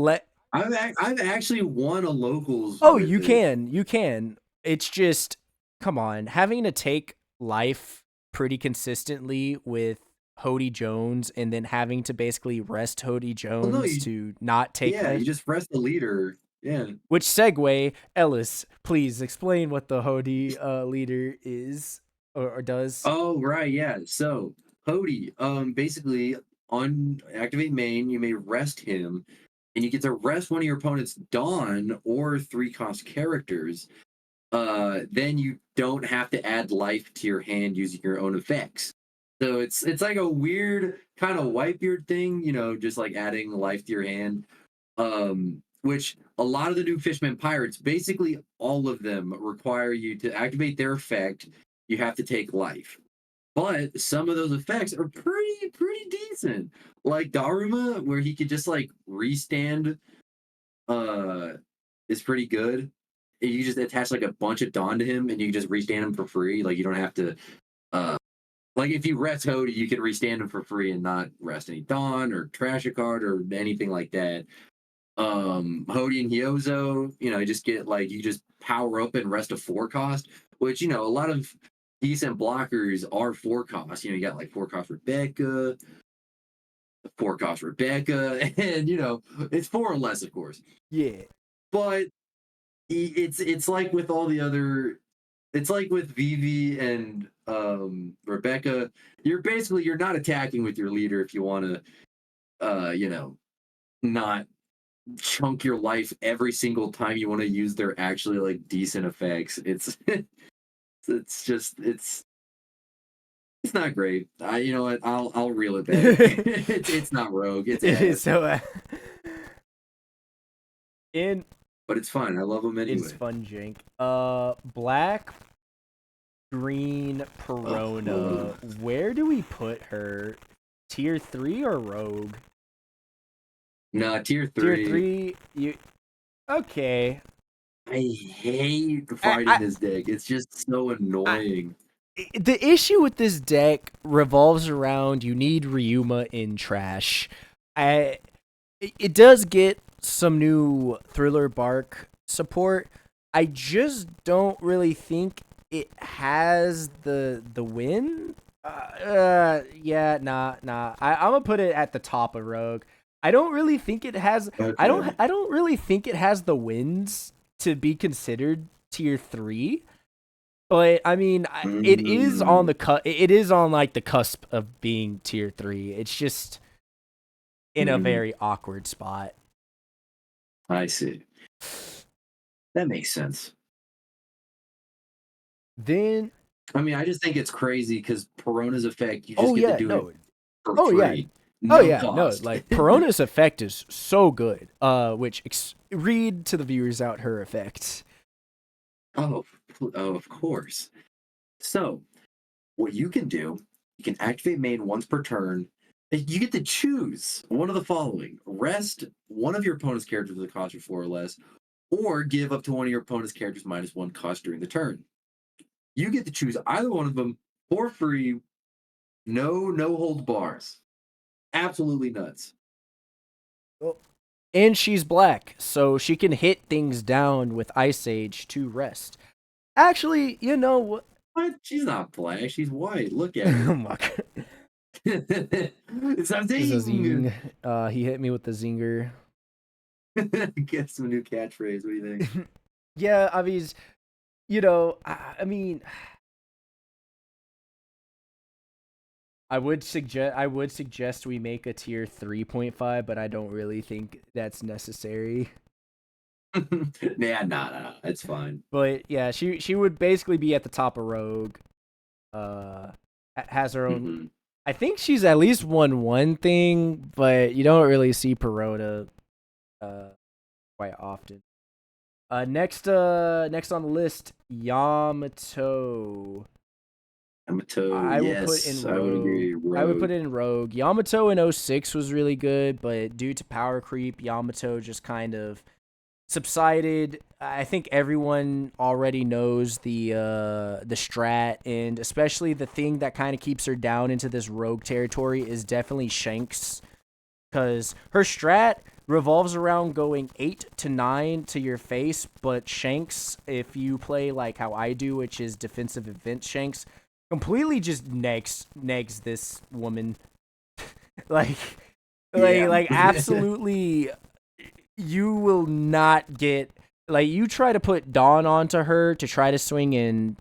I've actually won a locals oh, with you it. can, you can. It's just, come on, having to take life pretty consistently with Hody Jones and then having to basically rest Hody Well, no, Jones you. to not take Yeah, you life. just press the leader. Yeah. Which segue, Ellis, please explain what the Hody leader is or does. Oh, right, yeah. So Hody, basically on activate main, you may rest him, and you get to rest one of your opponent's Dawn or 3-cost characters. Then you don't have to add life to your hand using your own effects. So it's like a weird kind of Whitebeard thing, just like adding life to your hand. Which a lot of the new Fishman pirates, basically all of them require you to activate their effect. You have to take life. But some of those effects are pretty decent. Like Daruma, where he could just like restand uh is pretty good. You just attach like a bunch of Dawn to him and you can just restand him for free. Like you don't have to uh like if you rest Hody, you can restand him for free and not rest any Dawn or trash a card or anything like that. Hody and Hyozo, you just get like you just power up and rest a 4-cost, which a lot of decent blockers are 4-cost. You got like 4-cost Rebecca, and it's 4 or less, of course. Yeah. But it's like with all the other, it's like with Vivi and Rebecca. You're not attacking with your leader if you want to not chunk your life every single time you want to use their actually like decent effects. It's it's just it's not great. You know what? I'll reel it back. It's not rogue. It's It is ass, so. In but it's fine. I love them it's anyway. fun, Jink. Black Green Perona. Where do we put her? Tier 3 or Rogue? Nah, tier Tier 3. 3. You okay? I hate I, fighting I, this deck. It's just so I annoying. the issue with this deck revolves around you need Ryuma in trash. It does get some new Thriller Bark support. I just don't really think it has the win. Yeah, nah. I'm gonna put it at the top of Rogue. I don't really think it has. Okay. I don't really think it has the wins to be considered tier 3. But I mean, it is on Mm, it is on like the cusp of being tier 3. It's just in a mm, very awkward spot. I see. That makes sense. Then, I mean, I just think it's crazy because Perona's effect, you just oh get to yeah, do it no, for oh yeah, free, oh no yeah, no. cost. Like Perona's effect is so good. Which read to the viewers out her effect. Oh, oh, of course. So, what you can do, you can activate main once per turn. You get to choose one of the following: rest one of your opponent's characters with a cost of 4 or less, or give up to one of your opponent's characters -1 cost during the turn. You get to choose either one of them for free, no hold bars. Absolutely nuts. Well, and she's black, so she can hit things down with Ice Age to rest. Actually, you know what? What? She's not black. She's white. Look at Oh her. my god. It's a It's a zing. zing. He hit me with the zinger. Get some new catchphrase. What do you think? Yeah, I mean, I mean, I would suggest we make a tier 3.5, but I don't really think that's necessary. Nah, nah, it's fine. But yeah, she would basically be at the top of Rogue. Uh, has her own. Hmm. I think she's at least won one thing, but you don't really see Perona uh quite often. Next on the list, Yamato. Yamato, I will put yes, in I would Rogue. agree. I would put Rogue. it in Rogue. Yamato in '06 was really good, but due to power creep, Yamato just kind of subsided. I think everyone already knows the strat, and especially the thing that kind of keeps her down into this rogue territory is definitely Shanks, because her strat revolves around going 8 to 9 to your face, but Shanks, if you play like how I do, which is defensive event Shanks, completely just negs this woman. like Yeah. like absolutely, you will not get, like, you try to put Dawn onto her to try to swing in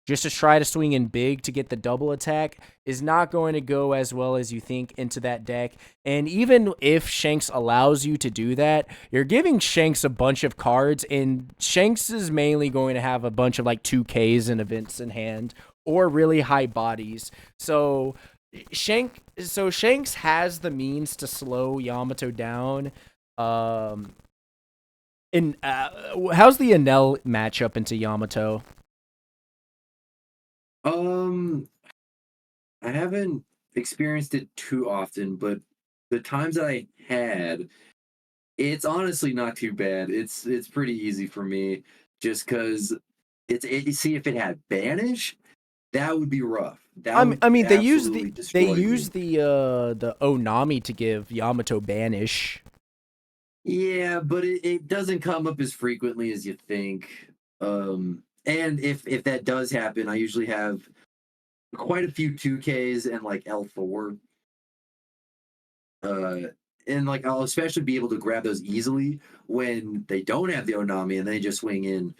just to try to swing in big to get the double attack is not going to go as well as you think into that deck. And even if Shanks allows you to do that, you're giving Shanks a bunch of cards, and Shanks is mainly going to have a bunch of like 2Ks and events in hand or really high bodies. Shanks has the means to slow Yamato down. Um, and how's the Enel matchup into Yamato? Um, I haven't experienced it too often, but the times that I had, it's honestly not too bad. It's pretty easy for me, just because you see if it had banish, that would be rough. That would I mean absolutely they destroy use me. the Onami to give Yamato banish. Yeah, but it doesn't come up as frequently as you think. And if that does happen, I usually have quite a few 2Ks and like L4. Uh, and like I'll especially be able to grab those easily when they don't have the Onami and they just swing in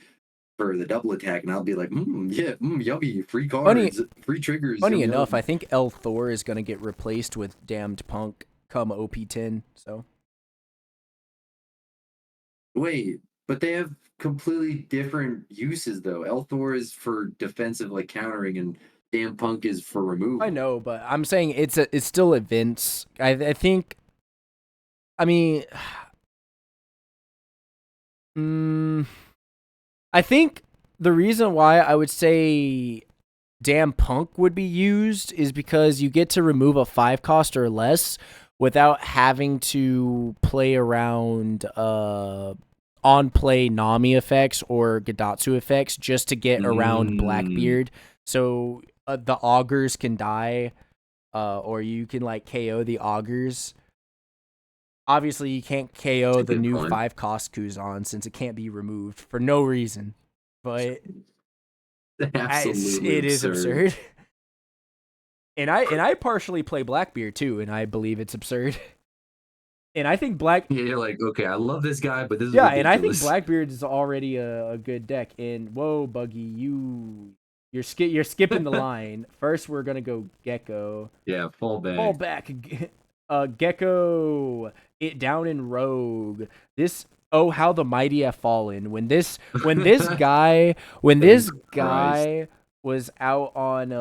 for the double attack, and I'll be like, yeah, yummy, free Funny cards, free triggers, funny yum enough, I yum. think L Thor is gonna get replaced with Damned Punk come OP10. So Wait, but they have completely different uses though. L4 is for defensive like countering, and Damn Punk is for I removal. know, but I'm saying it's still events. I think. I mean, mm, I think the reason why I would say Damn Punk would be used is because you get to remove a 5 cost or less without having to play around on play Nami effects or Gadatsu effects just to get around Mm, Blackbeard. So the augurs can die, or you can like KO the augurs. Obviously, you can't that's KO a the good new point. 5 cost Kuzan since it can't be removed for no reason. But Absolutely it is absurd. absurd. And I partially play Blackbeard too, and I believe it's absurd. And I think Yeah, you're like, okay, I love this guy, but this is yeah, and I think ridiculous. Blackbeard is already a good deck. And whoa, Buggy, you're skipping the line. First, we're gonna go Gecko. Yeah, fall Fall back. back, Gecko. It down in Rogue. This, oh how the mighty have fallen. When Thank this Christ. guy was out on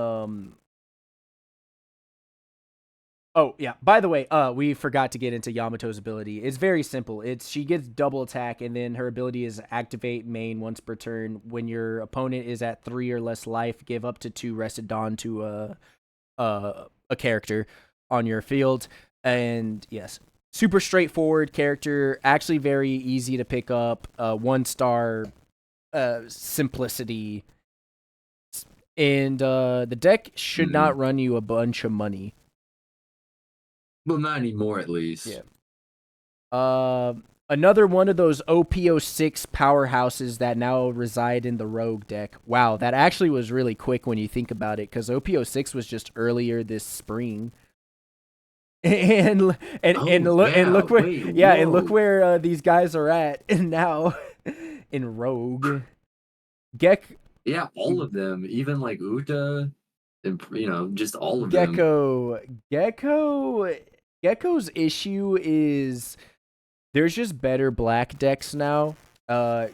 Oh yeah. By the way, we forgot to get into Yamato's ability. It's very simple. It's she gets double attack, and then her ability is activate main once per turn. When your opponent is at 3 or less life, give up to 2 rested dawn to a character on your field. And yes, super straightforward character. Actually, very easy to pick up. 1 star simplicity, and the deck should Mm. not run you a bunch of money. Well, not anymore, at least. Yeah. Uh, Another one of those OP06 powerhouses that now reside in the Rogue deck. Wow, that actually was really quick when you think about it, because OP06 was just earlier this spring. Oh and yeah. look where, Wait. yeah, and look Whoa. where these guys are at now in Rogue. Gek Yeah. All of them, even like Uta, and just all of them. Gecko Gecko Gecko's issue is there's just better black decks now. Uh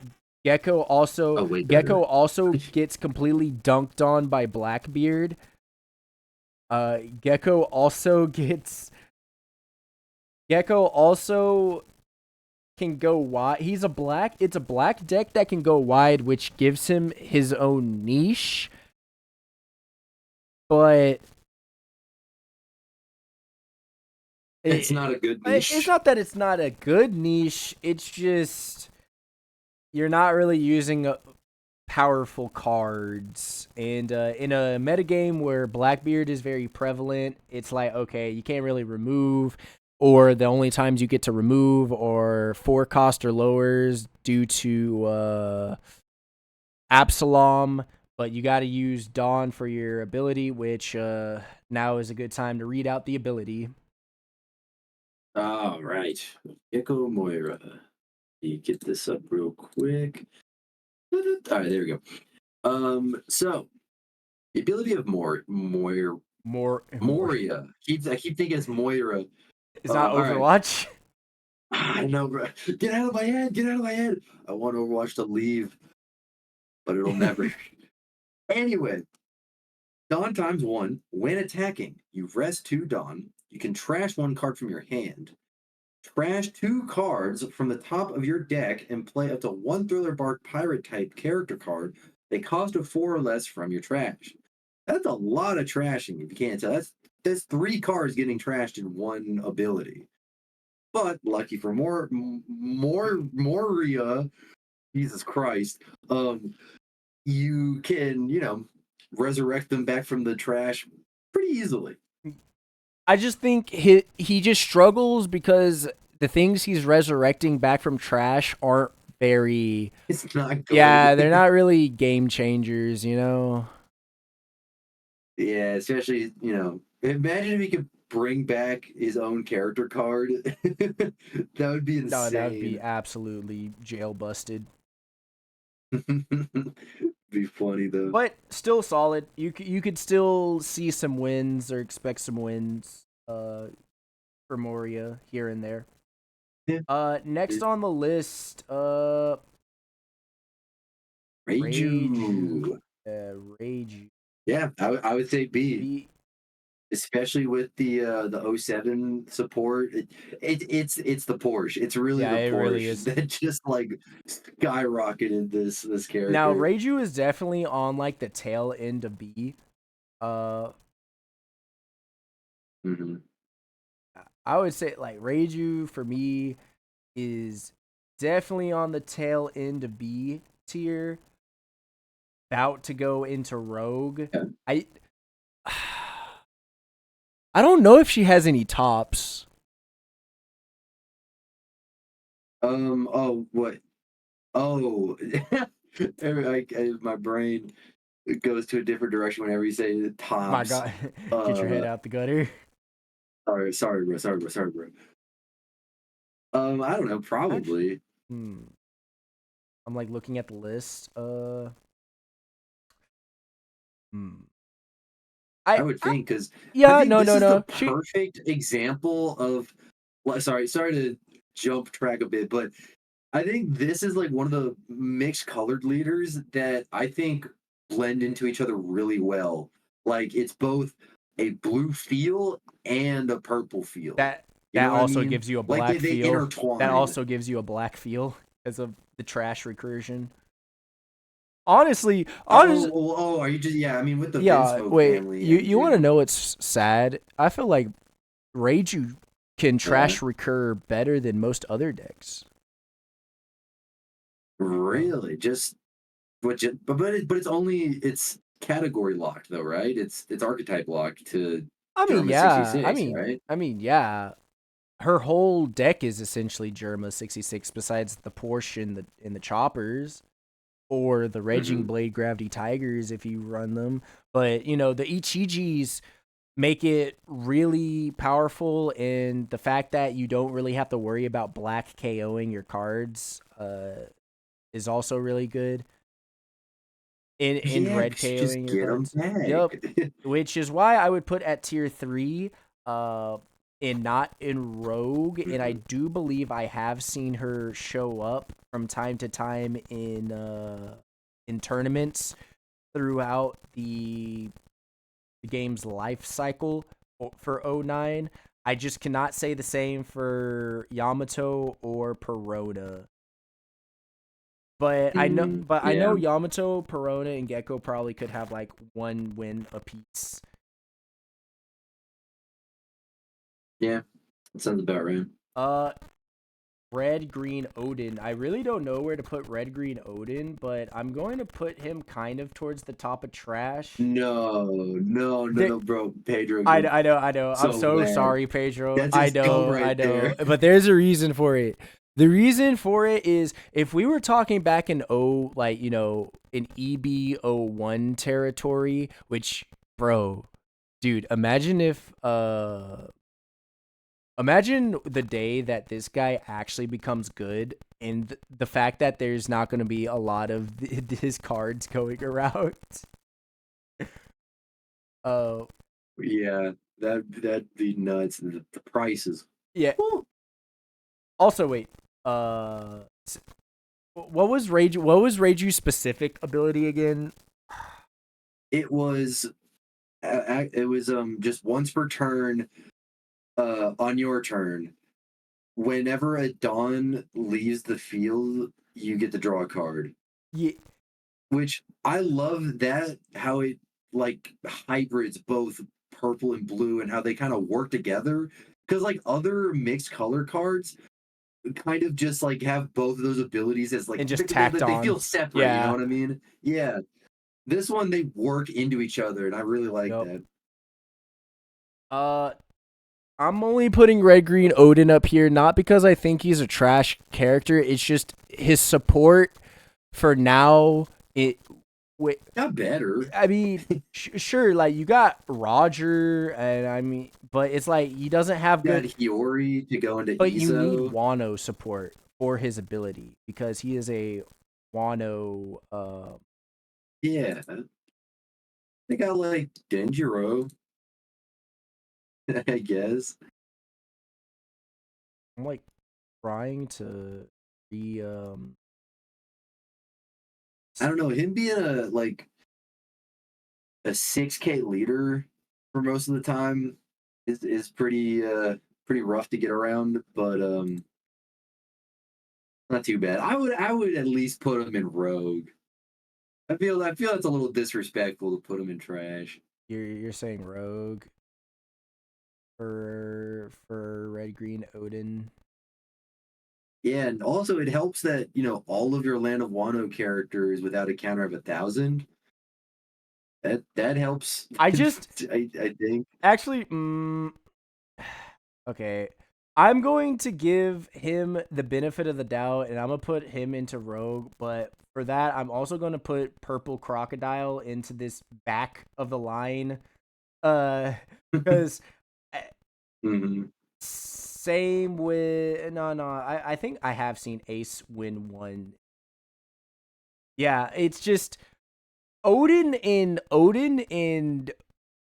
Oh, way Gecko better. also gets completely dunked on by Blackbeard. Gecko also gets Gecko also can go wide. It's a black deck that can go wide, which gives him his own niche. But It's not a good it's niche. not that it's not a good niche. It's just you're not really using powerful cards. And in a metagame where Blackbeard is very prevalent, it's like, okay, you can't really remove, or the only times you get to remove are 4 cost or lowers due to Absalom, but you got to use Dawn for your ability, which now is a good time to read out the ability. All right. Gecko Moira. You get this up real quick. All right, there we go. So the ability of More, Moria. I keep thinking it's Moira. it's not All right. Overwatch. I know, bro. Get out of my head. Get out of my head. I want Overwatch to leave, but it'll never. Anyway, Dawn times 1. When attacking, you rest 2 Dawn. You can trash 1 card from your hand. Trash 2 cards from the top of your deck and play up to 1 Thriller Bark Pirate type character card. They cost a 4 or less from your trash. That's a lot of trashing if you can't tell. That's 3 cards getting trashed in 1 ability. But lucky for Moria, Jesus Christ, you can, resurrect them back from the trash pretty easily. I just think he just struggles because the things he's resurrecting back from trash aren't very. It's not Yeah, they're good. not really game changers, you know. Yeah, especially, imagine if he could bring back his own character card. That would be No, that would be insane. absolutely jail busted. Be funny though. But still solid. You could still see some wins or expect some wins for Moria here and there. Yeah. Next on the list, Rage. Reiju. Rage. Yeah, I would say B. B. Especially with the '07 support. It's the Porsche. It's really Yeah, the it really Porsche is. that just like skyrocketed this Now character. Reiju is definitely on like the tail end of B. Uh, Hmm. I would say like Reiju for me is definitely on the tail end of B tier. About to go into Rogue. Yeah. I I don't know if she has any tops. Oh, what? Oh, my brain goes to a different direction whenever you say the My tops. God, get your head out the gutter. Sorry, bro. Sorry, bro. I don't know. Actually, Probably. hmm. I'm like looking at the list. Hmm. I would think because I Yeah, think no, this no, is the no. She perfect example of. Well, sorry to jump track a bit, but I think this is like one of the mixed colored leaders that I think blend into each other really well. Like it's both a blue feel and a purple feel. that You know what I also mean? gives you a Like black they feel. That intertwine. also gives you a black feel because of the trash recursion. Honestly, honest. Are you just yeah? I mean, with the Yeah. Vinsmoke Wait. family You want to engine, know what's sad? I feel like Reiju can yeah, trash recur better than most other decks. Oh. really, just but it's category locked though, right? It's archetype locked to I mean, Germa yeah. 66, right? Yeah. Her whole deck is essentially Germa 66, besides the Porsche in the choppers, or the Raging Hmm. Blade Gravity Tigers if you run them. But you know the Ichijis make it really powerful, and the fact that you don't really have to worry about black KOing your cards is also really good. In Yeah, red 'cause you just KOing your get them cards. back. Yep. Which is why I would put at tier 3 and not in Rogue, and I do believe I have seen her show up from time to time in tournaments throughout the game's life cycle for O9. I just cannot say the same for Yamato or Perona. But I Yeah, know Yamato, Perona, and Gecko probably could have like one win apiece. yeah, that sounds about right. Uh, Red Green Odin. I really don't know where to put Red Green Odin, but I'm going to put him kind of towards the top of trash. No, no, no, There, no, bro, Pedro, you're I know. I'm so so bad. sorry, Pedro. That's his goal I right know. there. But there's a reason for it. The reason for it is if we were talking back in like, you know, in EB01 territory, which, bro, dude, imagine the day that this guy actually becomes good, and the fact that there's not going to be a lot of his cards going around. Uh, Yeah, that'd be nuts. The prices. yeah. Woo. Also, wait. What was Rage? What was Raju's specific ability again? It was just once per turn. On your turn, whenever a Dawn leaves the field, you get to draw a card. Yeah, Which I love that how it like hybrids both purple and blue and how they kind of work together. Because like other mixed color cards kind of just like have both of those abilities as like and just tacked they on. feel separate, you know Yeah. what I mean? Yeah. This one they work into each other and I really like Yep. that. Uh, I'm only putting Red Green Odin up here not because I think he's a trash character. It's just his support for now. It. Wait, Got better. I mean, sure, like you got Roger, and I mean, but it's like he doesn't have Got good. Hiyori to go into But you need ESO. Wano support for his ability because he is a Wano. Yeah. They got like Denjiro, I guess. I'm like trying to be I don't know, him being a 6K leader for most of the time is pretty rough to get around, but not too bad. I would at least put him in Rogue. I feel that's a little disrespectful to put him in trash. you're saying Rogue for Red Green Odin. Yeah, and also it helps that, all of your Land of Wano characters without a counter of 1,000. That helps. I just I think. actually okay. I'm going to give him the benefit of the doubt, and I'm gonna put him into Rogue. But for that, I'm also gonna put Purple Crocodile into this back of the line, because Mhm. same with no. I think I have seen Ace win one. Yeah, it's just Odin and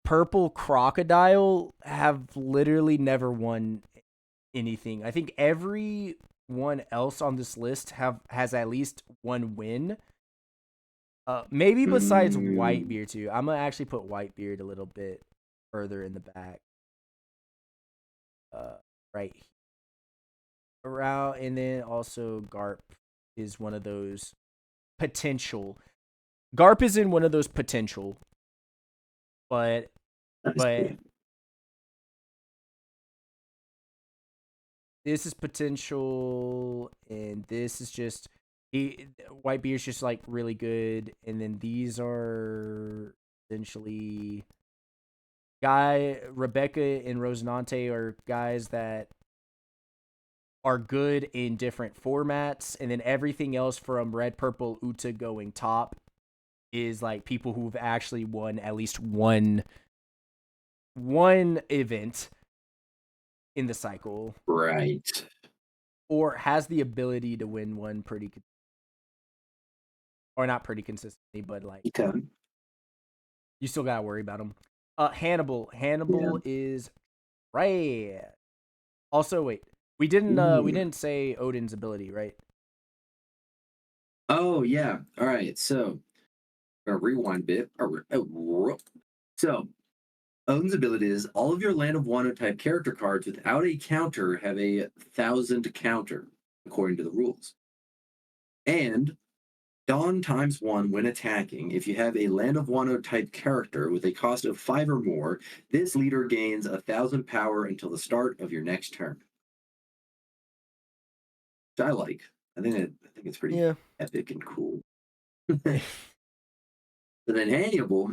Purple Crocodile have literally never won anything. I think everyone else on this list has at least one win. Maybe besides Mm. Whitebeard too. I'm gonna actually put Whitebeard a little bit further in the back. Right around, and then also Garp is one of those potential. Garp is in one of those potential, but That's but cool. this is potential, and this is just Whitebeard's just like really good, and then these are essentially Rebecca and Rosinante are guys that are good in different formats, and then everything else from Red, Purple, Uta going top is like people who've actually won at least one one event in the cycle, Right. or has the ability to win one or not pretty consistently, but like Okay. you still gotta worry about him. Hannibal. Yeah. Hannibal is right. Also, wait, we Ooh. didn't say Odin's ability, right? Oh yeah. All right. So a rewind bit. So Odin's ability is all of your Land of Wano type character cards without a counter have a 1,000 counter, according to the rules. And Dawn times one when attacking. If you have a Land of Wano type character with a cost of 5 or more, this leader gains 1,000 power until the start of your next turn. Which I like. I think it's pretty Yeah. epic and cool. So then Hannibal,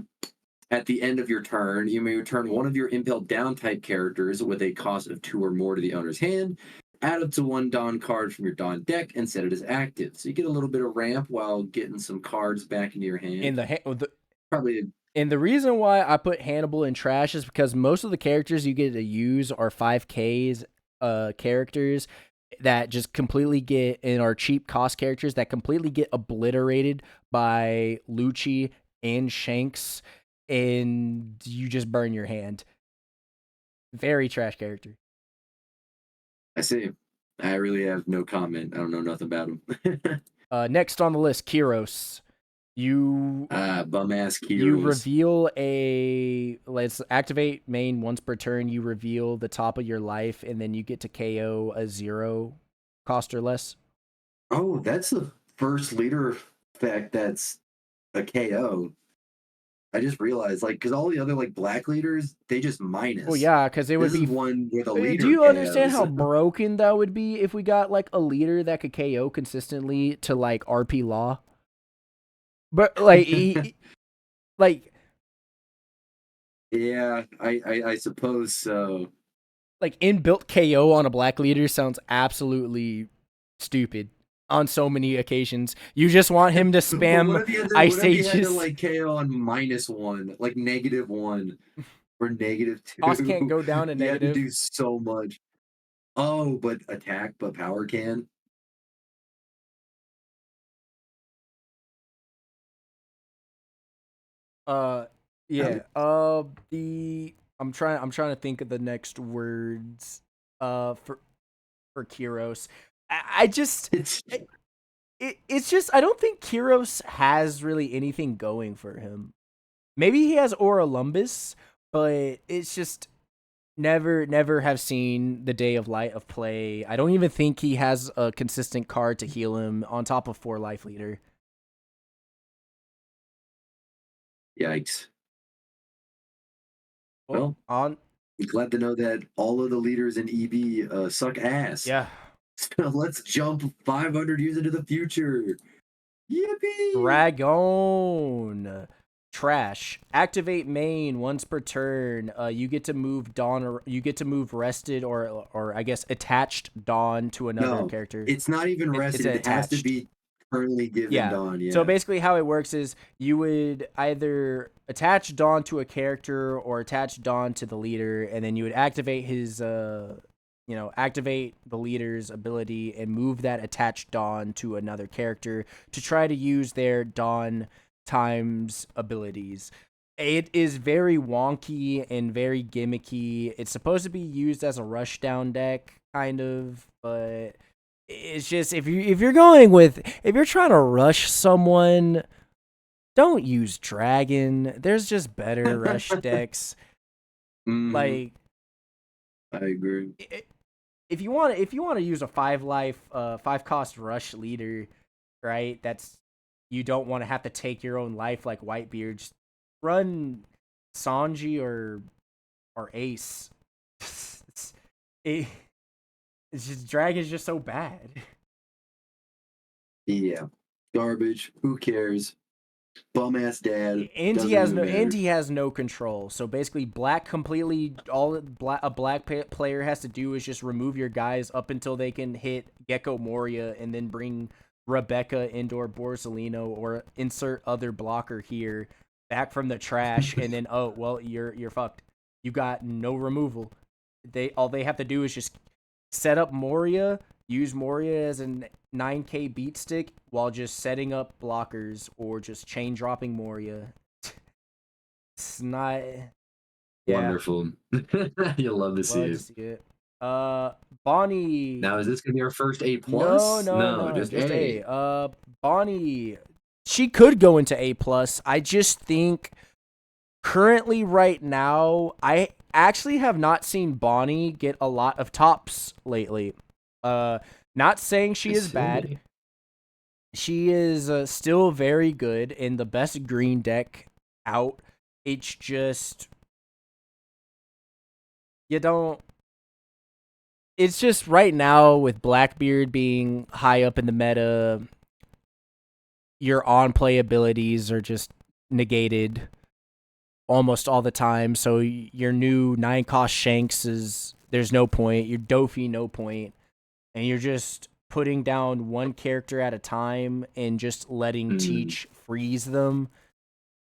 at the end of your turn, you may return one of your impelled down type characters with a cost of 2 or more to the owner's hand. Add up to one Dawn card from your Dawn deck and set it as active. So you get a little bit of ramp while getting some cards back into your in hand. the Probably. And the reason why I put Hannibal in trash is because most of the characters you get to use are 5Ks characters that just completely get, and are cheap cost characters that completely get obliterated by Lucci and Shanks, and you just burn your hand. Very trash character. I see. I really have no comment. I don't know nothing about him. Next on the list, Kyros. You Bum ass You Kyros. reveal let's activate main once per turn. You reveal the top of your life, and then you get to KO a 0 cost or less. Oh, that's the first leader effect that's a KO. I just realized, like, because all the other like black leaders, they just Well, minus. yeah, because it would This is be. one where the Do leader you understand KOs. how broken that would be if we got like a leader that could KO consistently to like RP Law? But like Yeah, I suppose so. inbuilt KO on a black leader sounds absolutely stupid on so many occasions. You just want him to But spam Ice what if you had to Ages. like KO on -1, like -1 or Cost can't -2? go down to You had to negative. do so much. Oh, but attack, but power can. Uh, That yeah. would- I'm trying to think of the next words. For Kyros, I just It's it's just I don't think Kyros has really anything going for him. Maybe he has Aura Lumbus, but it's just never have seen the day of light of play. I don't even think he has a consistent card to heal him on top of 4 life leader. yikes. Well, Well, on glad to know that all of the leaders in EB suck ass. yeah. So let's jump 500 years into the future. Yippee! Dragon. Trash. Activate main once per turn. You get to move Dawn, or you get to move rested, or I guess attached Dawn to another No, character. it's not even It's rested. It has to attached. be currently given Yeah. Dawn. So Yeah. basically, how it works is you would either attach Dawn to a character or attach Dawn to the leader, and then you would activate his activate the leader's ability and move that attached Dawn to another character to try to use their Dawn times abilities. It is very wonky and very gimmicky. It's supposed to be used as a rushdown deck, kind of, but it's just if you're trying to rush someone, don't use Dragon. There's just better rush decks. Mhm, Like I agree. if you want to use a 5 cost rush leader, right? That's you don't want to have to take your own life like Whitebeard. Just run Sanji or Ace. it, it's just Dragon's just so bad. Yeah. Garbage. Who cares? Bum ass dad. Doesn't even And matter. he has no control. So basically, black completely a black player has to do is just remove your guys up until they can hit Gecko Moria, and then bring Rebecca Indoor Borsalino or insert other blocker here back from the trash, and then oh well, you're fucked. You got no removal. All they have to do is just set up Moria, use Moria as a 9K beat stick while just setting up blockers or just chain dropping Moria. It's not. Yeah, Wonderful. You'll love to see love to it. see it. Bonnie. Now, is this gonna be our first A No, plus? no, No, no, just just A. A. Bonnie. She could go into A plus. I just think currently right now, I actually have not seen Bonnie get a lot of tops lately. Not saying she I is bad. see. She is still very good in the best green deck out. It's just you don't. It's just right now with Blackbeard being high up in the meta, your on play abilities are just negated almost all the time. So your new 9 cost Shanks is there's no point. Your Dofi no point, and you're just putting down one character at a time and just letting Mm. Teach freeze them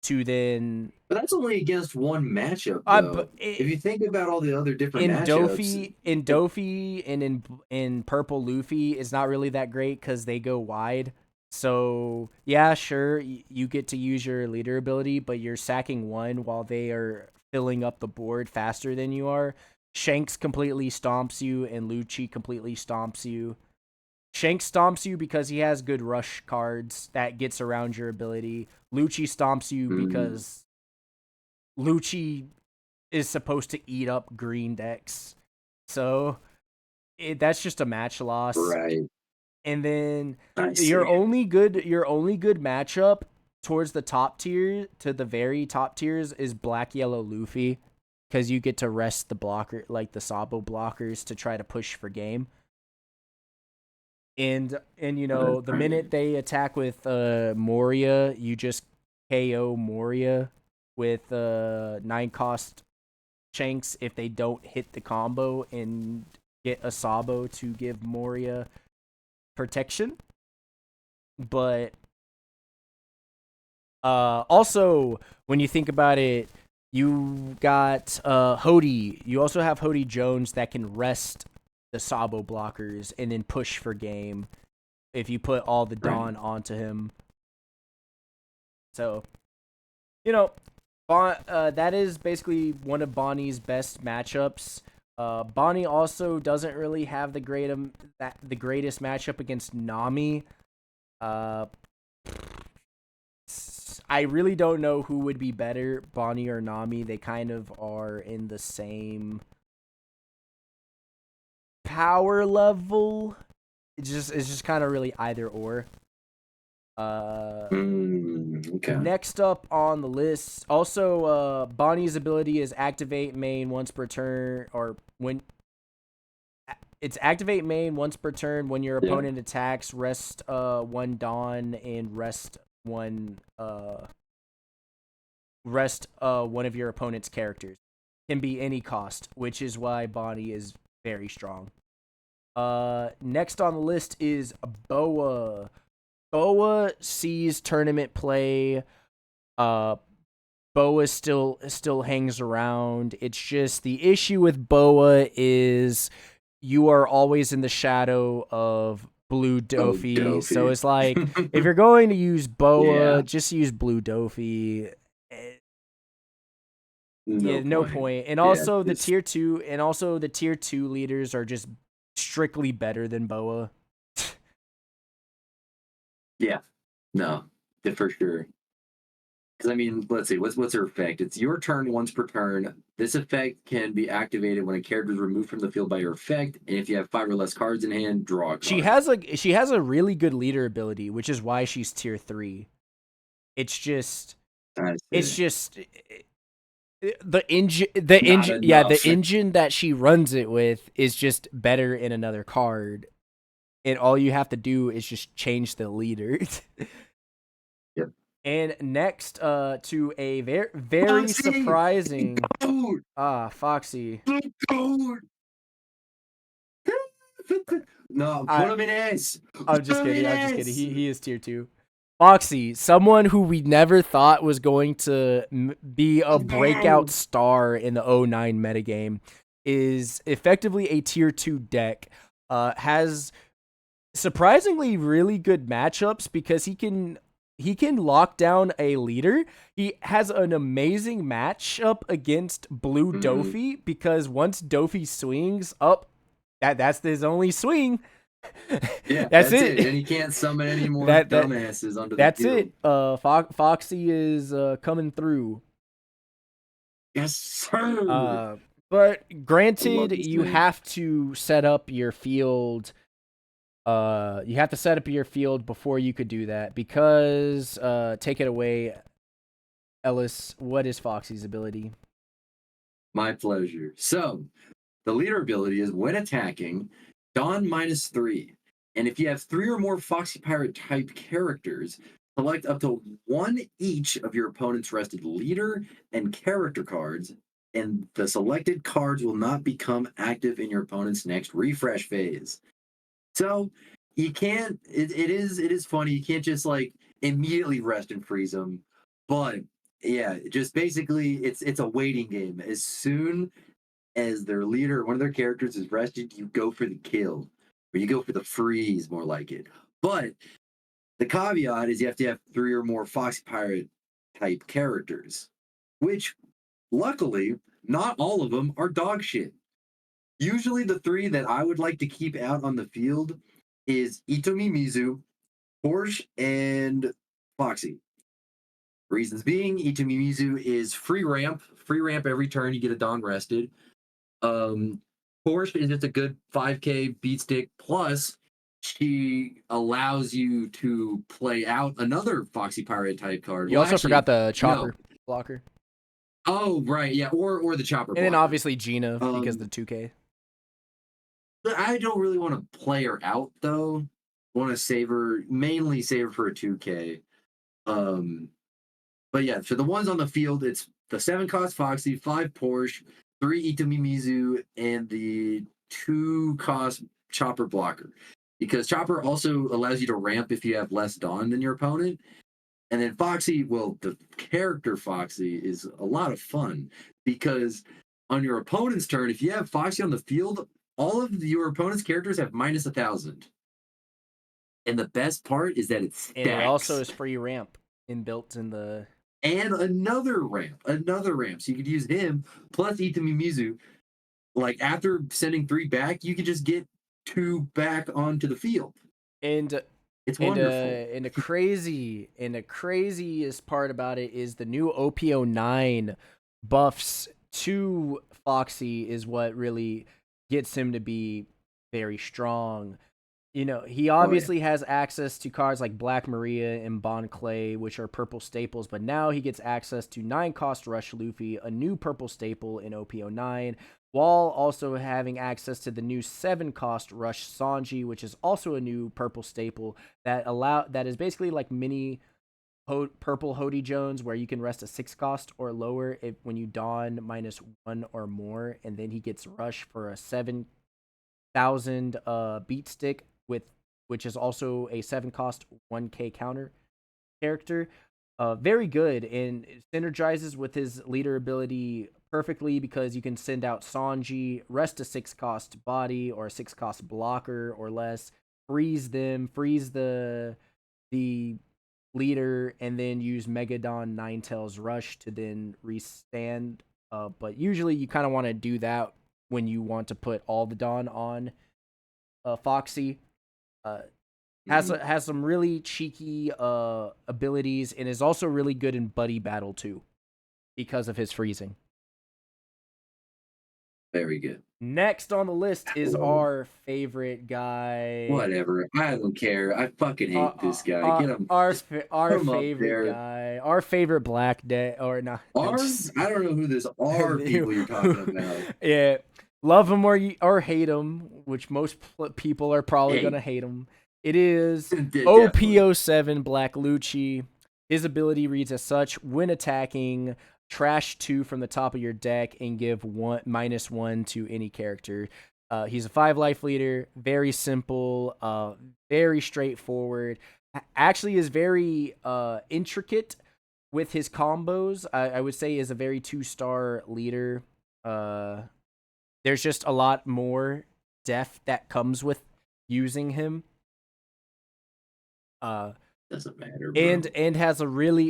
to then. But that's only against one matchup, though. But If you think about all the other different in matchups, Dofi, and in Purple Luffy is not really that great because they go wide. So yeah, sure, you get to use your leader ability, but you're sacking one while they are filling up the board faster than you are. Shanks completely stomps you, and Lucci completely stomps you. Shanks stomps you because he has good rush cards that gets around your ability. Lucci stomps you mm, because Lucci is supposed to eat up green decks. So that's just a match loss. right. And then I your see. only good matchup towards the top tier to the very top tiers is Black Yellow Luffy because you get to rest the blocker like the Sabo blockers to try to push for game. And the Right. minute they attack with Moria, you just KO Moria with 9 cost Shanks if they don't hit the combo and get a Sabo to give Moria protection. But also, when you think about it, you got Hody. You also have Hody Jones that can rest the Sabo blockers and then push for game if you put all the Right. Dawn onto him. So, you know, that is basically one of Bonnie's best matchups. Bonnie also doesn't really have the greatest matchup against Nami. Uh, I really don't know who would be better, Bonnie or Nami. They kind of are in the same power level. It's just kind of really either or. Uh, Okay. Next up on the list, also Bonnie's ability is activate main once per turn, or when it's activate main once per turn when your Yeah. opponent attacks. Rest one Dawn and rest one of your opponent's characters. Can be any cost, which is why Bonnie is very strong. Next on the list is Boa. Boa sees tournament play. Uh, Boa still hangs around. It's just the issue with Boa is you are always in the shadow of Blue Oh, Dofi. So Dofi. it's like if you're going to use Yeah. Boa, just use Blue Dofi. Yeah, No no point. point. And Yeah. also Just the tier 2 leaders are just strictly better than Boa. yeah. No. For sure. Because I mean, let's see, what's her effect? It's your turn once per turn. This effect can be activated when a character is removed from the field by your effect, and if you have 5 or less cards in hand, draw a card. She has a really good leader ability, which is why she's tier 3. It's just I it's see. just Not the enough. engine that she runs it with is just better in another card. And all you have to do is just change the leader. Yep. And next to a very Foxy! surprising Goat! Foxy. The goat! No, put I him in S. I'm just Put him kidding. in I'm just kidding. S. He is tier 2. Foxy, someone who we never thought was going to be a breakout star in the O9 metagame, is effectively a tier 2 deck. Has surprisingly really good matchups because he can lock down a leader. He has an amazing matchup against Blue Dofi because once Dofi swings up, that's his only swing. Yeah, that's it. And he can't summon any more dumbasses onto the That's field. it. Foxy is coming through. Yes, sir. But granted, this you man. have to set up your field. You have to set up your field before you could do that because take it away, Ellis. What is Foxy's ability? My pleasure. So, the leader ability is when attacking, Dawn -3. And if you have 3 or more Foxy Pirate type characters, select up to 1 each of your opponent's rested leader and character cards, and the selected cards will not become active in your opponent's next refresh phase. So you can't. It is funny. You can't just like immediately rest and freeze them, but yeah, just basically it's a waiting game. As soon as their leader, one of their characters is rested, you go for the kill, or you go for the freeze, more like it. But the caveat is you have to have 3 or more Foxy Pirate type characters, which luckily not all of them are dog shit. Usually, the 3 that I would like to keep out on the field is Itomi Mizu, Porsche, and Foxy. Reasons being, Itomi Mizu is free ramp every turn. You get a Dawn rested. Porsche is just a good 5K beat stick. Plus, she allows you to play out another Foxy Pirate type card. You Well, also actually, forgot the no. chopper blocker, Oh, right, yeah, or the chopper and then blocker. obviously Gina because of the 2K. I don't really want to play her out though. Want to mainly save her for a 2K. Um, but yeah, for the ones on the field, it's the 7 cost Foxy, 5 Porsche, 3 Itami Mizu, and the 2 cost Chopper blocker. Because Chopper also allows you to ramp if you have less Dawn than your opponent. And then Foxy, well, the character Foxy is a lot of fun because on your opponent's turn, if you have Foxy on the field, all of your opponent's characters have -1,000. And the best part is that it And it also stacks. is free ramp inbuilt in the. And another ramp. So you could use him plus Itami Mizu. Like after sending 3 back, you could just get 2 back onto the field. And It's wonderful. and the craziest part about it is the new OP09 buffs to Foxy is what really gets him to be very strong. You know, he Oh yeah. obviously has access to cards like Black Maria and Bon Clay, which are purple staples, but now he gets access to 9 cost Rush Luffy, a new purple staple in OP09, while also having access to the new 7 cost Rush Sanji, which is also a new purple staple that is basically like mini purple Hody Jones, where you can rest a 6 cost or lower when you don -1 or more, and then he gets Rush for a 7,000 beat stick which is also a 7 cost 1K counter character. Very good, and it synergizes with his leader ability perfectly because you can send out Sanji, rest a 6 cost body or a 6 cost blocker or less, freeze the leader, and then use Megadon Ninetales Rush to then restand. But usually you kind of want to do that when you want to put all the Dawn on Foxy. Has some really cheeky abilities and is also really good in buddy battle too because of his freezing. Very good. Next on the list is our favorite guy. Whatever. I don't care. I fucking hate this guy. Get him. Our Up favorite there. guy, our favorite Black Day or not? I don't know who this are people you're talking about. Yeah, love him or hate him, which most people are probably Hey, gonna hate him. It is definitely. OP07 Black Lucci. His ability reads as such: when attacking, trash 2 from the top of your deck and give -1 to any character. He's a 5 life leader, very simple, very straightforward. actually is very intricate with his combos. I would say is a very 2-star leader. Uh, there's just a lot more depth that comes with using him. Uh, Doesn't matter, and bro.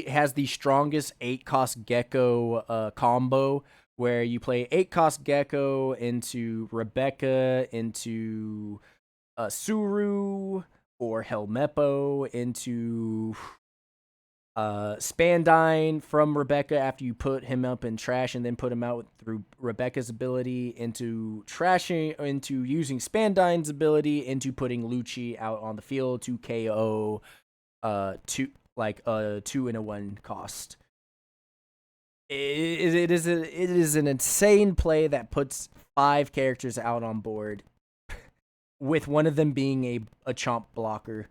has the strongest 8-cost gecko combo where you play 8-cost gecko into Rebecca into Suru or Helmeppo into Spandine from Rebecca after you put him up in trash and then put him out through Rebecca's ability into trashing into using Spandine's ability into putting Lucci out on the field to KO two like a 2 and a 1 cost. It is an insane play that puts 5 characters out on board with one of them being a chomp blocker.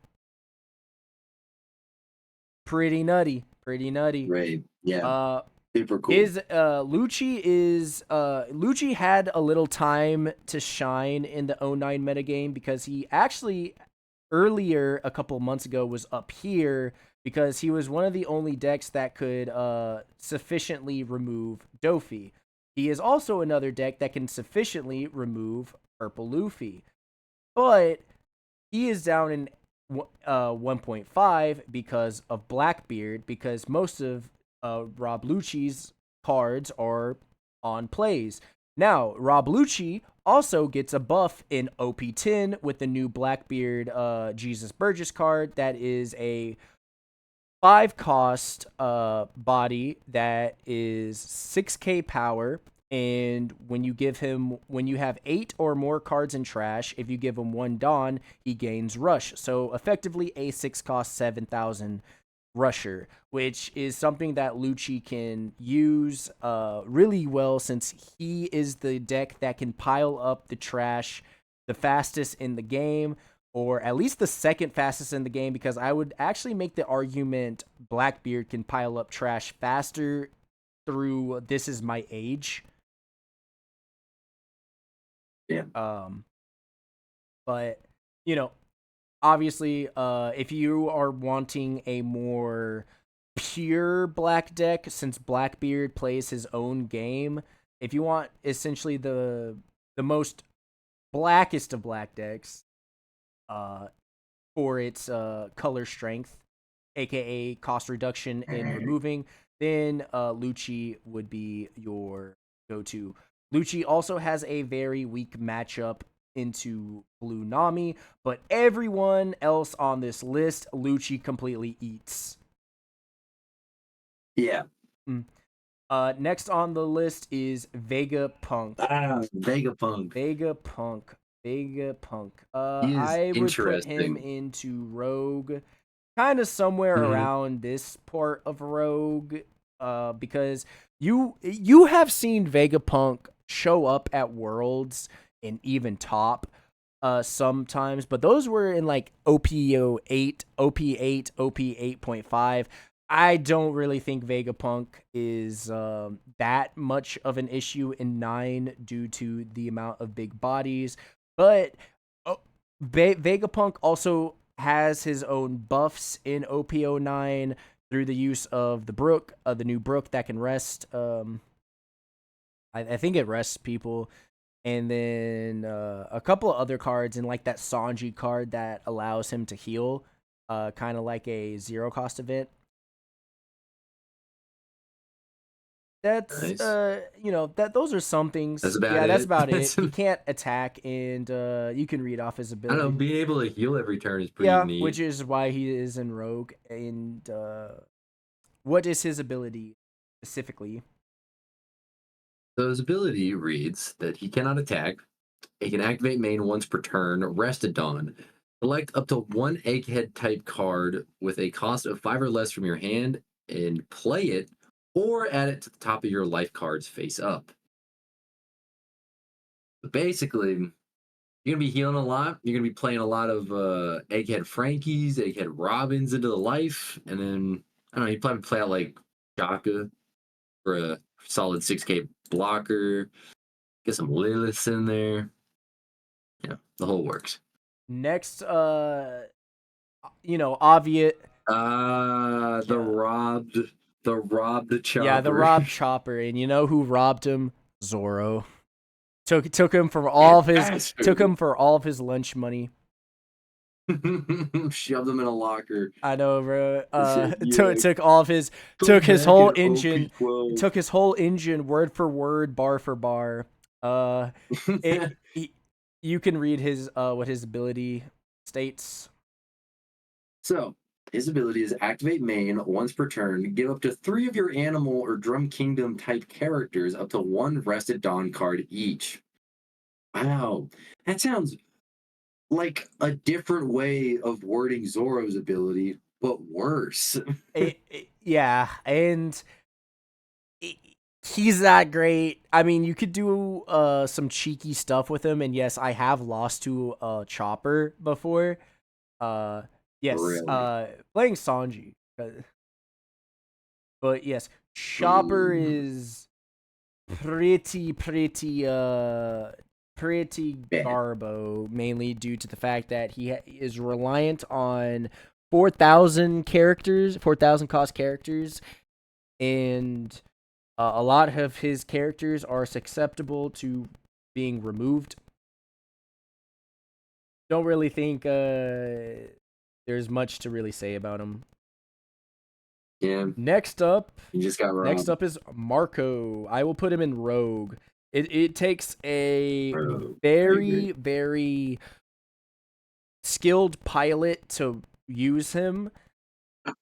Pretty nutty. Pretty nutty. Right. Yeah. Uh Super cool. his Lucci had a little time to shine in the '09 metagame because he actually earlier a couple months ago was up here because he was one of the only decks that could sufficiently remove Dofi. He is also another deck that can sufficiently remove Purple Luffy. But he is down in 1.5 because of Blackbeard, because most of Rob Lucci's cards are on plays. Now, Rob Lucci also gets a buff in OP10 with the new Blackbeard Jesus Burgess card that is a 5-cost body that is 6k power. And when you have 8 or more cards in trash, if you give him 1 Dawn, he gains Rush. So effectively a 6-cost 7,000 rusher, which is something that Lucci can use really well since he is the deck that can pile up the trash the fastest in the game, or at least the second fastest in the game, because I would actually make the argument Blackbeard can pile up trash faster through This Is My Age. Yeah. But you know, obviously, if you are wanting a more pure black deck, since Blackbeard plays his own game, if you want essentially the most blackest of black decks, uh, for its color strength, aka cost reduction in removing, then Lucci would be your go-to. Lucci also has a very weak matchup into Blue Nami, but everyone else on this list, Lucci completely eats. Yeah. Mm. Next on the list is Vegapunk. Vegapunk. Vegapunk. Vegapunk. He is I would put him interesting. into Rogue, kind of somewhere Mhm. around this part of Rogue, because you have seen Vegapunk show up at Worlds and even top sometimes, but those were in like OP08, OP8, OP8.5. I don't really think Vegapunk is that much of an issue in 9 due to the amount of big bodies, but oh, Vegapunk also has his own buffs in OP09 through the use of the Brook, the new Brook that can rest. I think it rests people, and then a couple of other cards, and like that Sanji card that allows him to heal, kind of like a 0-cost event. That's Nice. that those are some That's things. about Yeah, that's it. about it. That's, He I can't attack, and you can read off his don't know. ability. Being able to heal every turn is pretty Yeah, which neat. is why he is in Rogue. And what is his ability specifically? So his ability reads that he cannot attack. He can activate main once per turn, rest at dawn. Select up to one egghead type card with a cost of 5 or less from your hand and play it, or add it to the top of your life cards face up. But basically, you're gonna be healing a lot. You're gonna be playing a lot of egghead Frankies, egghead Robins into the life, and then I don't know. You probably play out like Shaka for a solid 6k blocker. Get some Liliths in there. Yeah, the whole works. Next, obvious. The Yeah, robbed yeah, the chopper. robbed chopper, and you know who robbed him? Zoro. Took him for That all of his bastard. lunch money. Shoved him in a locker. I know, bro. I said, "Yeah, Took come his back whole in engine, OP12." word for word, bar for bar. Uh, it he, you can read his what his ability states. So, his ability is activate main once per turn. Give up to 3 of your animal or Drum Kingdom type characters up to 1 rested Dawn card each. Wow. That sounds like a different way of wording Zoro's ability, but worse. Yeah, and he's that great. I mean, you could do some cheeky stuff with him, and yes, I have lost to Chopper before. Uh, yes, Really. playing Sanji, but yes, Chopper Mm, is pretty bad. garbo, mainly due to the fact that he is reliant on 4,000 characters, 4,000 cost characters, and a lot of his characters are susceptible to being removed. Don't really think there's much to really say about him. Yeah, Next up, you just got robbed. is Marco. I will put him in Rogue. It takes a Bro, I agree. very skilled pilot to use him.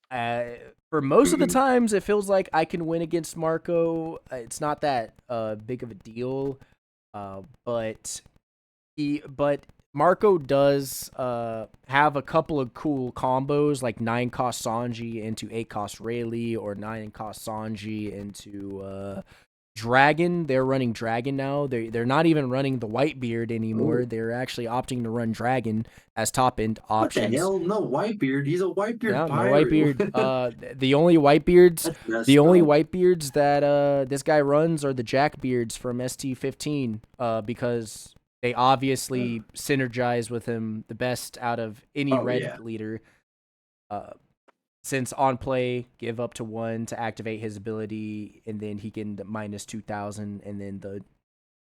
Uh, for most of the Mhm. times, it feels like I can win against Marco. It's not that big of a deal, but Marco does have a couple of cool combos, like 9 cost Sanji into 8 cost Rayleigh, or 9 cost Sanji into Dragon. They're running Dragon now. They're not even running the Whitebeard anymore. Ooh, They're actually opting to run Dragon as top end what the options. hell? No Whitebeard. He's a Whitebeard Yeah, no pirate. Whitebeard. The only Whitebeards, That's messed up. that this guy runs are the Jackbeards from ST15. Because they obviously synergize with him the best out of any Oh red yeah. leader. Uh, since on play, give up to 1 to activate his ability, and then he can minus 2,000, and then the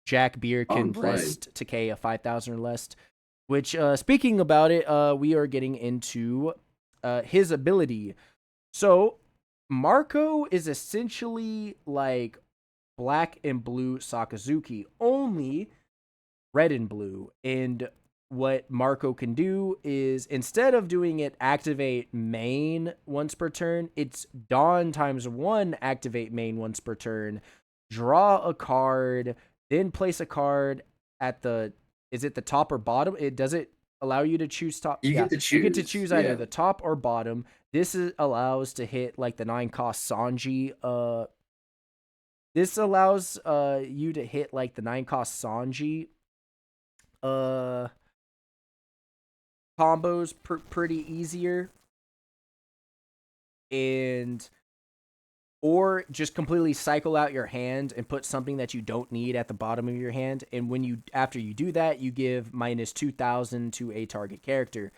Jackbeard On can play. rest to K a 5,000 or less. Which, speaking about it, we are getting into his ability. So, Marco is essentially like black and blue Sakazuki, only red and blue. And what Marco can do is, instead of doing it activate main once per turn, it's Dawn times 1 activate main once per turn, draw a card, then place a card at the, is it the top or bottom? It does it allow you to choose top? You Yeah, get to you get to choose. choose either Yeah. the top or bottom. Allows to hit like the 9 cost Sanji. This allows you to hit like the 9 cost Sanji uh combos pretty easier, and or just completely cycle out your hand and put something that you don't need at the bottom of your hand, and when you after you do that, you give minus 2,000 to a target character.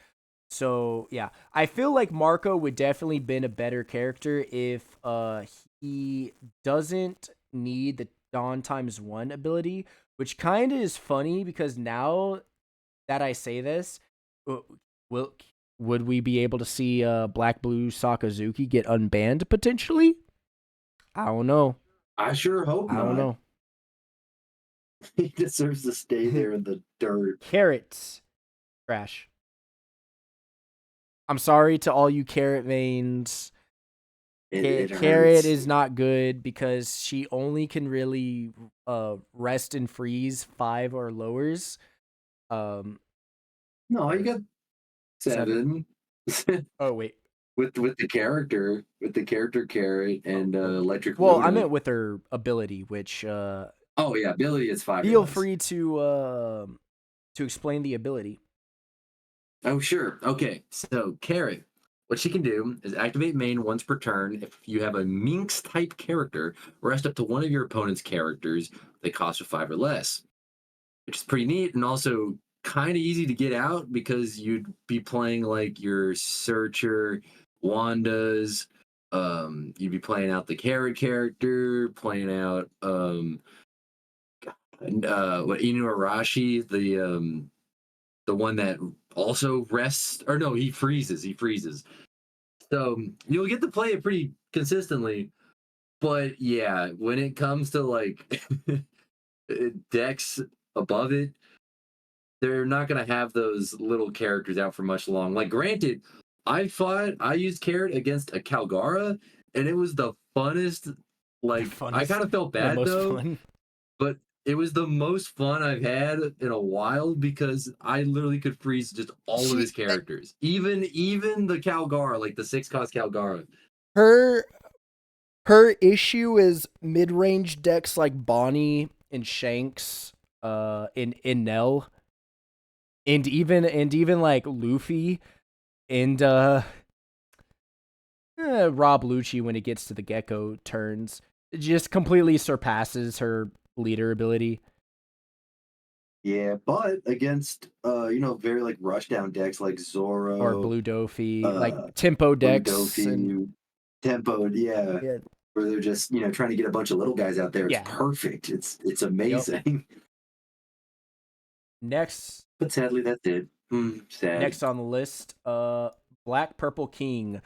So yeah, I feel like Marco would definitely been a better character if he doesn't need the Dawn times 1 ability, which kind of is funny because now that I say this, will would we be able to see Black Blue Sakazuki get unbanned potentially? I don't know. I sure hope I don't not. know. He deserves to stay there in the dirt. Carrots trash. I'm sorry to all you carrot veins. It Carrot hurts. is not good because she only can really rest and freeze 5 or lowers. Um No, you or got 7. 7. Oh wait. With the character carrot and Oh. electric Well, I Luna. meant with her ability, which Oh yeah, ability is 5 or feel less. free to explain the ability. Oh sure. Okay. So carrot. What she can do is activate main once per turn. If you have a Minx type character, rest up to 1 of your opponent's characters. They cost you 5 or less, which is pretty neat. And also kind of easy to get out because you'd be playing like your Searcher, Wanda's, you'd be playing out the Carrot character, playing out what Inuarashi, the one that also rests, or no, he freezes. So you'll get to play it pretty consistently. But yeah, when it comes to like decks above it, they're not gonna have those little characters out for much long. Like, granted, I used Carrot against a Calgara, and it was the funnest. The Like, I funnest, kind of felt the bad most though, fun. but it was the most fun I've had in a while because I literally could freeze just all of She, his characters, even the Calgara, like the 6-cost Calgara. her her issue is mid-range decks like Bonnie and Shanks, in Nell, and even like Luffy and Rob Lucci when it gets to the Gecko turns. It just completely surpasses her leader ability. Yeah, but against very like rushdown decks like Or Zoro, Blue Dofi, like uh tempo Blue decks and Dofi, Tempo, yeah, yeah, where they're just trying to get a bunch of little guys out there. It's yeah. perfect. It's Yep. amazing. Next But sadly, that's it. Sad. next on the list, Black Purple King.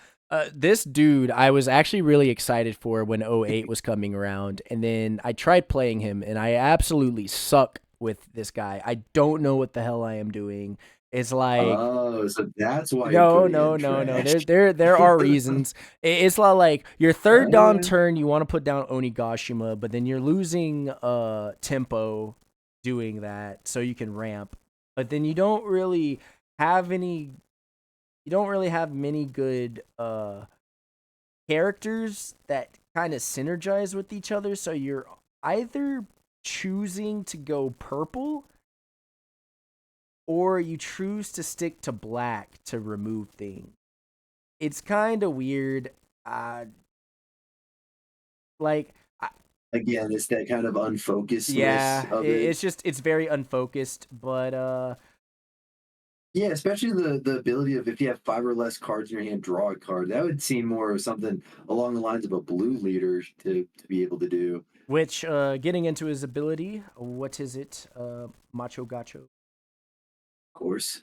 This dude I was actually really excited for when '08 was coming around, and then I tried playing him, and I absolutely suck with this guy. I don't know what the hell I am doing. It's like Oh, so that's why you're no, putting it no, in no, no. trash. There are reasons. It's not like your third dawn Uh, turn, you want to put down Onigashima, but then you're losing tempo doing that, so you can ramp. But then have any. You don't really have many good characters that kind of synergize with each other. So you're either choosing to go purple or you choose to stick to black to remove things. It's kind of weird. Uh, like, Again, it's that kind of unfocusedness yeah, of it. it's very unfocused, but Yeah, especially the ability of if you have 5 or less cards in your hand, draw a card. That would seem more of something along the lines of a blue leader to be able to do. which getting into his ability, what is it? Macho Gacho. Of course.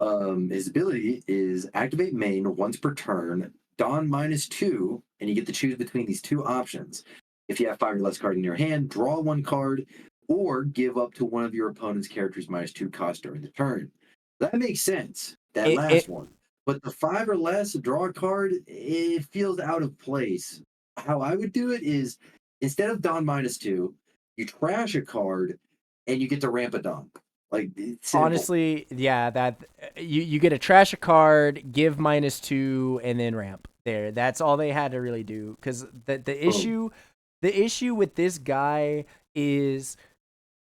His ability is activate main once per turn, Dawn -2, and you get to choose between these two options. If you have 5 or less cards in your hand, draw one card, or give up to one of your opponent's characters -2 cost during the turn. That makes sense, that last It one. But the 5 or less, draw a card, it feels out of place. How I would do it is instead of Dawn -2, you trash a card and you get to ramp a Dawn. Like, it's simple. honestly, yeah, that you get a trash a card, give -2, and then ramp. There, that's all they had to really do. Because Boom. the issue with this guy is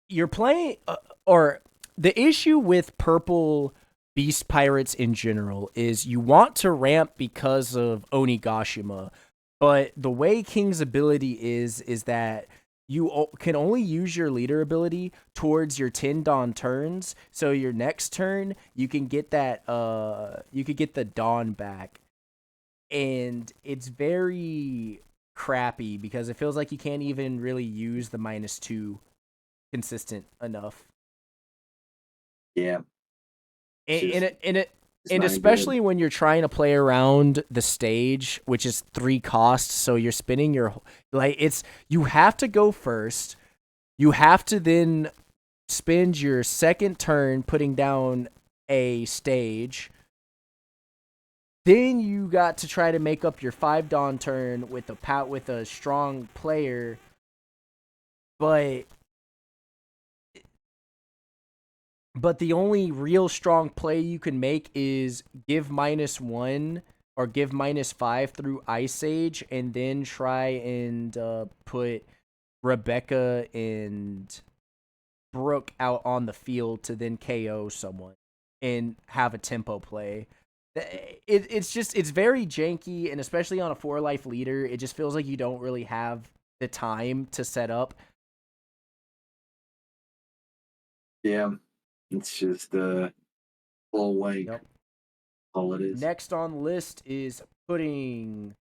you're playing, or the issue with purple beast pirates in general is you want to ramp because of Onigashima, but the way King's ability is that you can only use your leader ability towards your 10 dawn turns. So your next turn, you can get that you could get the dawn back. And it's very crappy because it feels like you can't even really use the -2 consistent enough. Yeah. It's And just and and, it, it's and not good. especially when you're trying to play around the stage, which is 3 costs, so you're spinning your like it's you have to go first. You have to then spend your second turn putting down a stage. Then you got to try to make up your 5 dawn turn with a strong player, but the only real strong play you can make is give -1 or give -5 through Ice Age, and then try and put Rebecca and Brooke out on the field to then KO someone and have a tempo play. It's very janky, and especially on a 4 life leader, it just feels like you don't really have the time to set up. Yeah. It's just full wank. Yep. All it is. Next on the list is pudding.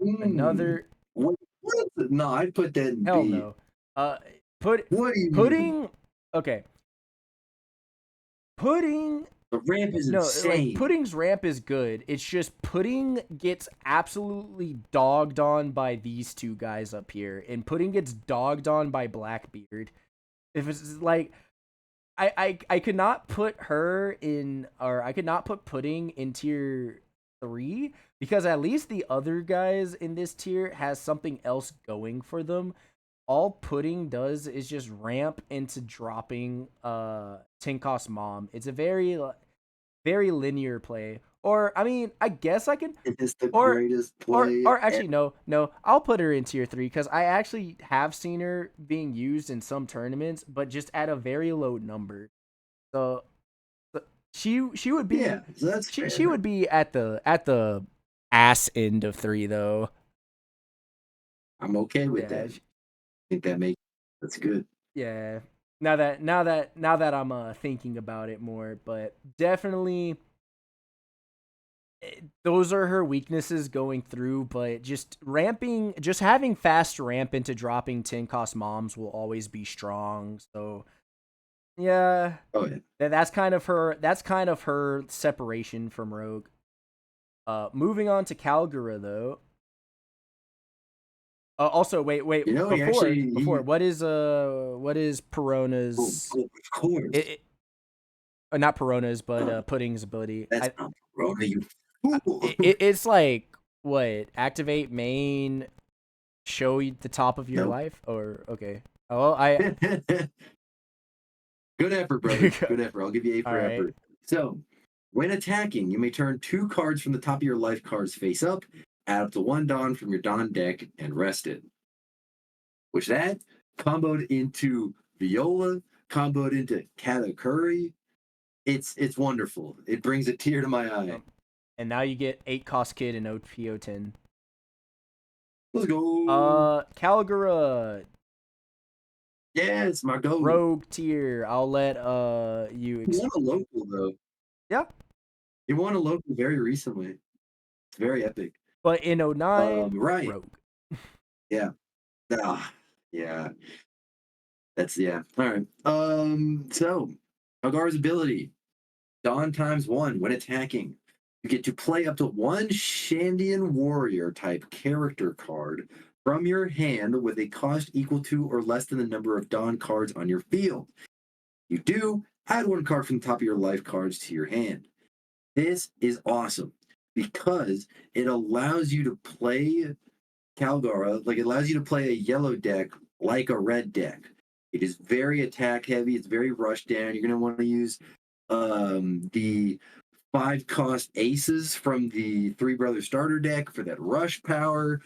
Mm. Another What? No, I'd put that in hell B. no. Put What do you mean? pudding. Okay, pudding. The ramp is No, like insane. pudding's ramp is good. It's just pudding gets absolutely dogged on by these two guys up here, and pudding gets dogged on by Blackbeard. If it's like I could not put her in, or I could not put pudding in tier 3 because at least the other guys in this tier has something else going for them. All pudding does is just ramp into dropping Tinkoff's mom. It's a very linear play. Or I mean, I guess I can It is the or greatest play. or actually no, I'll put her in tier 3 cuz I actually have seen her being used in some tournaments, but just at a very low number. So she would Yeah, be so that's she fair. would be at the ass end of 3 though. I'm okay with Yeah, that. I think that's good. yeah. Now that I'm thinking about it more, but definitely those are her weaknesses going through, but just having fast ramp into dropping 10 cost moms will always be strong. So yeah, Oh yeah. that's kind of her separation from Rogue. Moving on to Calgara though. Also, wait. You know, he Before, actually before, he what is oh, Perona's? oh, of course. Not Perona's, but Oh, Pudding's ability. that's not Corona, you fool. It's like what activate main, show you the top of your Nope. life, or okay. Oh, I. Good effort, brother. Good effort. I'll give you A All for right. effort. So, when attacking, you may turn 2 cards from the top of your life cards face up, add up to 1 Dawn from your Dawn deck, and rest it. Which that comboed into Viola, comboed into Katakuri. It's wonderful. It brings a tear to my eye. And now you get 8 cost kid in OP10. Let's go. Calgara Yes, my goat. Rogue tier. I'll let you. He won a local though. Yeah, He won a local very recently. It's very epic. but in '09, Right. Rogue. Yeah. Ah, yeah. That's yeah. All right. So Agar's ability. Dawn ×1 when attacking. You get to play up to 1 Shandian warrior type character card from your hand with a cost equal to or less than the number of Dawn cards on your field. You do add 1 card from the top of your life cards to your hand. This is awesome because it allows you to play Calgara, like it allows you to play a yellow deck like a red deck. It is very attack heavy. It's very rush down. You're going to want to use the 5 cost aces from the Three Brother starter deck for that rush power.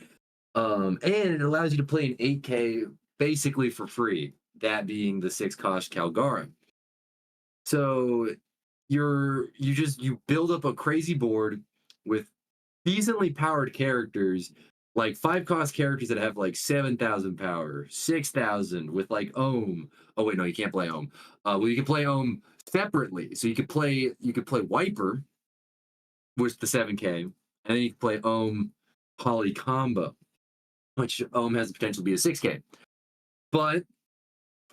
And it allows you to play an 8K basically for free, that being the 6 cost Calgara. So you build up a crazy board with decently powered characters, like 5 cost characters that have like 7,000 power, 6,000 with like Ohm. Oh wait, no, you can't play Ohm. Well, you can play Ohm separately. So you could play Wiper with the 7K, and then you can play Ohm Poly combo, which Ohm has the potential to be a 6K. But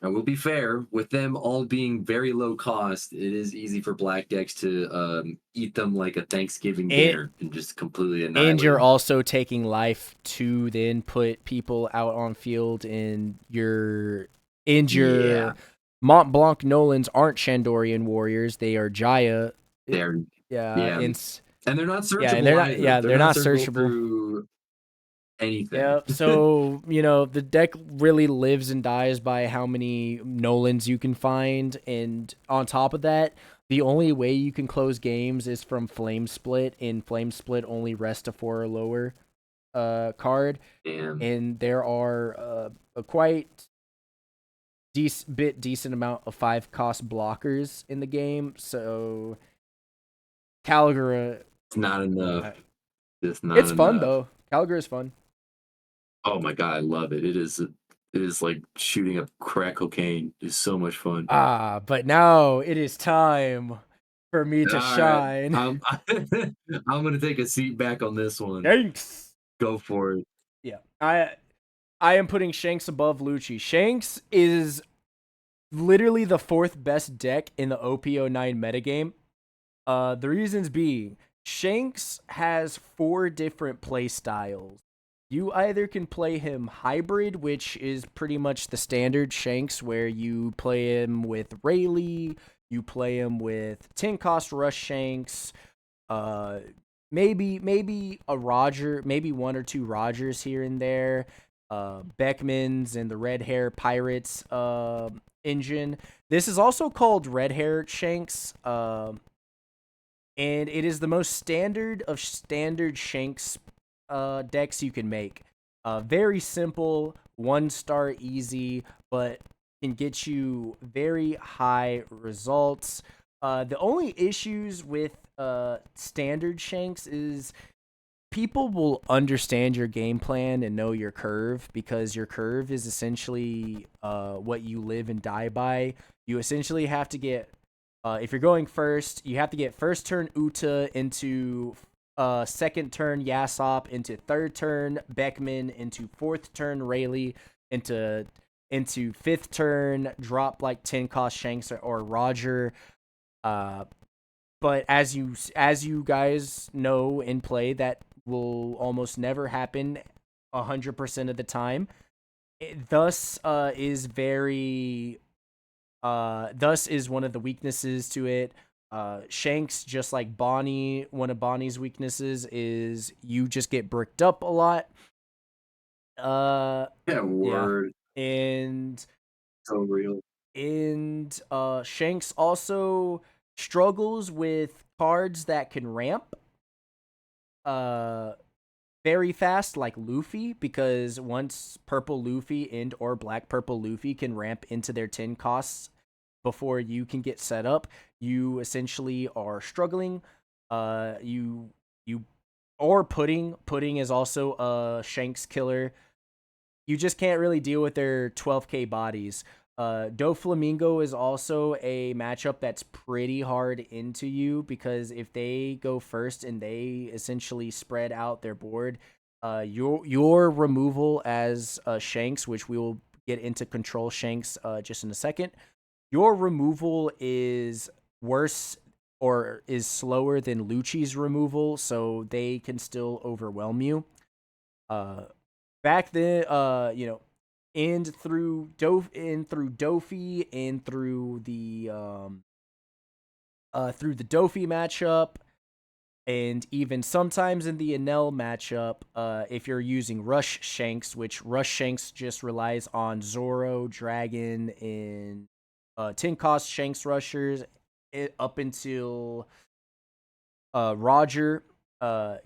I will be fair, with them all being very low cost, it is easy for black decks to eat them like a Thanksgiving And, dinner and just completely and annihilate you're them. also taking life to then put people out on field, and Yeah, your Mont Blanc Nolans aren't Shandorian warriors. They are Jaya. they're Yeah, yeah, and they're not and searchable either. They're they're not not searchable searchable. through anything. Yep. So, the deck really lives and dies by how many Nolans you can find. And on top of that, the only way you can close games is from Flame Split. And Flame Split only rest a 4 or lower card. And And there are a quite decent amount of 5 cost blockers in the game. So, Calgara. it's not enough. Uh, Just not it's fun, enough. though. Calgara is fun. Oh my god, I love it. It is It is like shooting up crack cocaine. It's so much fun. Ah, but now it is time for me to All right, shine. I'm gonna take a seat back on this one. Shanks. Go for it. Yeah, I am putting Shanks above Lucci. Shanks is literally the fourth best deck in the OP09 metagame. The reasons being, Shanks has 4 different play styles. You either can play him hybrid, which is pretty much the standard Shanks, where you play him with Rayleigh, you play him with 10 cost Rush Shanks, uh, maybe a Roger, maybe 1 or 2 Rogers here and there, Beckman's and the Red Hair Pirates engine. This is also called Red Hair Shanks. And it is the most standard of standard Shanks decks you can make. Very simple, 1-star easy, but can get you very high results. The only issues with standard Shanks is people will understand your game plan and know your curve, because your curve is essentially what you live and die by. You essentially have to get, if you're going first, you have to get first turn Uta into second turn Yasop, into third turn Beckman, into fourth turn Rayleigh, into fifth turn drop like 10 cost Shanks or Roger. But as you guys know in play, that will almost never happen 100% of the time. Thus is one of the weaknesses to it. Shanks, just like Bonnie, one of Bonnie's weaknesses is you just get bricked up a lot. Yeah, Yeah, word. and So real. Shanks also struggles with cards that can ramp very fast, like Luffy, because once purple Luffy and or black purple Luffy can ramp into their 10 costs before you can get set up, you essentially are struggling. You or pudding is also a Shanks killer. You just can't really deal with their 12k bodies. Doflamingo is also a matchup that's pretty hard into you, because if they go first and they essentially spread out their board, your removal as Shanks, which we will get into control Shanks just in a second, your removal is worse or is slower than Lucci's removal, so they can still overwhelm you. Back then, and through Dofi and through the Dofi matchup, and even sometimes in the Enel matchup, if you're using Rush Shanks, which Rush Shanks just relies on Zoro, Dragon, and 10 cost Shanks rushers up until Roger. Yeah.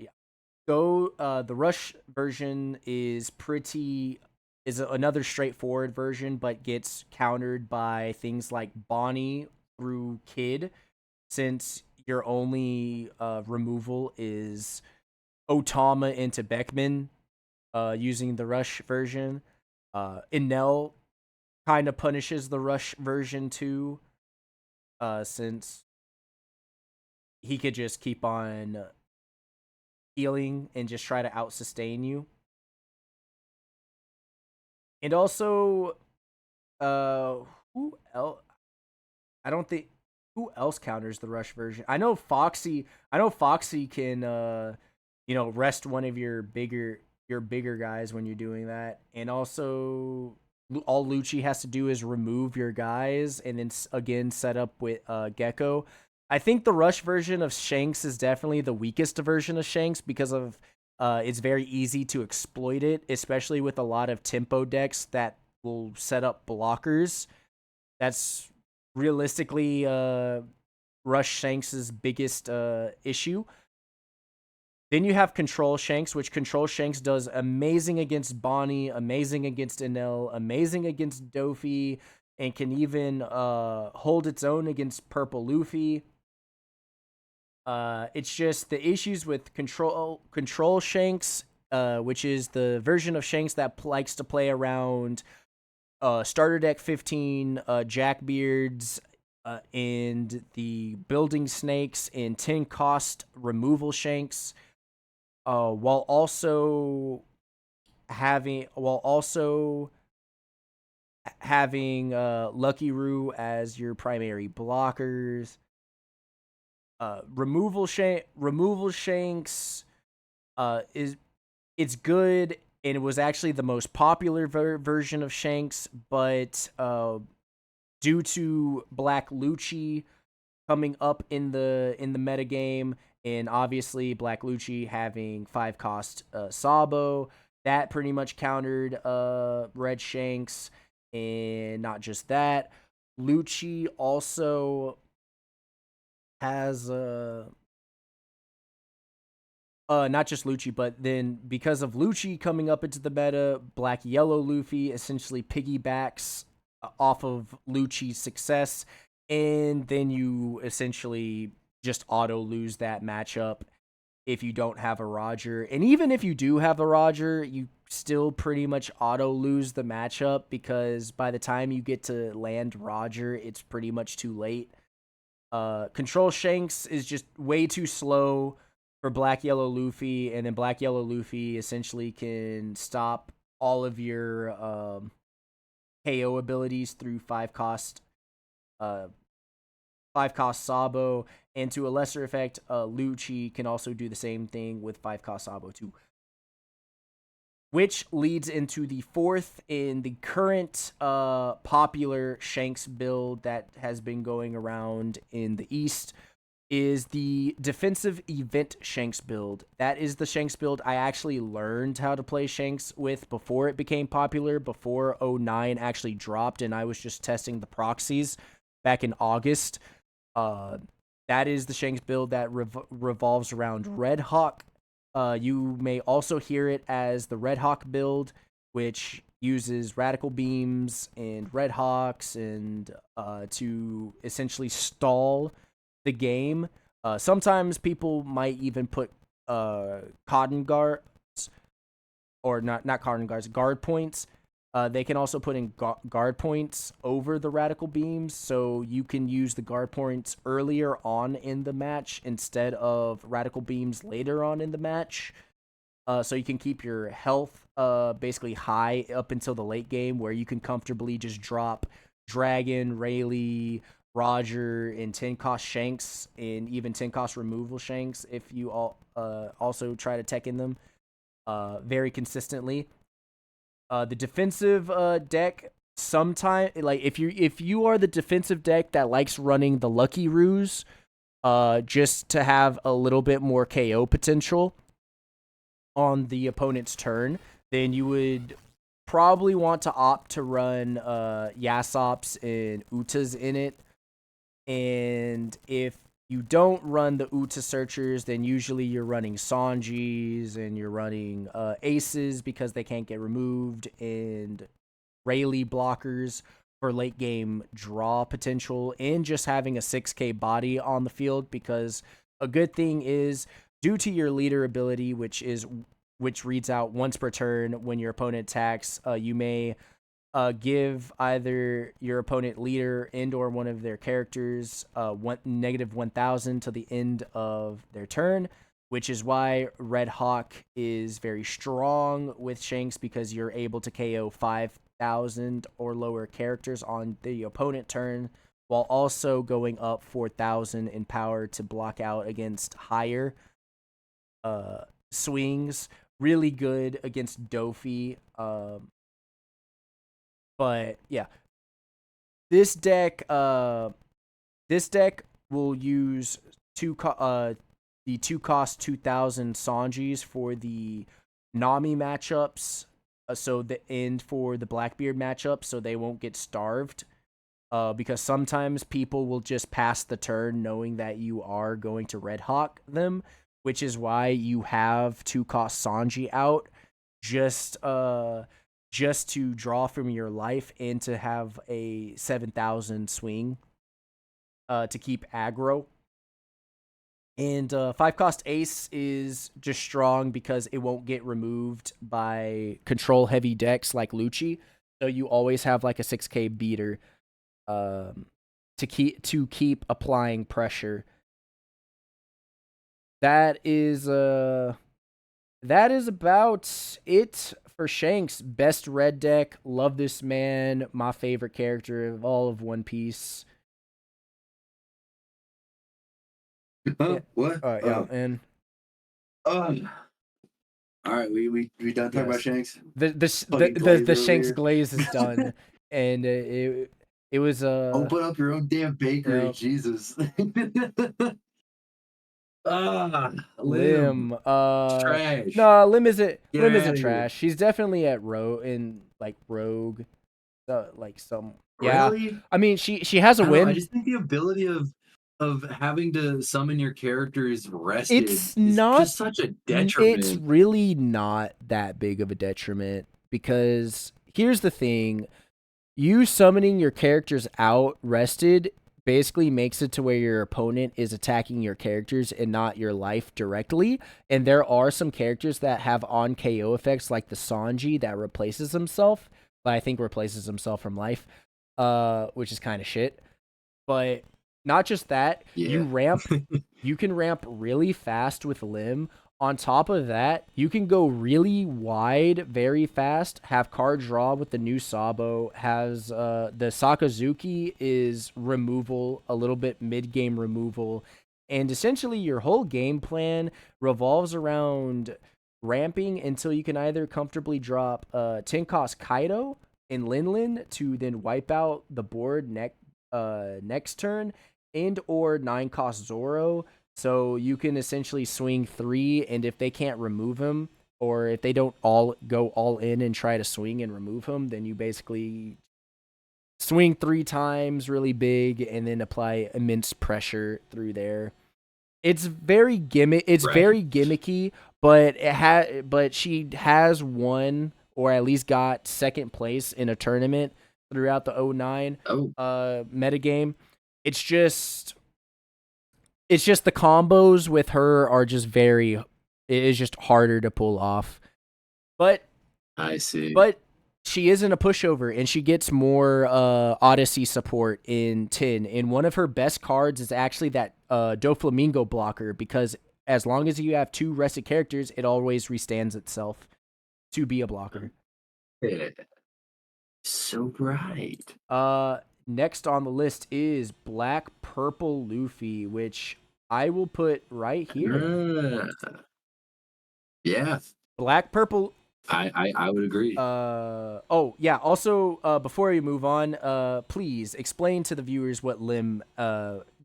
The Rush version is another straightforward version, but gets countered by things like Bonnie through Kid, since your only removal is Otama into Beckman using the Rush version. Enel kind of punishes the Rush version too, since he could just keep on healing and just try to out sustain you. And also, who else? I don't think who else counters the Rush version. I know Foxy. Can rest one of your bigger guys when you're doing that, and also all Lucci has to do is remove your guys and then again set up with Gecko. I think the Rush version of Shanks is definitely the weakest version of Shanks, because of it's very easy to exploit it, especially with a lot of tempo decks that will set up blockers. That's realistically Rush Shanks' biggest issue. Then you have Control Shanks, which Control Shanks does amazing against Bonnie, amazing against Enel, amazing against Dofi, and can even hold its own against Purple Luffy. It's just the issues with Control Shanks, which is the version of Shanks that likes to play around starter deck 15 Jackbeards and the Building Snakes and 10 cost removal Shanks, while also having Lucky Roo as your primary blockers. Removal Shanks is it's good, and it was actually the most popular version of Shanks, but due to Black Lucci coming up in the meta game, and obviously Black Lucci having 5 cost Sabo, that pretty much countered Red Shanks, and not just that, Lucci also has not just Lucci, but then because of Lucci coming up into the meta, Black Yellow Luffy essentially piggybacks off of Lucci's success, and then you essentially just auto lose that matchup if you don't have a Roger. And even if you do have a Roger, you still pretty much auto lose the matchup because by the time you get to land Roger, it's pretty much too late. Control Shanks is just way too slow for Black Yellow Luffy, and then Black Yellow Luffy essentially can stop all of your KO abilities through 5 cost 5 cost Sabo, and to a lesser effect, Lucci can also do the same thing with 5 cost Sabo too. Which leads into the fourth in the current popular Shanks build that has been going around in the East, is the defensive event Shanks build. That is the Shanks build I actually learned how to play Shanks with before it became popular, before 09 actually dropped, and I was just testing the proxies back in August. That is the Shanks build that revolves around Red Hawk. You may also hear it as the Red Hawk build, which uses Radical Beams and Red Hawks and to essentially stall the game. Sometimes people might even put cotton guards, or not cotton guards, guard points. They can also put in guard points over the Radical Beams, so you can use the guard points earlier on in the match instead of Radical Beams later on in the match. So you can keep your health basically high up until the late game, where you can comfortably just drop Dragon, Rayleigh, Roger, and 10-cost Shanks, and even 10-cost removal Shanks if you also try to tech in them very consistently. The defensive deck, sometime like if you are the defensive deck that likes running the Lucky Roos, just to have a little bit more KO potential on the opponent's turn, then you would probably want to opt to run Yasops and Utas in it. And if you don't run the Uta searchers, then usually you're running Sanjis and you're running Aces because they can't get removed, and Rayleigh blockers for late game draw potential, and just having a 6k body on the field, because a good thing is, due to your leader ability, which reads out once per turn when your opponent attacks, you may give either your opponent leader and or one of their characters negative 1000 to the end of their turn, which is why Red Hawk is very strong with Shanks, because you're able to KO 5000 or lower characters on the opponent turn, while also going up 4000 in power to block out against higher swings. Really good against Dofi. But yeah, this deck will use the 2-cost 2000 Sanjis for the Nami matchups, and for the Blackbeard matchups, so they won't get starved. Because sometimes people will just pass the turn knowing that you are going to Red Hawk them, which is why you have 2-cost Sanji out, just to draw from your life and to have a 7000 swing to keep aggro. And 5-cost Ace is just strong because it won't get removed by control heavy decks like Lucci. So you always have like a 6K beater um, to keep applying pressure. That is that is about it for Shanks. Best red deck. Love this man. My favorite character of all of One Piece. Yeah. Huh? What? Yeah. And Oh. All right, we done talking about yes, Shanks. the Fucking glaze the over Shanks here. glaze is done, and it was Open up your own damn bakery, uh Jesus. Ah, Lim, Lim. trash. No, Get Lim out isn't of here. trash. She's definitely at in like Rogue, like some. Yeah, Really? I mean she has a I don't know. I win. just think the ability of having to summon your characters rested It's is not. just such a It's detriment. really not that big of a detriment because here's the thing: you summoning your characters out rested basically makes it to where your opponent is attacking your characters and not your life directly. And there are some characters that have on KO effects, like the Sanji that replaces himself, but I think replaces himself from life, which is kind of shit. But not just that, Yeah. you can ramp really fast with Lim. On top of that, you can go really wide very fast, have card draw with the new Sabo, has the Sakazuki is removal, a little bit mid-game removal, and essentially your whole game plan revolves around ramping until you can either comfortably drop 10 cost Kaido in Linlin to then wipe out the board next turn, and or 9 cost Zoro, so you can essentially swing 3, and if they can't remove him, or if they don't all go all in and try to swing and remove him, then you basically swing 3 times really big and then apply immense pressure through there. It's Right. very gimmicky, but she has won or at least got second place in a tournament throughout the '09 Oh, metagame. It's just the combos with her are just very it is just harder to pull off. But I see. but she isn't a pushover and she gets more Odyssey support in 10. And one of her best cards is actually that Doflamingo blocker because as long as you have 2 rested characters, it always restands itself to be a blocker. Yeah. So bright. Next on the list is Black Purple Luffy, which I will put right here. Ah, yeah, Black Purple. I would agree. Oh yeah. Also, before we move on, please explain to the viewers what Lim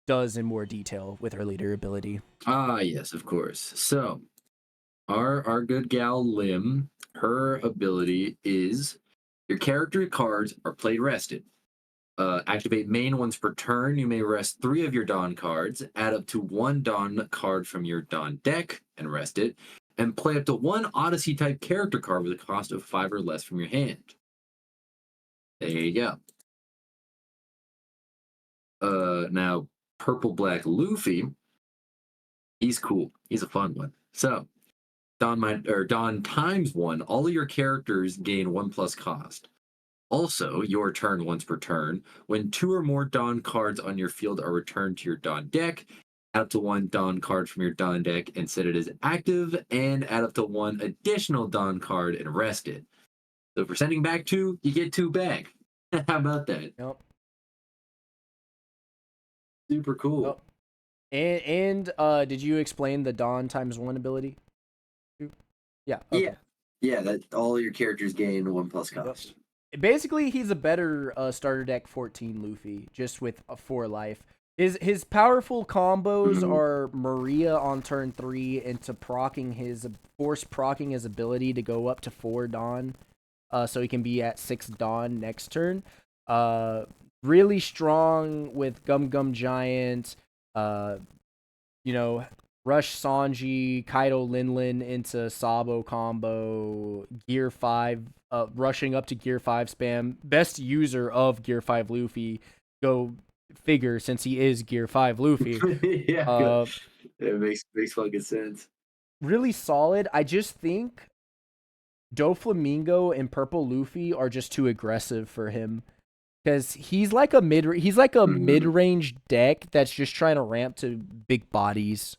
does in more detail with her leader ability. Ah, yes, of course. So our good gal Lim, her ability is your character cards are played rested. Activate main once per turn. You may rest 3 of your Dawn cards, add up to 1 Dawn card from your Dawn deck and rest it, and play up to 1 Odyssey type character card with a cost of 5 or less from your hand. There you go. Now Purple Black Luffy, he's cool. He's a fun one. So Dawn times 1. All of your characters gain 1 plus cost. Also, your turn once per turn. When 2 or more Dawn cards on your field are returned to your Dawn deck, add up to 1 Dawn card from your Dawn deck and set it as active, and add up to 1 additional Dawn card and rest it. So for sending back 2, you get 2 back. How about that? Yep. Super cool. Yep. Did you explain the Dawn times 1 ability? Yeah. Okay. Yeah. Yeah, that all your characters gain 1 plus cost. Yep. Basically, he's a better starter deck 14 Luffy, just with a 4 life. His powerful combos Mhm. are Maria on turn 3 into force procking his ability to go up to 4 Dawn, so he can be at 6 Dawn next turn. Really strong with Gum Gum Giant. Uh, you know, Rush Sanji, Kaido Linlin into Sabo combo, Gear 5, rushing up to Gear 5 spam. Best user of Gear 5 Luffy. Go figure, since he is Gear 5 Luffy. Yeah, good. Uh, It makes fucking sense. really solid. I just think Doflamingo and Purple Luffy are just too aggressive for him because he's like a mid-range deck that's just trying to ramp to big bodies.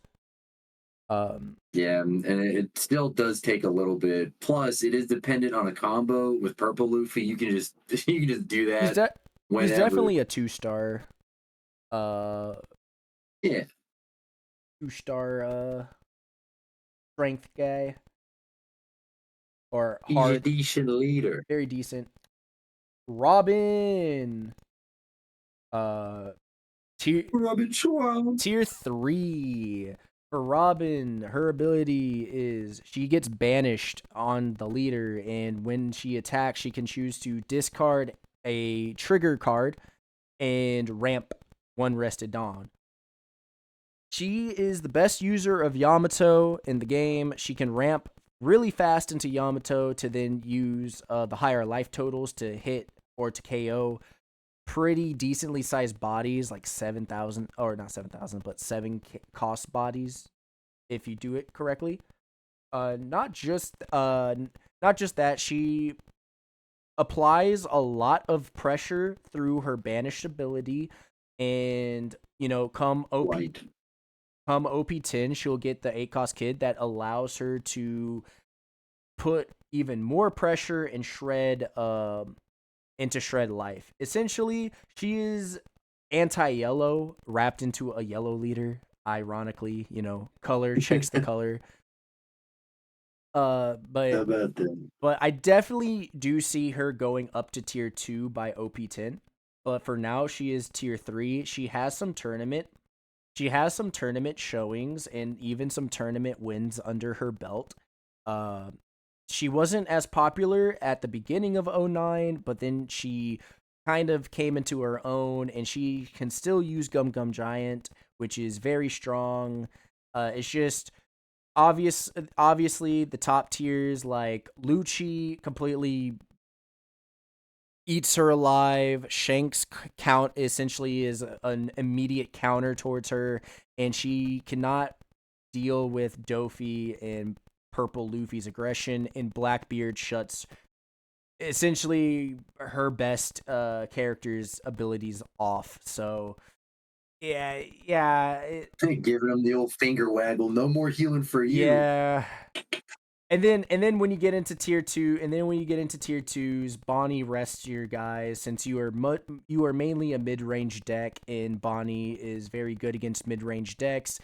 Um, Yeah, and it still does take a little bit. Plus, it is dependent on a combo with Purple Luffy. You can just you can just do he's that de- he's whenever. definitely a 2 star. Uh, Yeah, 2 star strength guy or he's a hard, decent leader. very decent. Robin. Uh, tier Robin Schwab. tier 3 for Robin. Her ability is she gets banished on the leader, and when she attacks, she can choose to discard a trigger card and ramp one rested Dawn. She is the best user of Yamato in the game. She can ramp really fast into Yamato to then use the higher life totals to hit or to KO pretty decently sized bodies, like 7,000, or not 7,000, but 7 cost bodies if you do it correctly. Not just that, she applies a lot of pressure through her banished ability, and White. come OP10, she'll get the 8 cost kid that allows her to put even more pressure and shred into shred life. Essentially, she is anti-yellow wrapped into a yellow leader. Ironically, color checks the color. Uh, How but about that? but I definitely do see her going up to tier 2 by OP10. But for now, she is tier 3. She has some tournament showings and even some tournament wins under her belt. Uh, she wasn't as popular at the beginning of '09, but then she kind of came into her own, and she can still use Gum Gum Giant, which is very strong. It's just obviously the top tiers like Lucci completely eats her alive. Shanks count essentially is an immediate counter towards her, and she cannot deal with Dofi and Purple Luffy's aggression, and Blackbeard shuts essentially her best character's abilities off. So yeah, Giving him the old finger waggle. No more healing for you. yeah. And then when you get into tier 2, and then when you get into tier 2s, Bonnie rests your guys since you are mainly a mid-range deck, and Bonnie is very good against mid-range decks.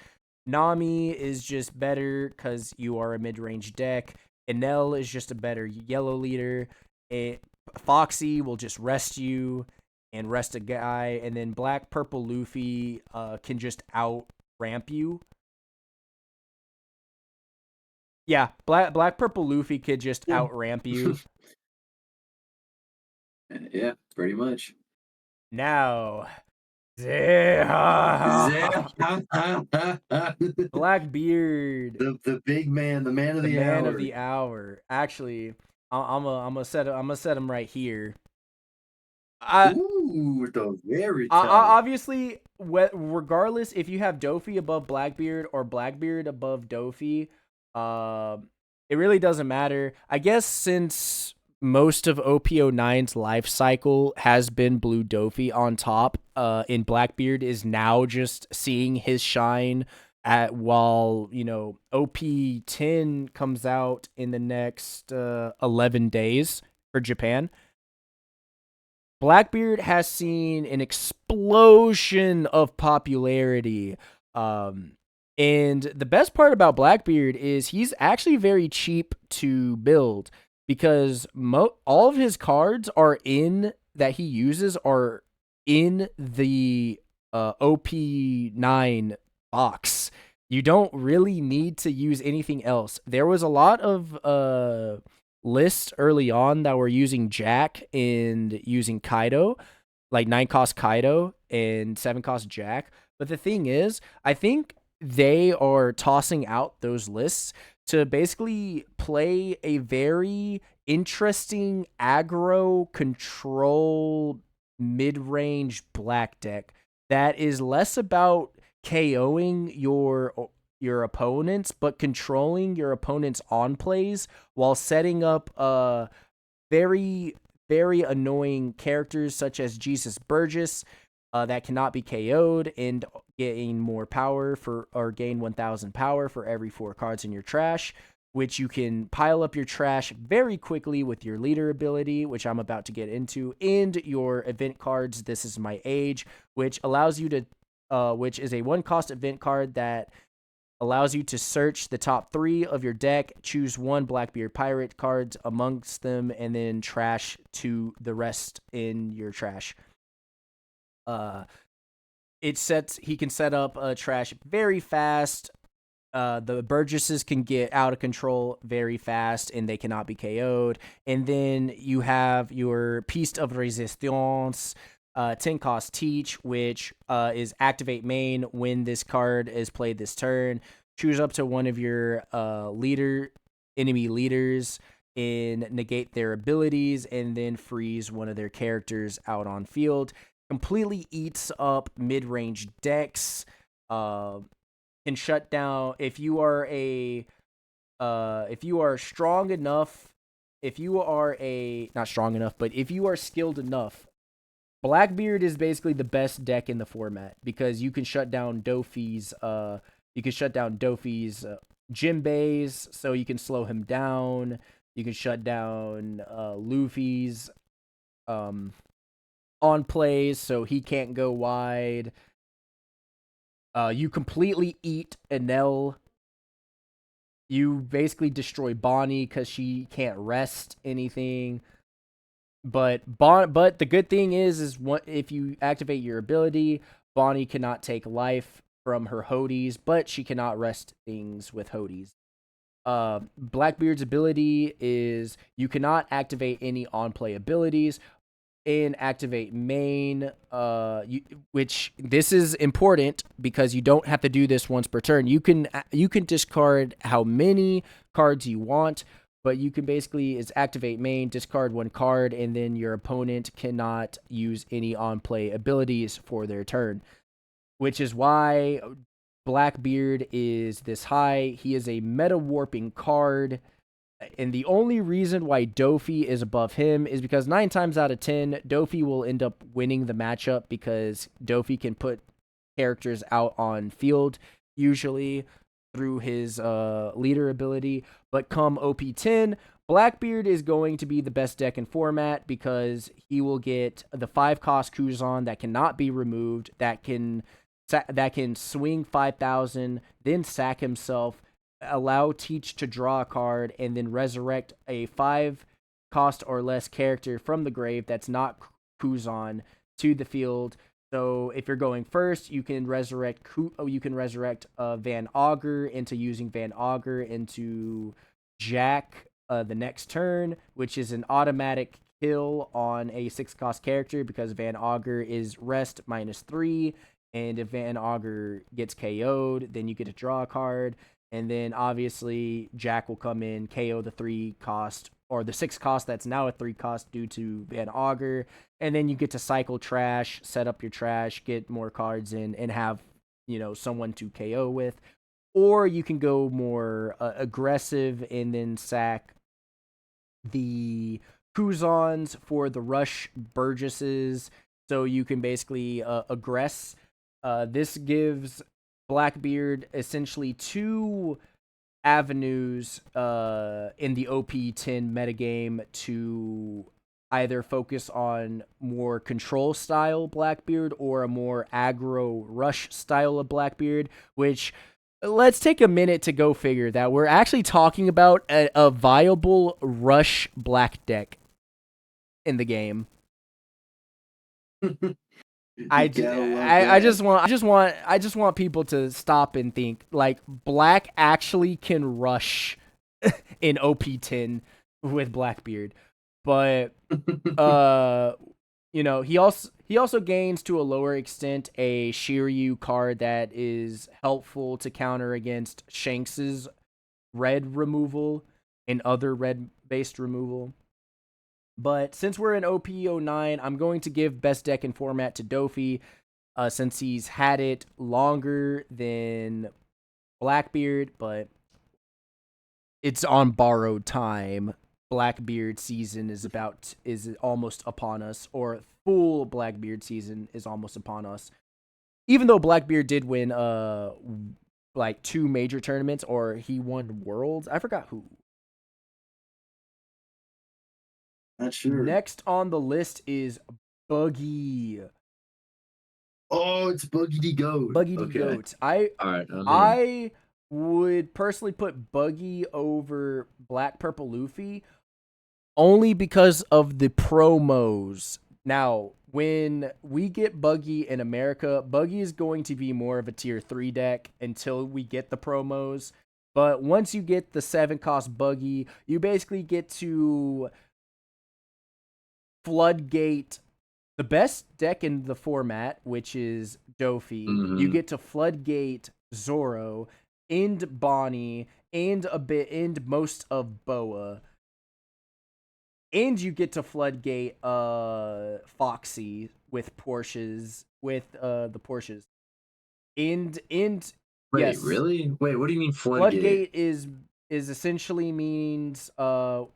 Nami is just better because you are a mid-range deck. Enel is just a better yellow leader. Foxy will just rest you and rest a guy, and then Black Purple Luffy can just out ramp you. Yeah, Black Purple Luffy could just Yeah. out ramp you. Yeah, pretty much. Now, Zip. Blackbeard, The big man, the man of the the man of hour. the hour. Actually, I'm gonna set him right here. I, Ooh, the very top. obviously, regardless if you have Dofi above Blackbeard or Blackbeard above Dofi, it really doesn't matter. I guess since most of OP09's life cycle has been Blue Dofi on top, and Blackbeard is now just seeing his shine at while OP10 comes out in the next 11 days for Japan. Blackbeard has seen an explosion of popularity. Um, and the best part about Blackbeard is he's actually very cheap to build because all of his cards are in that he uses are in the OP9 box. You don't really need to use anything else. There was a lot of lists early on that were using Jack and using Kaido, like 9 cost Kaido and 7 cost Jack. But the thing is, I think they are tossing out those lists to basically play a very interesting aggro control mid-range black deck that is less about KOing your your opponents, but controlling your opponent's on plays while setting up very, very annoying characters such as Jesus Burgess that cannot be KO'd and gain more power for, or gain 1,000 power for every 4 cards in your trash, which you can pile up your trash very quickly with your leader ability, which I'm about to get into, and your event cards. This is my age, which allows you to, which is a 1-cost event card that allows you to search the top 3 of your deck, choose 1 Blackbeard Pirate cards amongst them, and then trash to the rest in your trash. He can set up a trash very fast. The Burgesses can get out of control very fast, and they cannot be KO'd. And then you have your Piece of Resistance, 10-cost Teach, which is activate main when this card is played this turn. Choose up to one of your enemy leaders and negate their abilities, and then freeze one of their characters out on field. Completely eats up mid-range decks. Can shut down if you are strong enough. If you are not strong enough, but if you are skilled enough, Blackbeard is basically the best deck in the format because you can shut down Dofi's Jinbei's, so you can slow him down. You can shut down Luffy's on plays, so he can't go wide. You completely eat Enel. You basically destroy Bonnie because she can't rest anything. But the good thing is if you activate your ability, Bonnie cannot take life from her Hodies, but she cannot rest things with Hodies. Blackbeard's ability is you cannot activate any on-play abilities and activate main, which this is important because you don't have to do this once per turn. You can discard how many cards you want, but you can basically is activate main, discard 1 card, and then your opponent cannot use any on-play abilities for their turn, which is why Blackbeard is this high. He is a meta warping card. And the only reason why Dofi is above him is because 9 times out of 10, Dofi will end up winning the matchup because Dofi can put characters out on field, usually through his leader ability. But come OP10, Blackbeard is going to be the best deck in format because he will get the 5-cost Kuzan that cannot be removed, that can swing 5,000, then sack himself, allow Teach to draw a card, and then resurrect a 5-cost or less character from the grave that's not Kuzan to the field. So if you're going first, you can resurrect Van Augur into using Van Augur into Jack the next turn, which is an automatic kill on a 6-cost character because Van Augur is rest -3, and if Van Augur gets KO'd, then you get to draw a card. And then obviously Jack will come in, KO the 3-cost or the 6-cost that's now a 3-cost due to Van Augur. And then you get to cycle trash, set up your trash, get more cards in, and have, someone to KO with. Or you can go more aggressive and then sack the Kuzans for the rush Burgesses. So you can basically aggress. This gives Blackbeard essentially 2 avenues in the OP10 metagame to either focus on more control style Blackbeard or a more aggro rush style of Blackbeard, which let's take a minute to go figure that we're actually talking about a viable rush black deck in the game. I just want people to stop and think like Black actually can rush in OP10 with Blackbeard, but he also gains to a lower extent a Shiryu card that is helpful to counter against Shanks's red removal and other red based removal. But since we're in OP09, I'm going to give best deck in format to Dofi, since he's had it longer than Blackbeard, but it's on borrowed time. Blackbeard season is almost upon us, or full Blackbeard season is almost upon us. Even though Blackbeard did win like 2 major tournaments, or he won Worlds. I forgot who. Not sure. Next on the list is Buggy. Oh, it's Buggy the Goat. Buggy the Okay. Goat. All right. I'm in. I would personally put Buggy over Black Purple Luffy only because of the promos. Now, when we get Buggy in America, Buggy is going to be more of a tier 3 deck until we get the promos. But once you get the 7-cost Buggy, you basically get to floodgate the best deck in the format, which is Dofi. You Mm-hmm. get to floodgate Zoro, end Bonnie, and most of Boa. And you get to floodgate Foxy with the Porsches. And Wait, yes, really? Wait, what do you mean floodgate? floodgate is essentially means a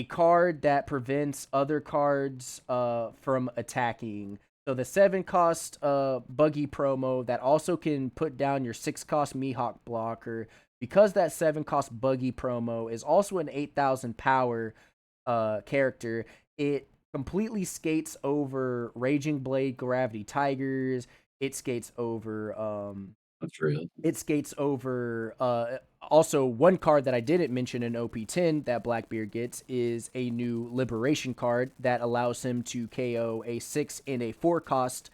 card that prevents other cards from attacking. So the 7-cost Buggy promo that also can put down your 6-cost Mihawk blocker. Because that 7-cost Buggy promo is also an 8,000 power character, it completely skates over Raging Blade Gravity Tigers. It skates over That's real. also one card that I didn't mention in OP10 that Blackbeard gets is a new Liberation card that allows him to KO a 6 and a 4 cost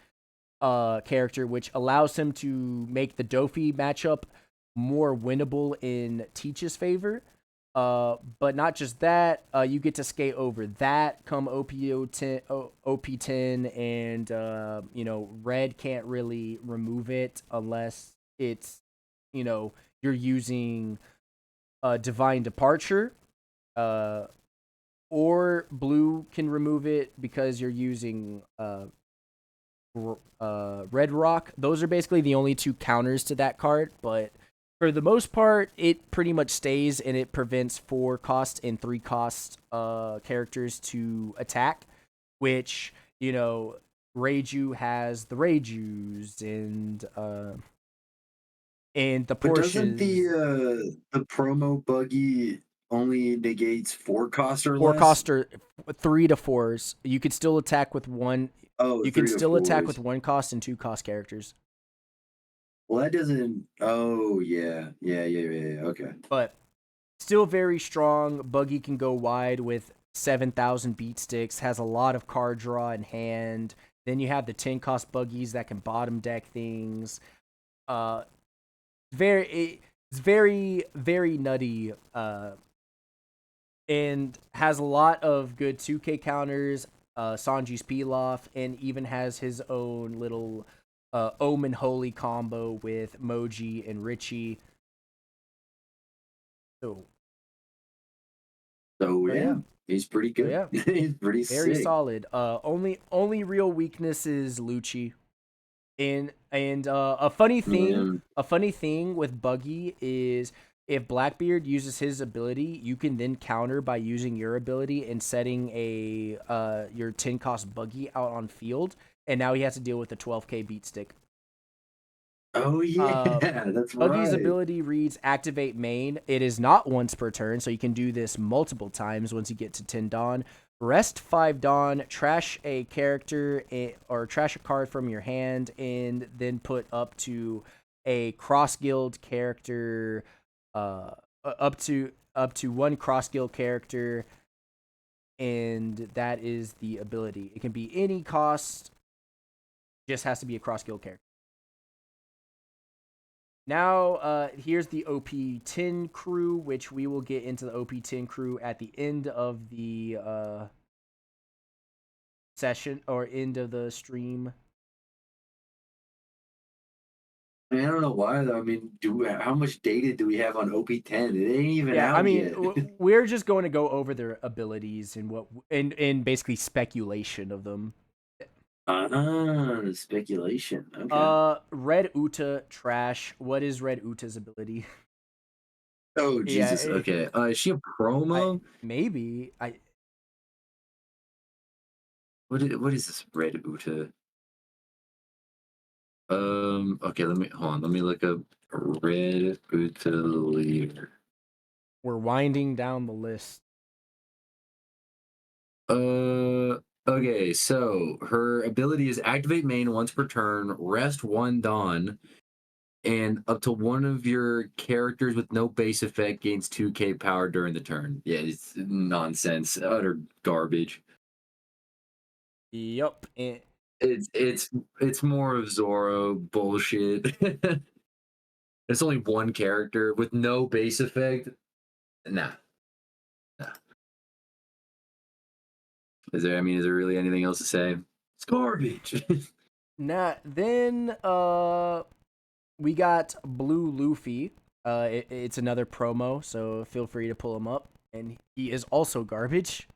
character, which allows him to make the Dofi matchup more winnable in Teach's favor. But not just that, you get to skate over that come OP10, and red can't really remove it unless it's you're using Divine Departure, or blue can remove it because you're using Red Rock. Those are basically the only 2 counters to that card, but for the most part, it pretty much stays and it prevents 4 cost and 3 cost characters to attack, which, Reiju has the Reijus and the But doesn't Porsches. the promo Buggy only negates 4 cost or 4 less? cost or 3 to 4s. You could still attack with one. Oh, You can 3 to still attack with 4s. 1 cost and 2 cost characters. Well, that doesn't. Oh, yeah, yeah, yeah, yeah, yeah. Okay. But still very strong. Buggy can go wide with 7,000 beat sticks, has a lot of card draw in hand. Then you have the 10 cost buggies that can bottom deck things. Uh, it's very, very nutty. And has a lot of good 2K counters. Sanji's Pilaf, and even has his own little Omen Holy combo with Moji and Richie. So, So so yeah, yeah, he's pretty so good. yeah. He's pretty Very sick. solid. Only real weakness is Lucci. And Yeah. a funny thing with Buggy is if Blackbeard uses his ability, you can then counter by using your ability and setting a your 10 cost Buggy out on field, and now he has to deal with the 12k beat stick. Oh yeah, Uh, that's Buggy's right. ability reads activate main. It is not once per turn, so you can do this multiple times once you get to 10 Dawn. Rest 5 Dawn, trash a character or trash a card from your hand, and then put up to a cross guild character, up to 1 cross guild character, and that is the ability. It can be any cost, just has to be a cross guild character. Now, here's the OP10 crew, which we will get into the OP10 crew at the end of the session or end of the stream. I mean, I don't know why though. I mean, how much data do we have on OP10? It ain't even Yeah, I out mean, yet. we're just going to go over their abilities and basically speculation of them. Speculation. Okay. Red Uta trash. What is Red Uta's ability? Oh Yeah, Jesus. Okay. Is she a I promo? maybe I What is this Red Uta? Okay, let me hold on. Let me look up Red Uta leader. we're winding down the list. Okay, so her ability is activate main once per turn, rest one Dawn, and up to one of your characters with no base effect gains 2k power during the turn. Yeah, it's nonsense. Utter garbage. Yup. And It's more of Zoro bullshit. It's only one character with no base effect. Nah, nah. Is there really anything else to say? It's garbage. then we got Blue Luffy. It's another promo, so feel free to pull him up. And he is also garbage.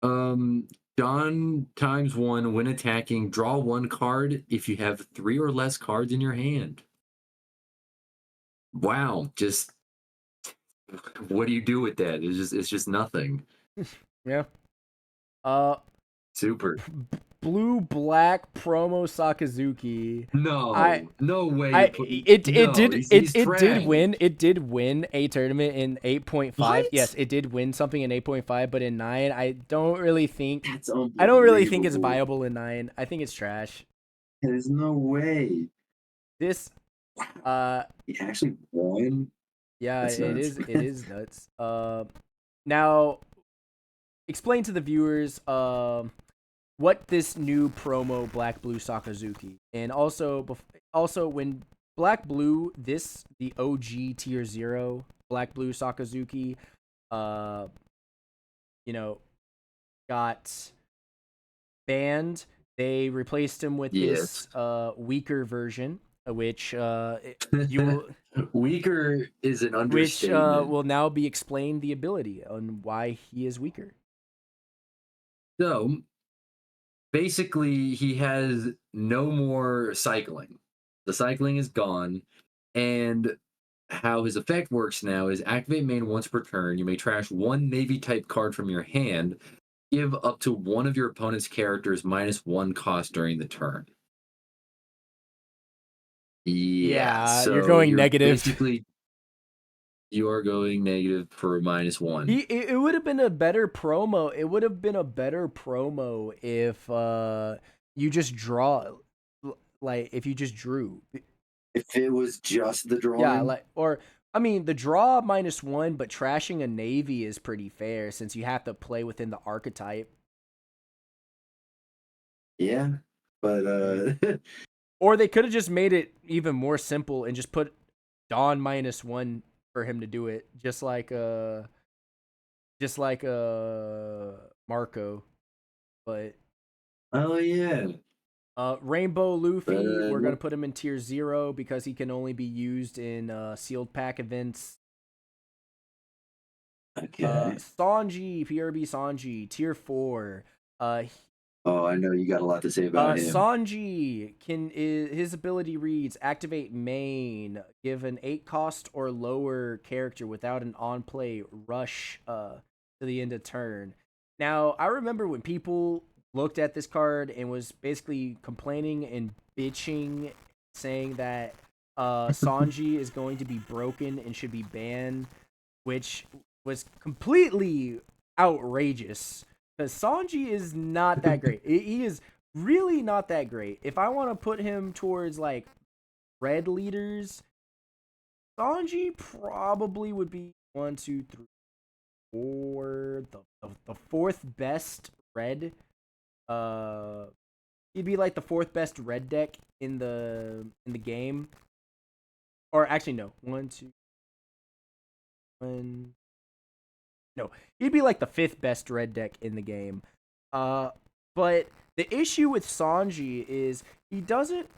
um, Dawn times one when attacking. Draw one card if you have three or less cards in your hand. Wow, just what do you do with that? It's just nothing. Yeah. Uh, Super. Blue Black promo Sakazuki. I No way I you're putting it no. did He's it did trash. win a tournament in 8.5. Yes, What? it did win something in 8.5, but in 9 That's I don't really think it's unbelievable. viable in 9. I think it's trash. There's no way. This Wow. uh He actually won. yeah, That's nuts. it is nuts. Now explain to the viewers what this new promo Black Blue Sakazuki, and also when Black Blue, the OG tier 0 Black Blue Sakazuki uh you know got banned, they replaced him with Yes. this weaker version, which you will Weaker is an which understatement. will now be explained the ability on why he is weaker. So basically, he has no more cycling. The cycling is gone, and how his effect works now is activate main once per turn. You may trash one Navy type card from your hand. Give up to one of your opponent's characters -1 cost during the turn. Yeah, Yeah, you're so going you're negative. basically you are going negative for -1. It would have been a better promo. It would have been a better promo if you just like if you just drew. If it was just the Yeah, drawing, like or I mean the draw -1, but trashing a navy is pretty fair since you have to play within the archetype. yeah. But Yeah. Or they could have just made it even more simple and just put Dawn -1 for him to do it, just like Marco. But oh yeah. Rainbow But Luffy, we're gonna put him in tier 0 because he can only be used in sealed pack events. okay. Sanji, PRB Sanji, tier 4. Uh, Oh, I know you got a lot to say about him. Sanji his ability reads activate main, give an 8 cost or lower character without an on play rush to the end of turn. Now I remember when people looked at this card and was basically complaining and bitching, saying that Sanji is going to be broken and should be banned, which was completely outrageous because Sanji is not that great. He is really not that great. If I want to put him towards like red leaders, Sanji probably would be 1, 2, 3, 4, the fourth best red. Uh, he'd be like the fourth best red deck in the game. Or actually, no, 1, 2, 1. No, he'd be like the fifth best red deck in the game. Uh, but the issue with Sanji is he doesn't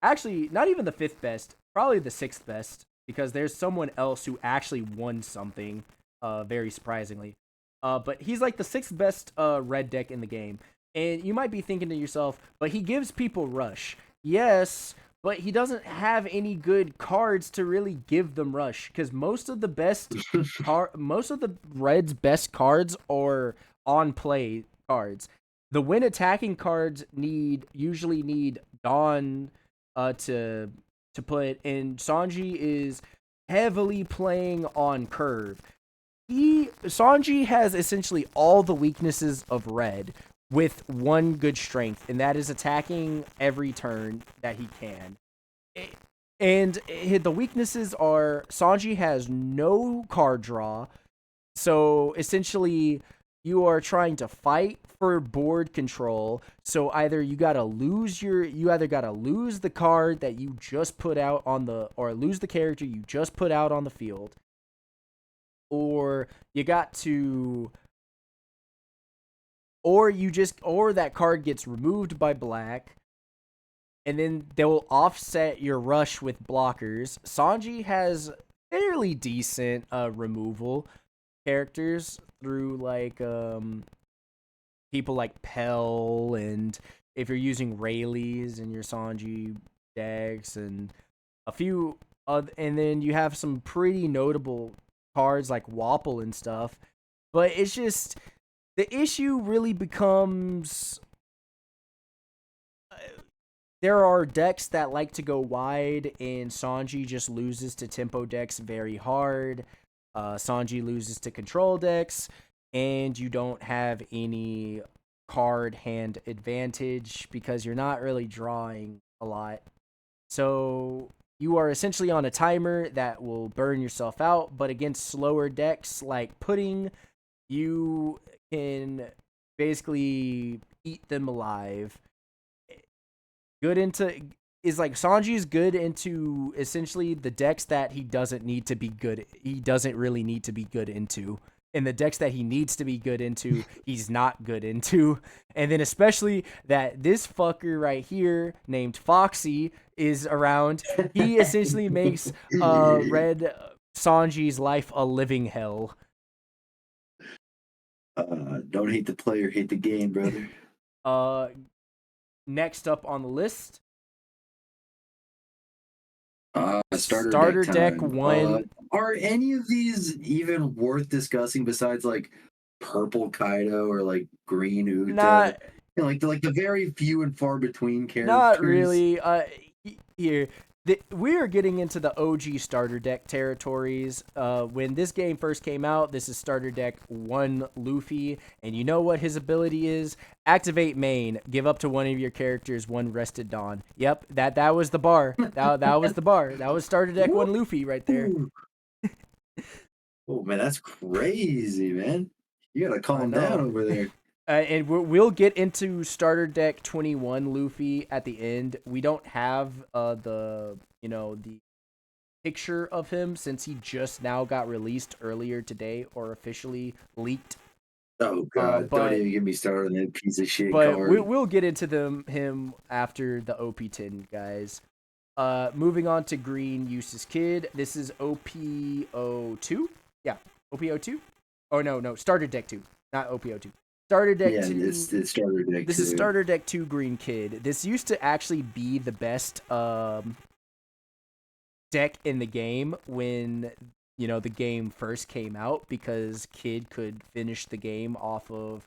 actually not even the fifth best, probably the sixth best because there's someone else who actually won something. Very surprisingly. But he's like the sixth best red deck in the game, And you might be thinking to yourself, but he gives people rush. Yes, but he doesn't have any good cards to really give them rush because most of the red's best cards are on play cards. The when attacking cards usually need Dawn to put, and Sanji is heavily playing on curve. Sanji has essentially all the weaknesses of red with one good strength, and that is attacking every turn that he can. And the weaknesses are Sanji has no card draw, so essentially you are trying to fight for board control. So you either gotta lose the card that you just put out on the or lose the character you just put out on the field, or you got to or that card gets removed by black, and then they'll offset your rush with blockers. Sanji has fairly decent removal characters through like people like Pell, and if you're using Rayleighs in your Sanji decks, and a few and then you have some pretty notable cards like Wapple and stuff. But it's just the issue really becomes there are decks that like to go wide, and Sanji just loses to tempo decks very hard. Sanji loses to control decks, and you don't have any card hand advantage because you're not really drawing a lot. So you are essentially on a timer that will burn yourself out, but against slower decks like Pudding, you can basically eat them alive. Good into is like Sanji's good into essentially the decks that he doesn't need to be good. He doesn't really need to be good into. And the decks that he needs to be good into, he's not good into. And then especially that this fucker right here named Foxy is around. He essentially makes Red Sanji's life a living hell. Don't hate the player, hate the game, brother. Uh, Next up on the list, Starter deck time. 1. Are any of these even worth discussing besides like purple Kaido or like green Uta? Not Like the very few and far between Not characters. really. Here, we are getting into the OG starter deck territories. When this game first came out, this is starter deck 1 Luffy, and you know what his ability is? Activate main. Give up to one of your characters 1 rested Dawn. Yep, that was the bar. That was the bar. That was starter deck 1 Luffy right there. Oh man, that's crazy, man. You gotta I calm down know. over there. And we'll get into starter deck 21 Luffy at the end. We don't have the picture of him since he just now got released earlier today or officially leaked. Oh god, don't But even get me started on that piece of shit but card. we'll get into him after the OP10 guys. Moving on to Green Eustace Kid. This is OP02. Yeah, OP02. Oh no, starter deck 2, not OP02. Starter deck Yeah, 2. it's starter deck This is 2. starter deck 2 Green Kid. This used to actually be the best deck in the game when the game first came out, because Kid could finish the game off of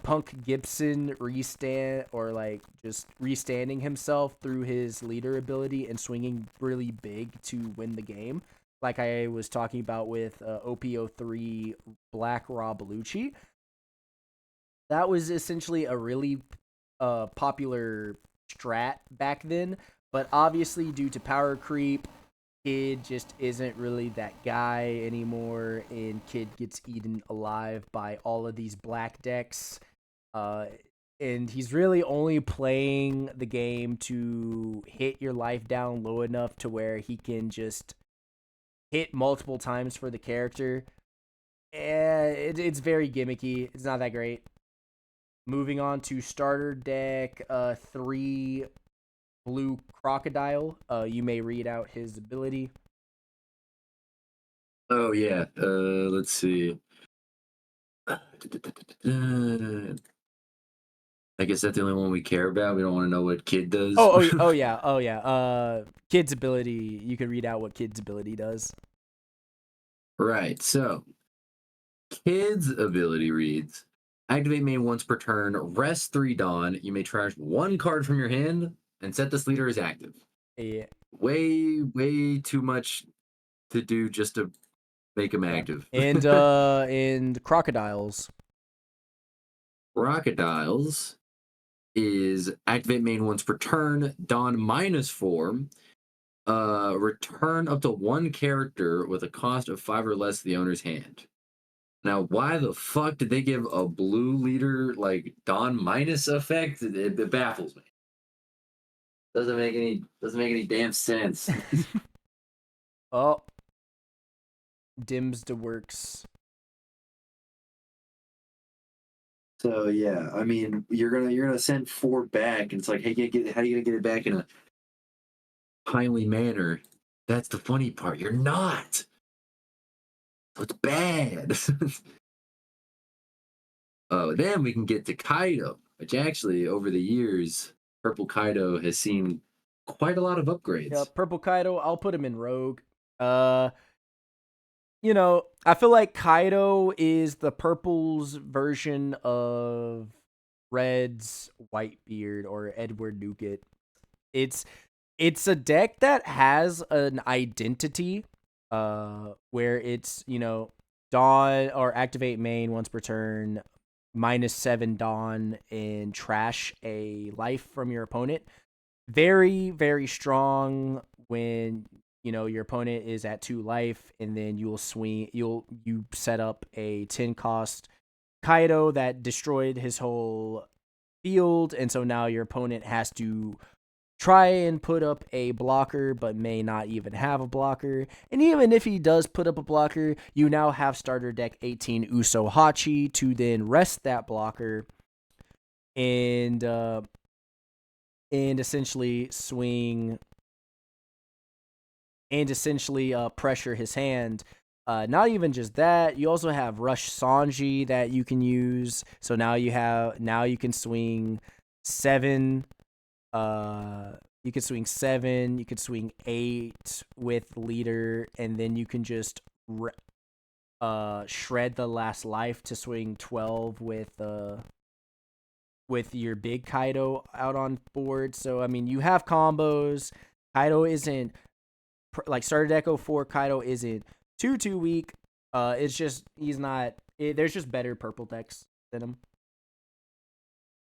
Punk Gibson restand, or like just restanding himself through his leader ability and swinging really big to win the game. Like I was talking about with OP03 Black Rob Lucci. That was essentially a really popular strat back then, but obviously due to power creep, Kid just isn't really that guy anymore, and Kid gets eaten alive by all of these black decks. Uh, and he's really only playing the game to hit your life down low enough to where he can just hit multiple times for the character. It's very gimmicky. It's not that great. Moving on to starter deck 3 Blue Crocodile. You may read out his ability. Oh yeah. Let's see. I guess that's the only one we care about. We don't want to know what Kid does. Oh yeah. Kid's ability. You can read out what Kid's ability does. Right. So Kid's ability reads: activate main once per turn. Rest 3 Dawn. You may trash 1 card from your hand and set this leader as active. Yeah. Way too much to do just to make him Yeah. active. And crocodiles. Crocodiles is activate main once per turn. Dawn -4. Return up to 1 character with a cost of 5 or less to the owner's hand. Now, why the fuck did they give a blue leader like Dawn minus effect? It baffles me. Doesn't make any damn sense. Oh, dims the works. So yeah, I mean, you're gonna send 4 back, and it's like, hey, how are you gonna get it back in a timely manner? That's the funny part. You're not. So it's bad. Oh, then we can get to Kaido, which actually over the years, Purple Kaido has seen quite a lot of Yeah, upgrades. Purple Kaido. I'll put him in Rogue. Uh, I feel like Kaido is the Purple's version of Red's Whitebeard or Edward Nugget. It's it's a deck that has an identity, where it's Dawn or activate main once per turn, -7 Dawn, and trash a life from your opponent. Very, very strong when your opponent is at 2 life, and then you set up a 10 cost Kaido that destroyed his whole field, and so now your opponent has to try and put up a blocker but may not even have a blocker. And even if he does put up a blocker, you now have starter deck 18 Uso Hachi to then rest that blocker and essentially swing and essentially pressure his hand. Not even just that, you also have Rush Sanji that you can use. So now you can swing 7. You can swing 7. You can swing 8 with leader, and then you can just shred the last life to swing 12 with your big Kaido out on board. So I mean, you have combos. Kaido isn't like starter deck 04. Kaido isn't too weak. It's just he's not. There's just better purple decks than him.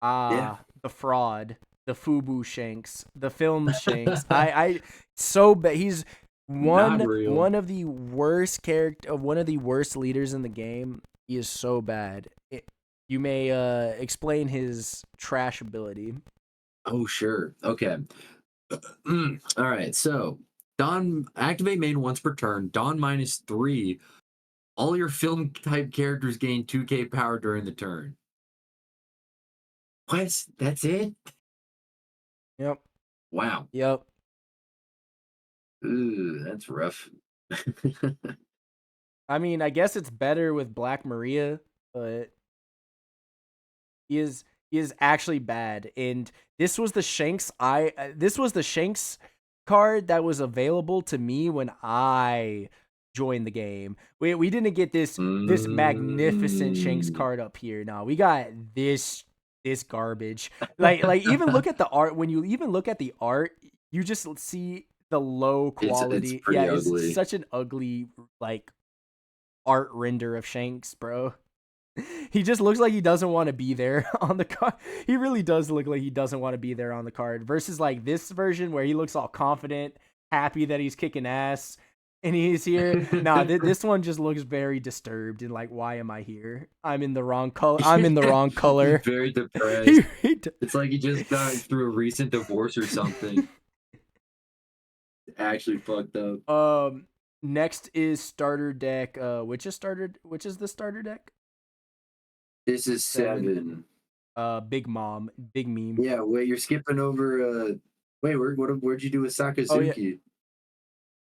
Yeah, The fraud, the Fubu Shanks, the film Shanks. I so bad. He's not real. one of the worst one of the worst leaders in the game. He is so bad. You may explain his trash ability. Oh, sure. Okay. All right. So, Dawn activate main once per turn. Dawn -3. All your film type characters gain 2k power during the turn. What? That's it? Yep. Wow. Yep. Ooh, that's rough. I mean, I guess it's better with Black Maria, but he is actually bad. And this was the Shanks card that was available to me when I joined the game. We didn't get this magnificent Shanks Mm, card up here. No, we got this garbage. Like even look at the art. When you even look at the art, you just see the low it's quality. Yeah, pretty it's ugly. such an ugly like art render of Shanks, bro. He just looks like he doesn't want to be there on the card. He really does look like he doesn't want to be there on the card versus like this version where he looks all confident, happy that he's kicking ass and he's here. Nah, this one just looks very disturbed and like, why am I here? I'm in the wrong color. I'm in the wrong He's color. very he, depressed. he, It's like he just got through a recent divorce or something. Actually fucked up. um next is starter deck. Which is the starter deck? This is 7. 7. Big Mom, big meme. Yeah, wait, you're skipping over wait, where'd you do with Oh yeah. Sakazuki?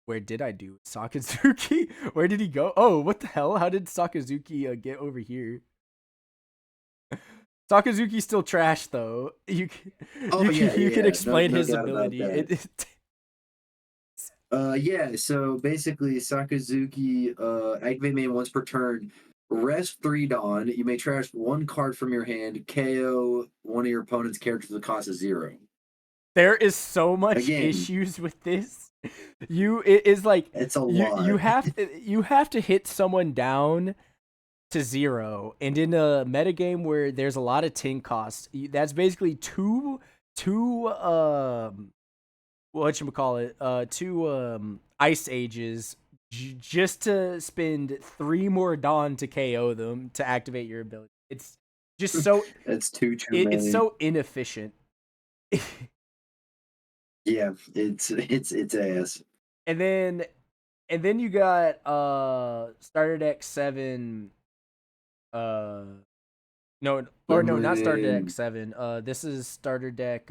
Where did I do Sakazuki? Where did he go? Oh, what the hell? How did Sakazuki get over here? Sakazuki's still trash though. Oh yeah, You can yeah, no, explain no his doubt about ability. that. Yeah, so basically Sakazuki, activate main once per turn. Rest 3 Dawn. You may trash 1 card from your hand, KO one of your opponent's characters with a cost of 0. There is so much Again, issues with this. It is like it's a lot. you have to hit someone down to 0, and in a metagame where there's a lot of tin costs, that's basically two whatchamacallit, two ice ages just to spend 3 more dawn to KO them to activate your ability. It's just so It's too it's many. so inefficient. Yeah, it's ass. and then and then you got starter deck 7 uh no, or no, not starter deck Linlin. 7. This is starter deck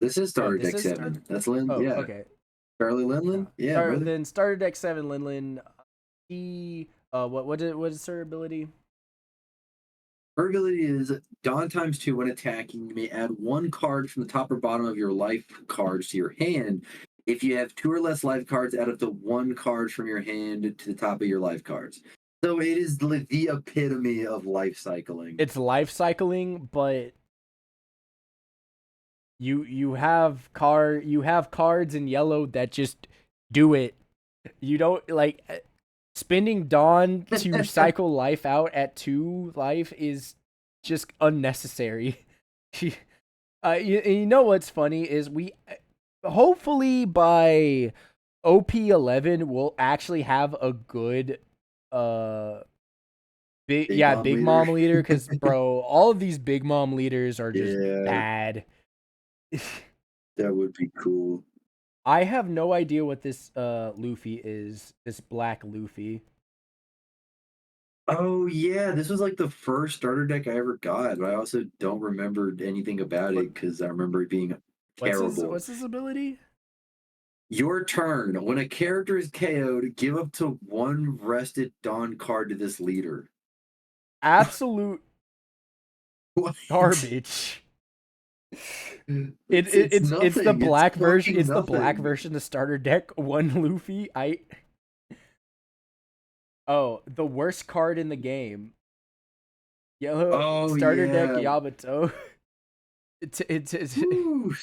This is no, starter this deck is starter. 7. That's Lin. Oh, Yeah, okay. Charlie Yeah. Linlin. Yeah, brother. Then starter deck 7 Linlin. He what is her ability? Her ability is Dawn times 2 when attacking. You may add 1 card from the top or bottom of your life cards to your hand. If you have 2 or less life cards, add up to 1 card from your hand to the top of your life cards. So it is the epitome of life cycling. It's life cycling, but you have cards in yellow that just do it. You don't like spending dawn to cycle life out at 2 life is just unnecessary. You know what's funny is we hopefully by OP11 we'll actually have a good Big Mom big leader. mom leader, cuz bro, all of these big mom leaders are just Yeah, bad. that would be cool. I have no idea what this Luffy is, this black Luffy. Oh yeah, this was like the first starter deck I ever got, but I also don't remember anything about What it because I remember it being terrible. what's his ability? Your turn. When a character is KO'd, give up to 1 rested Dawn card to this leader. Absolute What? garbage. It's It's the nothing. It's black version. fucking It's the black nothing. version of starter deck 1 Luffy. The worst card in the game. Yellow Oh starter deck yeah. Yamato. Woo.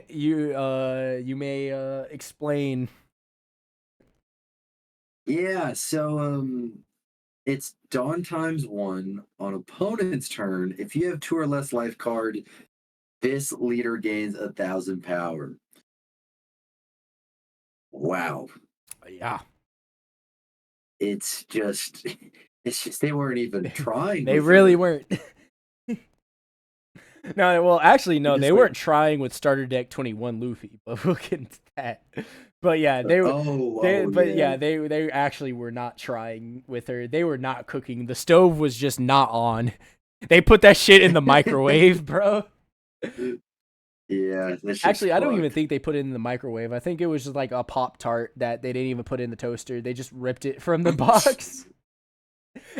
You may explain. Yeah, so it's Dawn times 1 on opponent's turn. If you have 2 or less life card, this leader gains 1,000 power. Wow. Yeah, It's just it's just they weren't even trying they with really her. weren't. No, well, actually, They're no, just they like, weren't trying with starter deck 21 Luffy, but we'll get into that. But yeah, oh yeah. they actually were not trying with her. They were not cooking. The stove was just not on. They put that shit in the microwave, bro. Yeah, that shit's Actually, I don't even fucked. think they put it in the microwave. I think it was just like a Pop Tart that they didn't even put in the toaster. They just ripped it from the box.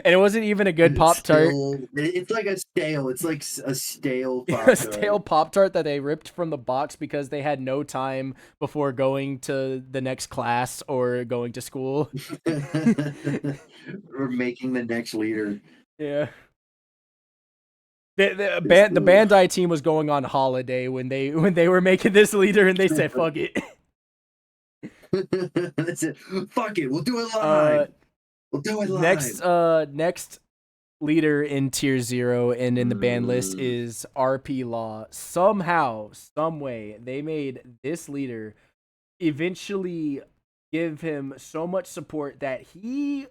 And it wasn't even a good Pop Tart. Still, it's like a stale. It's like a stale A Pop stale Tart. Pop Tart that they ripped from the box because they had no time before going to the next class or going to school. We're making the next leader. Yeah. It's, The Bandai team was going on holiday when they were making this leader, and they said, fuck it. That's it. Fuck it. We'll do it Uh live. We'll do it live. next leader in tier 0 and in the ban list Mm. is RP Law. Somehow, some way, they made this leader eventually give him so much support that he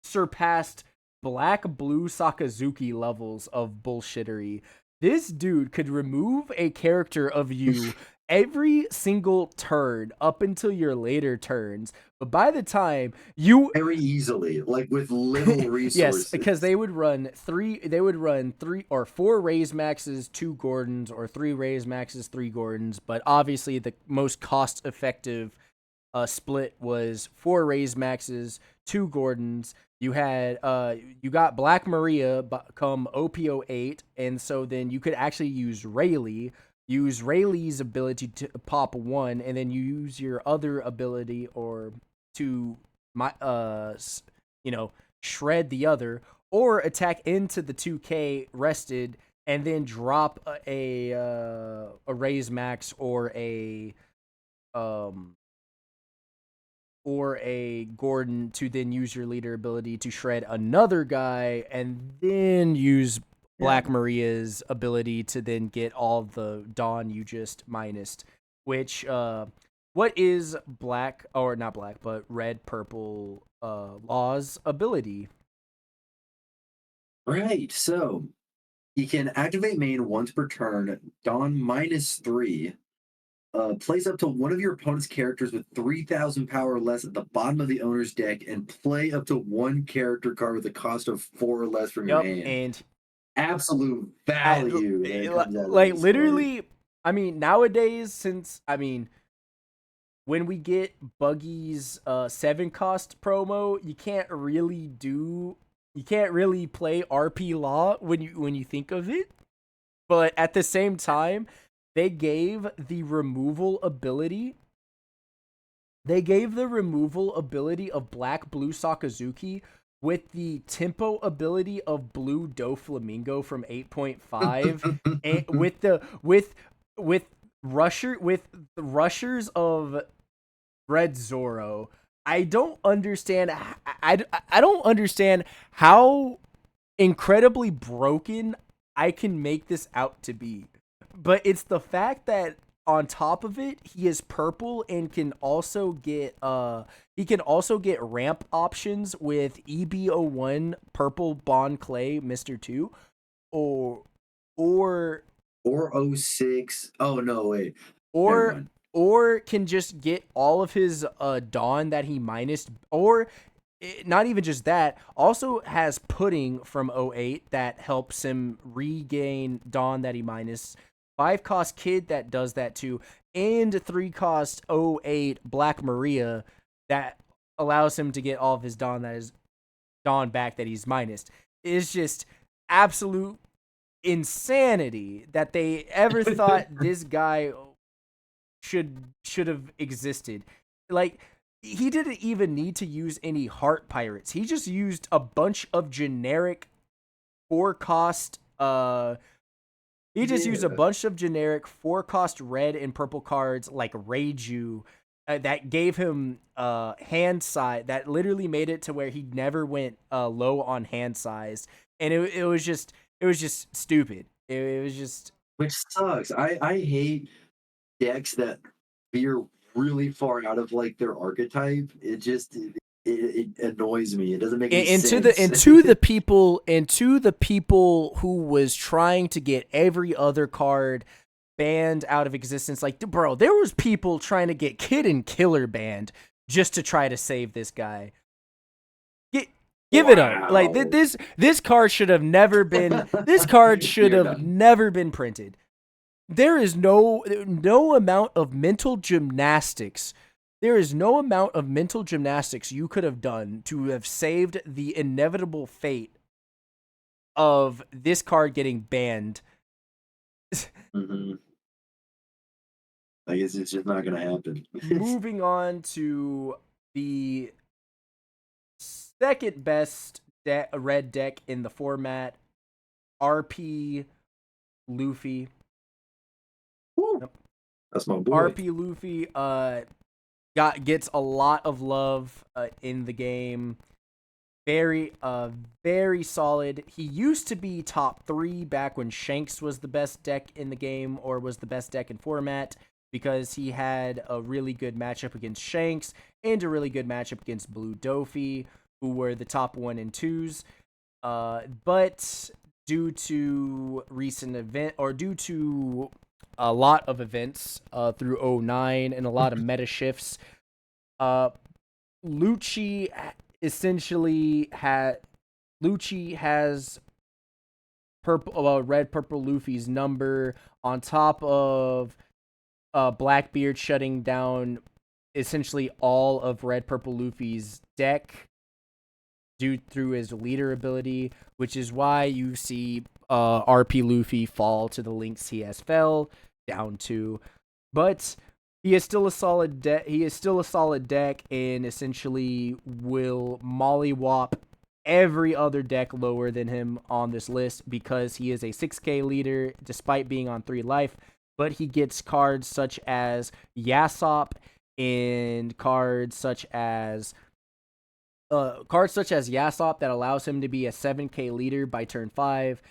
surpassed Black Blue Sakazuki levels of bullshittery. This dude could remove a character of you every single turn up until your later turns. But by the time you Very easily, like with little yes, resources. because they would run 3 or 4 raise maxes, 2 Gordons, or 3 raise maxes, 3 Gordons, but obviously the most cost effective split was 4 raise maxes, 2 Gordons. You had you got Black Maria come OP08, and so then you could actually use Rayleigh. Use Rayleigh's ability to pop 1, and then you use your other ability or to my you know, shred the other, or attack into the 2K rested and then drop a raise max um or a Gordon to then use your leader ability to shred another guy, and then use Yeah. Black Maria's ability to then get all the Dawn you just minused. Which what is black, or not black, but red purple Law's ability? Right. So he can activate main once per turn, Dawn -3. Place up to one of your opponent's characters with 3,000 power or less at the bottom of the owner's deck, and play up to one character card with a cost of 4 or less from your Yep, hand. and Absolute value that comes out of like this card. literally, I mean, nowadays, since I mean, when we get Buggy's 7 cost promo, you can't really play RP Law when you think of it. But at the same time, they gave the removal ability. They gave the removal ability of Black Blue Sakazuki with the tempo ability of Blue Doflamingo from 8.5, and with the rushers of Red Zoro. I don't understand. I don't understand how incredibly broken I can make this out to be. But it's the fact that on top of it, he is purple and he can also get ramp options with EB01 purple Bond Clay Mr. 2, or or Or '06. Oh, no, wait. Never or mind. or can just get all of his Dawn that he minused, or not even just that, also has Pudding from '08 that helps him regain Dawn that he minus. 5 cost Kid that does that too, and 3 cost '08 Black Maria that allows him to get all of his Dawn back that he's minused. It's just absolute insanity that they ever thought this guy should have existed. Like, he didn't even need to use any heart pirates. He just used a bunch of generic 4 cost used a Yeah. bunch of generic 4 cost red and purple cards like Reiju, that gave him hand size, that literally made it to where he never went low on hand size, and it was just stupid. It was just Which sucks. I hate decks that veer really far out of like their archetype. It annoys me. It doesn't make any and sense. to the people who was trying to get every other card banned out of existence. Like, bro, there was people trying to get Kid and Killer banned just to try to save this guy. Give it up. Like, Wow. this card should have never been. This card should You're have done. never been printed. There is no amount of mental gymnastics. There is no amount of mental gymnastics you could have done to have saved the inevitable fate of this card getting banned. Hmm. I guess it's just not gonna happen. Moving on to the second best red deck in the format, RP Luffy. Woo. That's my boy. RP Luffy gets a lot of love in the game. Very solid. He used to be top 3 back when Shanks was the best deck in the game, or was the best deck in format, because he had a really good matchup against Shanks and a really good matchup against Blue Dofi, who were the top 1 and 2s. But due to due to a lot of events through 09 and a lot of meta shifts, Lucci essentially has red purple Luffy's number, on top of Blackbeard shutting down essentially all of red purple Luffy's deck. due through his leader ability, which is why you see RP Luffy fall to the links he has fell down to. But he is still a solid deck. He is still a solid deck, and essentially will mollywop every other deck lower than him on this list because he is a 6K leader despite being on 3 life. But he gets cards such as Yasop and cards such as Yasop that allows him to be a 7K leader by turn 5.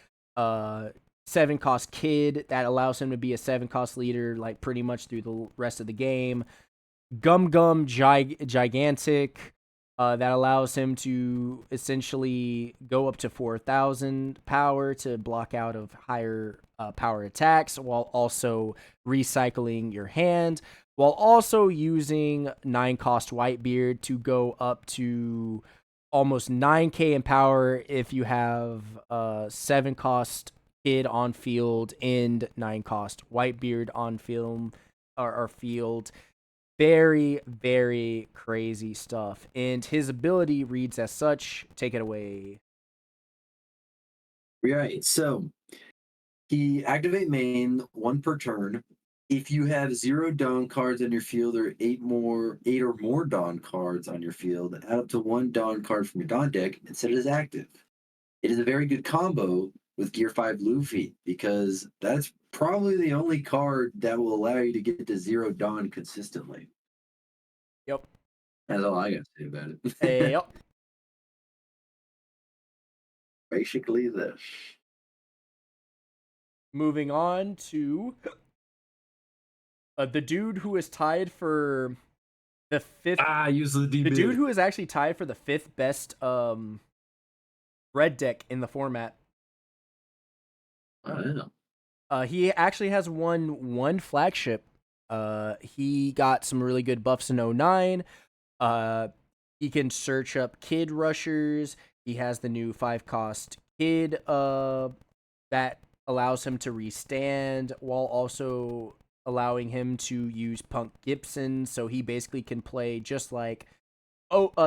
7 cost Kid that allows him to be a 7 cost leader like pretty much through the rest of the game. Gigantic that allows him to essentially go up to 4,000 power to block out of higher power attacks while also recycling your hand, while also using 9 cost Whitebeard to go up to almost 9k in power if you have 7 cost Kid on field and 9 cost Whitebeard on film or field. Very, very crazy stuff. And his ability reads as such. Take it away. Right. So he activate main 1 per turn. If you have 0 Dawn cards on your field or 8 or more Dawn cards on your field, add up to 1 Dawn card from your Dawn deck and set it as active. It is a very good combo with Gear 5 Luffy because that's probably the only card that will allow you to get to 0 Dawn consistently. Yep. That's all I got to say about it. Hey, yep. Basically this. Moving on to the dude who is tied for the 5th. Usually The dude who is actually tied for the 5th best red deck in the format. I don't know. He actually has won 1 flagship. He got some really good buffs in 09. He can search up Kid Rushers. He has the new 5 cost Kid that allows him to restand while also allowing him to use Punk Gibson. So he basically can play just like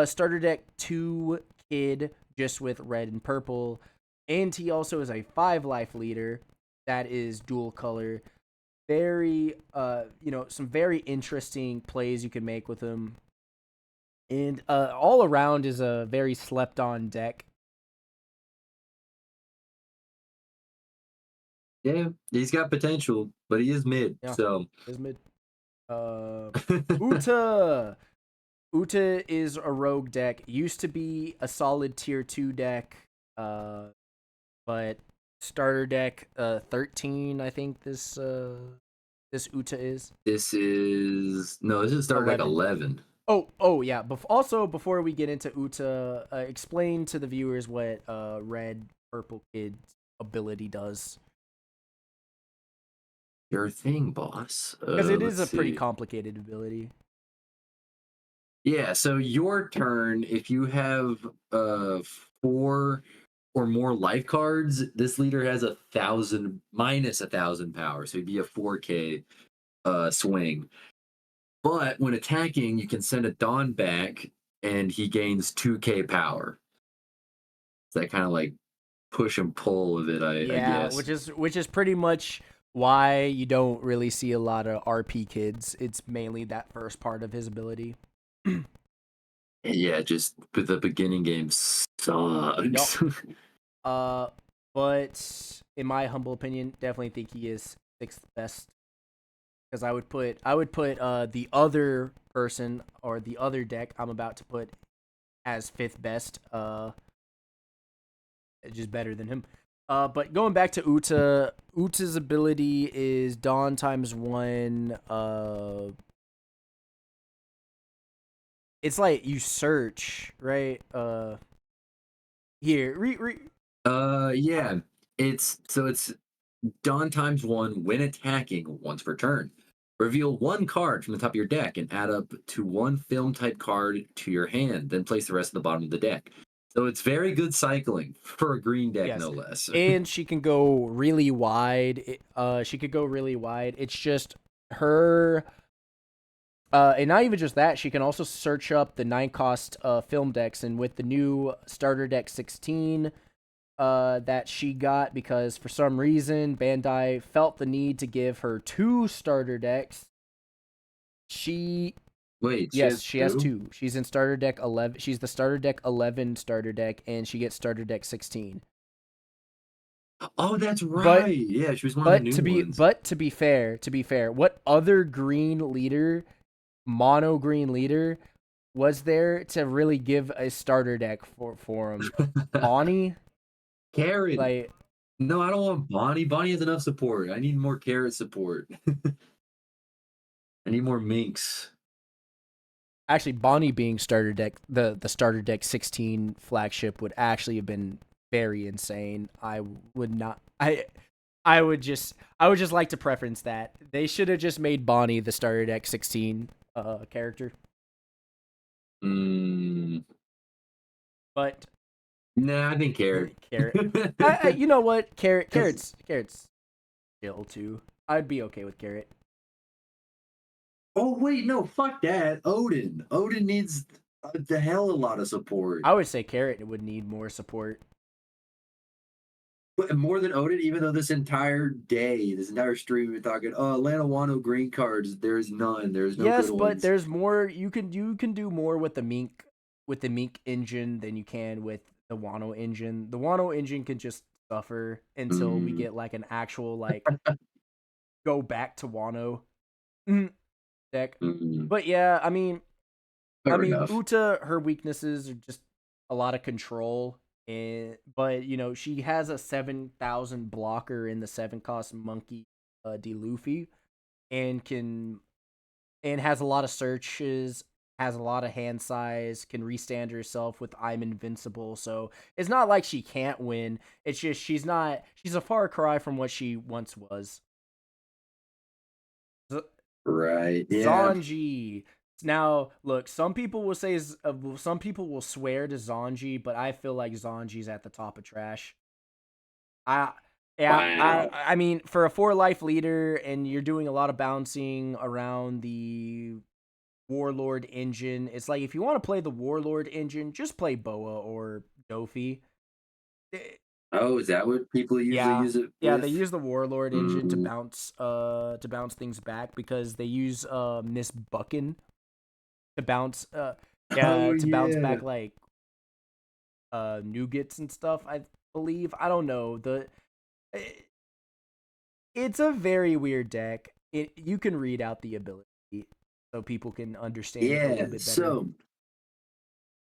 starter deck 2 Kid just with red and purple. And he also is a 5 life leader that is dual color. Very some very interesting plays you can make with him. And all around is a very slept on deck. Yeah, he's got potential, but he is mid. Yeah, So is mid. Uta. Uta is a rogue deck. Used to be a solid tier 2 deck. But starter deck 13, I think this Uta is. This is starter deck 11. Oh yeah. Also, before we get into Uta, explain to the viewers what Red Purple Kid's ability does. Your thing, boss. Because it is a pretty complicated ability. Yeah, so your turn, if you have 4 or more life cards, this leader has minus 1,000 power, so it'd be a 4K swing. But when attacking, you can send a Dawn back, and he gains 2K power. So that kind of like push and pull of it, I guess. which is pretty much why you don't really see a lot of RP kids. It's mainly that first part of his ability. Yeah, just the beginning game sucks. But in my humble opinion, definitely think he is 6th best. Because I would put the other person or the other deck I'm about to put as 5th best. Just better than him. But going back to Uta, Uta's ability is Dawn times 1. It's like you search, right? Here, Yeah. It's Dawn times 1 when attacking once per turn. Reveal 1 card from the top of your deck and add up to 1 film type card to your hand. Then place the rest at the bottom of the deck. So it's very good cycling for a green deck, yes. no less. And she can go really wide. She could go really wide. It's just her And not even just that, she can also search up the 9 cost film decks, and with the new starter deck 16 that she got, because for some reason Bandai felt the need to give her 2 starter decks. She Wait, she Yes, has she has two? 2. She's in starter deck 11. She's the starter deck 11 starter deck, and she gets starter deck 16. Oh, that's But right. Yeah, she was one of the new ones. to be fair, what other green leader, mono green leader, was there to really give a starter deck for him? Bonnie, Carrot. like No, I don't want Bonnie. Bonnie has enough support. I need more carrot support. I need more minks. actually Bonnie being starter deck, the starter deck 16 flagship would actually have been very insane. I would not. I would just like to preference that they should have just made Bonnie the starter deck 16 character. Mm, But nah, I think carrot. carrot, you know what, carrot's chill too. I'd be okay with carrot. Oh wait, no, fuck that. Odin. Odin needs the hell a lot of support. I would say carrot would need more support. But more than Odin, even though this entire day, this entire stream, we're talking, oh, Atlanta Wano green cards. There's none. There's no Yes, good but ones. there's more. You can do more with the Mink engine than you can with the Wano engine. The Wano engine can just suffer until we Mm, get like an actual like go back to Wano deck. mm, But yeah, fair enough. Uta, her weaknesses are just a lot of control, and but she has a 7,000 blocker in the 7 cost monkey D Luffy, and has a lot of searches, has a lot of hand size, can restand herself with I'm invincible. So it's not like she can't win. It's just she's a far cry from what she once was. Right. Yeah. Zanji. Now, look, some people will swear to Zanji, but I feel like Zanji's at the top of trash. I yeah, Wow. I mean, for a 4 life leader and you're doing a lot of bouncing around the Warlord engine, it's like if you want to play the Warlord engine, just play Boa or Dofi. Eh, Oh, is that what people usually Yeah. use it Yeah, they with? use the Warlord engine Mm. to bounce things back, because they use Miss Buckin to bounce Oh to bounce yeah. back like nougats and stuff, I believe. I don't know. It, it's a very weird deck. You can read out the ability so people can understand it a Yeah. little bit better. So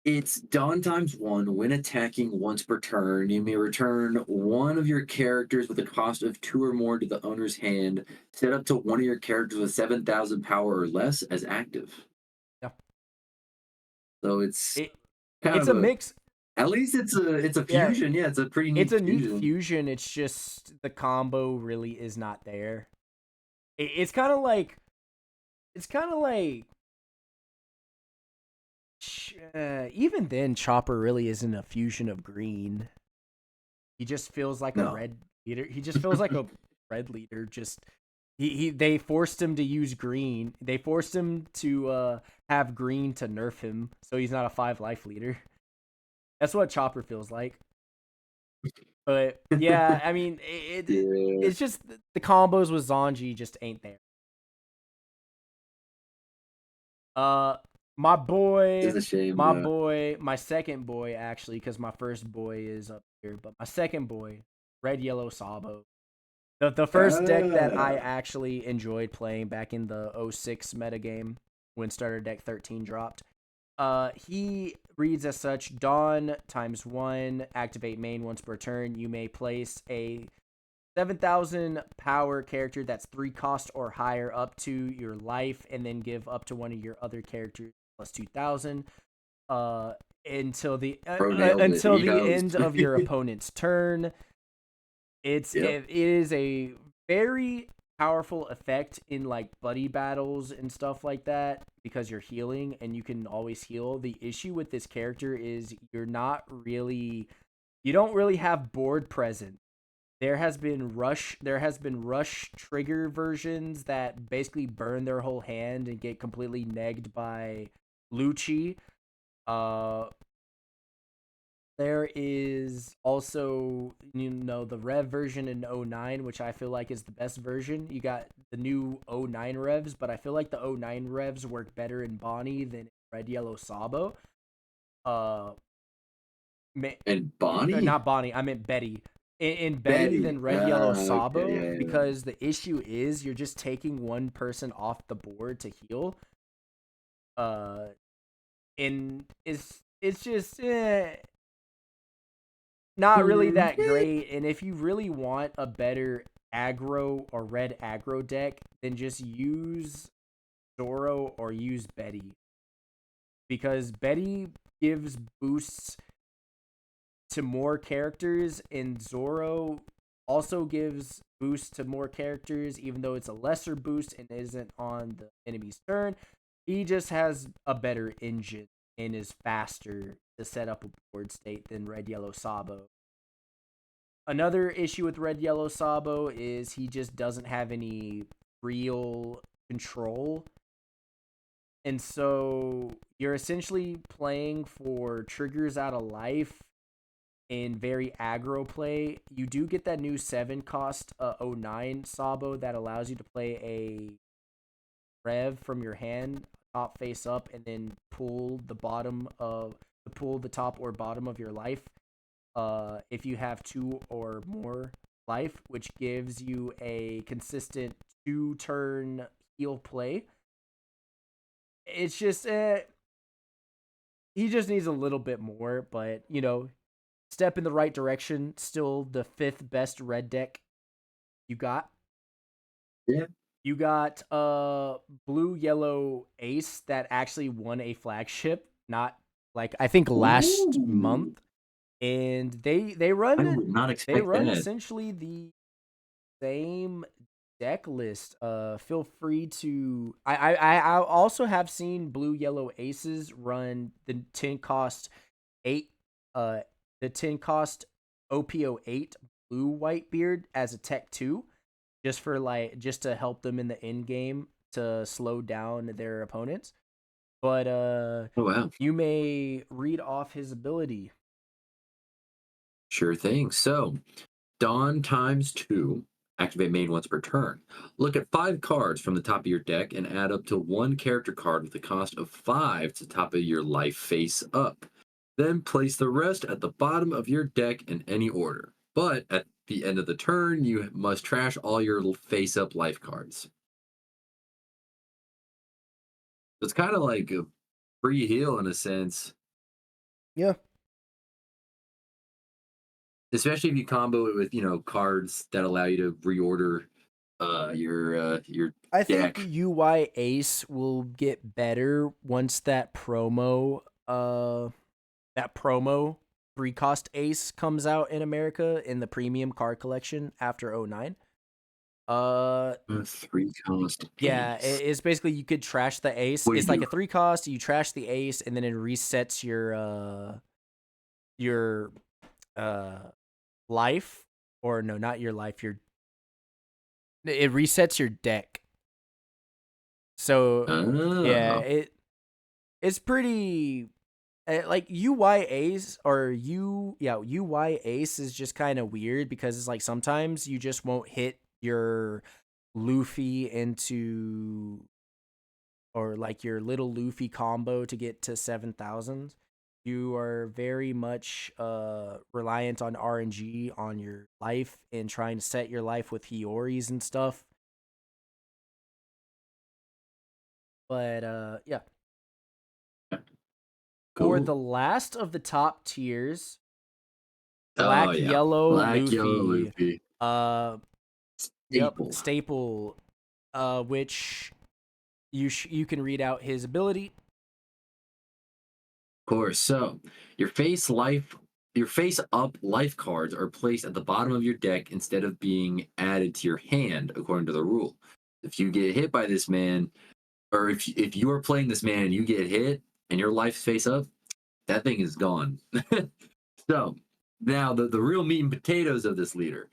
it's dawn times one. When attacking once per turn, you may return one of your characters with a cost of two or more to the owner's hand. Set up to one of your characters with 7,000 power or less as active. Yeah. So it's It kind it's of a a mix. it's a Yeah, fusion. Yeah, it's a pretty it's neat a neat fusion. fusion. It's just the combo really is not there. It's kind of like it's kind of like even then Chopper really isn't a fusion of green. He just feels like a No. red leader. He just feels like a red leader. Just they forced him to use green. They forced him to have green to nerf him, so he's not a 5 life leader. That's what Chopper feels like. But yeah, I mean, Yeah. it's just the combos with Zanji just ain't there. Uh, my It's boy, a shame, yeah. my second boy actually, because my first boy is up here, but my second boy, Red Yellow Sabo. The first deck that I Ah, actually enjoyed playing back in the '06 metagame when starter deck 13 dropped. He reads as such: Dawn times 1, activate main once per turn. You may place a 7,000 power character that's 3 cost or higher up to your life, and then give up to one of your other characters plus 2,000. Uh, bro nailed it. until He the knows. end of your opponent's turn. Yep. It is a very powerful effect in like buddy battles and stuff like that, because you're healing and you can always heal. The issue with this character is you don't really have board presence. There has been rush trigger versions that basically burn their whole hand and get completely negged by Lucci. Uh there is also, the Rev version in '09, which I feel like is the best version. You got the new '09 Revs, but I feel like the '09 Revs work better in Bonnie than Red Yellow Sabo. Uh And Bonnie? Not Bonnie, I meant Betty. In Betty Betty. than Red Yellow Okay, Sabo, yeah, yeah. because the issue is you're just taking one person off the board to heal. Uh, and it's just not really that great. And if you really want a better aggro or red aggro deck, then just use Zoro or use Betty, because Betty gives boosts to more characters, and Zoro also gives boosts to more characters, even though it's a lesser boost and isn't on the enemy's turn. He just has a better engine and is faster to set up a board state than Red Yellow Sabo. Another issue with Red Yellow Sabo is he just doesn't have any real control. And so you're essentially playing for triggers out of life in very aggro play. You do get that new 7 cost '09 Sabo that allows you to play a Rev from your hand top face up and then pull the top or bottom of your life if you have 2 or more life, which gives you a consistent 2-turn heal play. It's just he just needs a little bit more, but step in the right direction. Still the 5th best red deck you got. Yeah. You got blue yellow ace that actually won a flagship, not like I think last Ooh. month. And they I run would not expect that. essentially the same deck list. Feel free to. I also have seen blue yellow aces run the 10 cost 8 uh the 10 cost OP08 blue white beard as a tech 2, just to help them in the end game to slow down their opponents. But Oh, wow. you may read off his ability. Sure thing. So, Dawn times 2. Activate main once per turn. Look at 5 cards from the top of your deck and add up to 1 character card with a cost of 5 to the top of your life face up. Then place the rest at the bottom of your deck in any order. But at the end of the turn, you must trash all your face up life cards. It's kind of like a free heal in a sense, Yeah. especially if you combo it with, cards that allow you to reorder your I think deck. UY Ace will get better once that promo 3 cost Ace comes out in America in the premium card collection after '09. Uh 3 cost yeah, ace. it's basically you could trash the Ace. What do you It's like do? a 3 cost, you trash the Ace and then it resets your life, or no, not your life, it resets your deck. So yeah, Oh, it's pretty like UY Ace or UY Ace is just kind of weird because it's like sometimes you just won't hit your Luffy into, or like your little Luffy combo to get to 7,000. You are very much reliant on RNG on your life and trying to set your life with Hioris and stuff. But yeah, for cool. the last of the top tiers, Oh, Black yeah. Yellow Black, yellow, Luffy, Luffy. uh, yep, Staple. Of staple, which you can read out his ability. course. So, your face life, your face up life cards are placed at the bottom of your deck instead of being added to your hand, according to the rule. If you get hit by this man, or if you are playing this man and you get hit and your life's face up, that thing is gone. So, now the real meat and potatoes of this leader.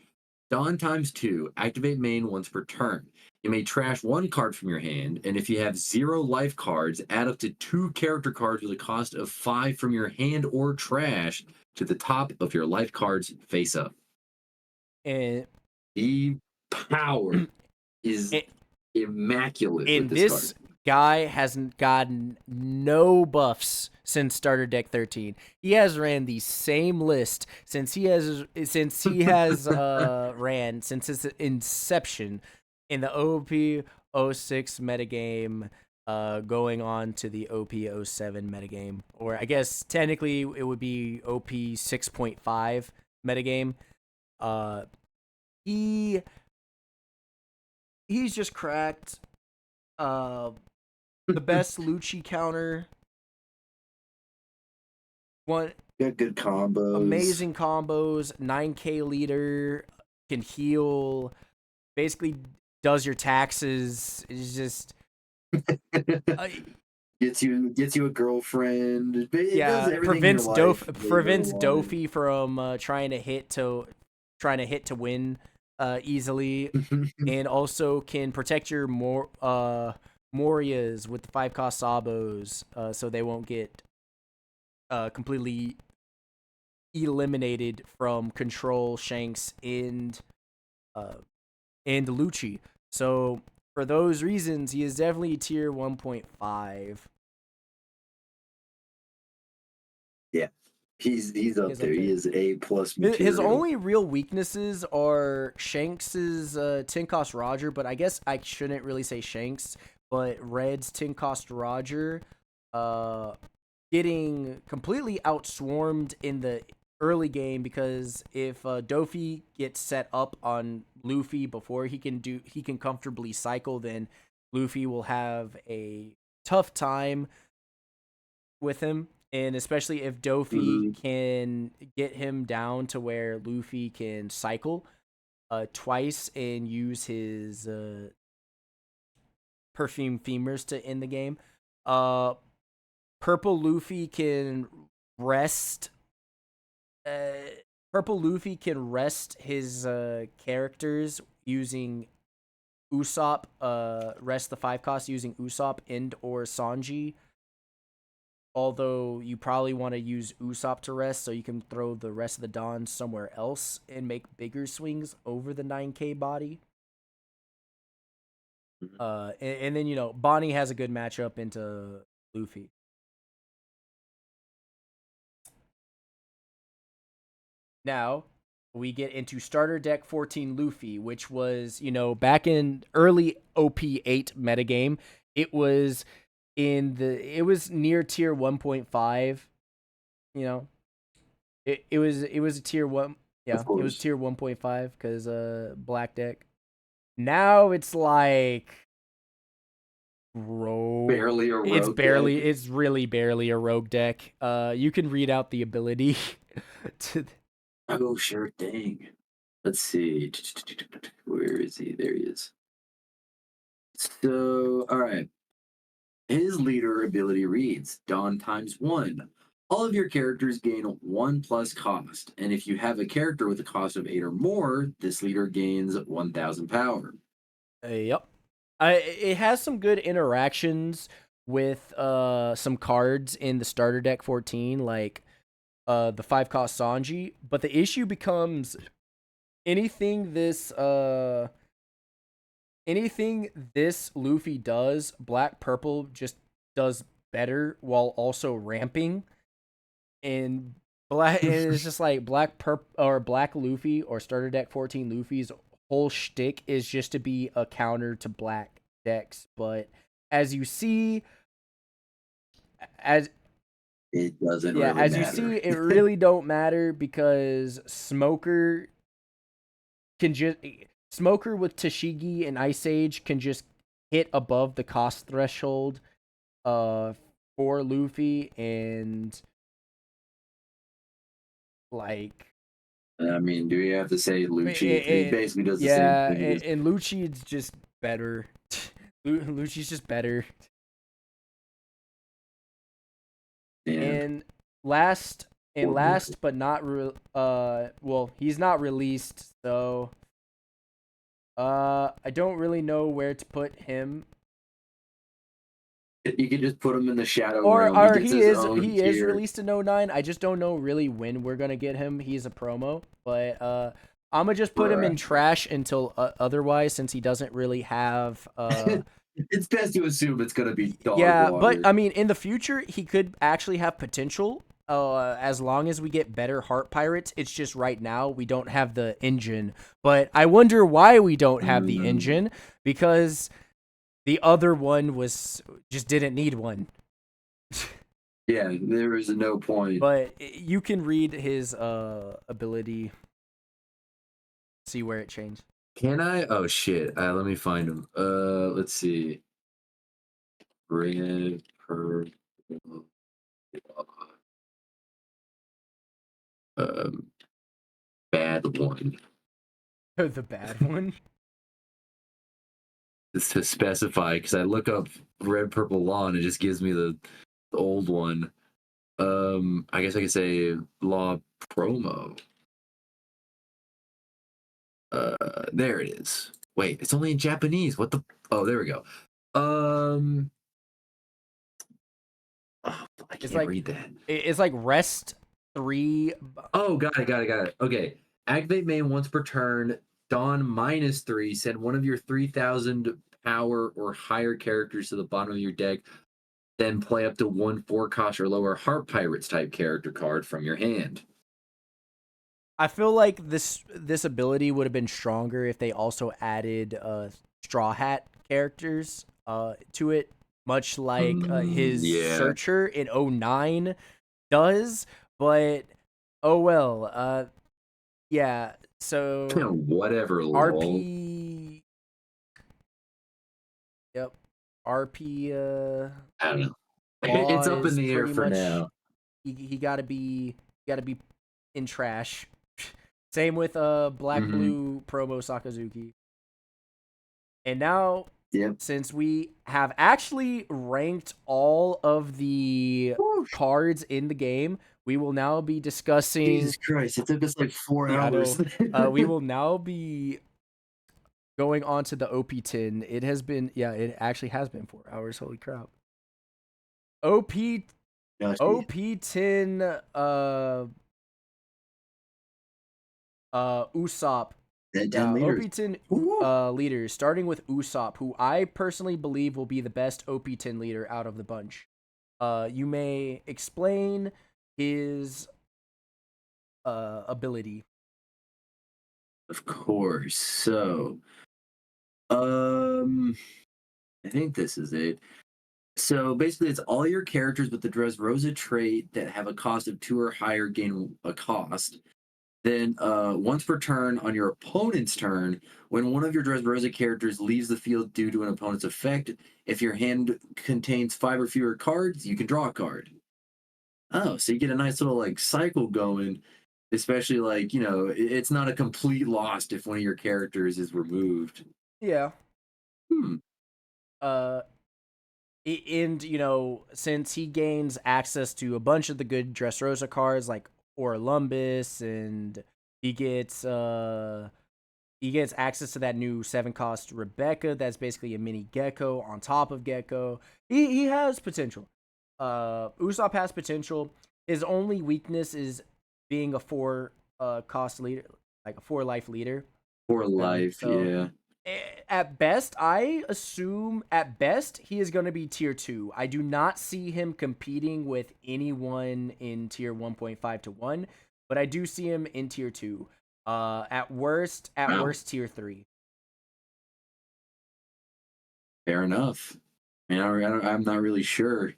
Dawn times 2. Activate main once per turn. You may trash 1 card from your hand, and if you have 0 life cards, add up to 2 character cards with a cost of 5 from your hand or trash to the top of your life cards face up. And The power is and, immaculate with and this card. this guy hasn't gotten no buffs since starter deck 13. He has ran the same list since he has ran since its inception in the OP06 metagame, going on to the OP07 metagame, or I guess technically it would be OP6.5 metagame. Uh, he he's just cracked. The best Lucci counter. One Got good combos. amazing combos. 9K leader, can heal. Basically, does your taxes. It's just gets you a girlfriend. It does everything prevents in your life prevents Dofi from trying to hit to win easily, and also can protect your Morias with the 5-cost Sabos, so they won't get completely eliminated from Control, Shanks, and Lucci. So for those reasons, he is definitely tier 1.5. Yeah, he's up there. He is A plus material. His only real weaknesses are Shanks's 10-cost Roger, but I guess I shouldn't really say Shanks, but Red's 10-cost Roger getting completely outswarmed in the early game, because if Dofi gets set up on Luffy before he can comfortably cycle, then Luffy will have a tough time with him. And especially if Dofi can get him down to where Luffy can cycle twice and use his perfume femurs to end the game. Purple Luffy can rest. Purple Luffy can rest his characters using Usopp. Rest the 5-cost using Usopp and or Sanji. Although you probably want to use Usopp to rest, so you can throw the rest of the Dons somewhere else and make bigger swings over the 9K body. And then Bonnie has a good matchup into Luffy. Now we get into starter deck 14 Luffy, which was back in early OP8 metagame. It was near tier 1.5. It was a tier 1. Yeah, it was tier 1.5 because black deck. Now it's like rogue. Barely a rogue. It's really barely a rogue deck. You can read out the ability to. Oh, sure thing. Let's see. Where is he? There he is. So, all right. His leader ability reads Dawn times 1. All of your characters gain 1+ cost, and if you have a character with a cost of 8 or more, this leader gains 1,000 power. Yep. It has some good interactions with some cards in the starter deck 14, like the 5-cost Sanji, but the issue becomes anything this Luffy does, black purple just does better while also ramping. And it's just like black Luffy or starter deck 14 Luffy's whole shtick is just to be a counter to black decks. But as you see, it doesn't really matter. You see, it really don't matter, because Smoker with Tashigi and Ice Age can just hit above the cost threshold for Luffy, and like, I mean, do we have to say Lucci? He basically does the same thing. Yeah, and Lucci's just better. Lucci's just better. Yeah. And last but not he's not released, so I don't really know where to put him. You can just put him in the shadow Or realm. He or gets his own he is tier. released in '09. I just don't know really when we're gonna get him. He's a promo, but I'm gonna just put him in Right. trash until otherwise, since he doesn't really have It's best to assume it's gonna be dog yeah. But water. I mean, in the future, he could actually have potential. As long as we get better heart pirates, it's just right now we don't have the engine. But I wonder why we don't have the Mm, engine, because the other one was just didn't need one. yeah, there is no point. But you can read his ability, see where it changed. Can I? Oh shit! Let me find him. Let's see. Red, purple, um, bad one. The bad one. It's to specify because I look up red, purple law and it just gives me the old one. I guess I could say law promo. There it is. Wait, it's only in Japanese. What the? Oh, there we go. Um, oh, I It's can't like read that. it's like rest 3. Oh, got it. Okay. Activate main once per turn. Dawn -3. Send one of your 3,000 power or higher characters to the bottom of your deck. Then play up to one 4 cost or lower Heart Pirates type character card from your hand. I feel like this ability would have been stronger if they also added Straw Hat characters to it, much like his Yeah. searcher in '09 does. But oh well. Yeah. So Whatever, lol. RP. Yep. RP I don't know. Law It's up in is the air pretty for much now. he gotta be in trash. Same with Black Hmm. Blue promo Sakazuki. And now, Yep. since we have actually ranked all of the Whew. cards in the game, we will now be discussing. Jesus Christ, it took us like 4 hours. Yeah, I know. We will now be going on to the OP10. It has been, yeah, it actually has been 4 hours. Holy crap. OP Gosh, OP10 Usopp. that 10 Yeah, liters. OP10 Woo. leaders, starting with Usopp, who I personally believe will be the best OP10 leader out of the bunch. You may explain his ability. Of course. So, um, I think this is it. So basically, it's all your characters with the Dressrosa trait that have a cost of 2 or higher gain a cost. Then, once per turn on your opponent's turn, when one of your Dressrosa characters leaves the field due to an opponent's effect, if your hand contains 5 or fewer cards, you can draw a card. Oh, so you get a nice little like cycle going, especially like, it's not a complete loss if one of your characters is removed. Yeah. Hmm. Uh, and since he gains access to a bunch of the good Dressrosa cards like Orlumbus, and he gets access to that new 7 cost Rebecca that's basically a mini Gecko on top of Gecko. He has potential. Usopp has potential. His only weakness is being a 4 cost leader, like a 4 life leader. For life, So yeah. at best, I assume at best he is going to be tier 2. I do not see him competing with anyone in tier 1.5 to 1, but I do see him in tier 2. Wow. At worst tier 3. Fair enough. I'm not really sure.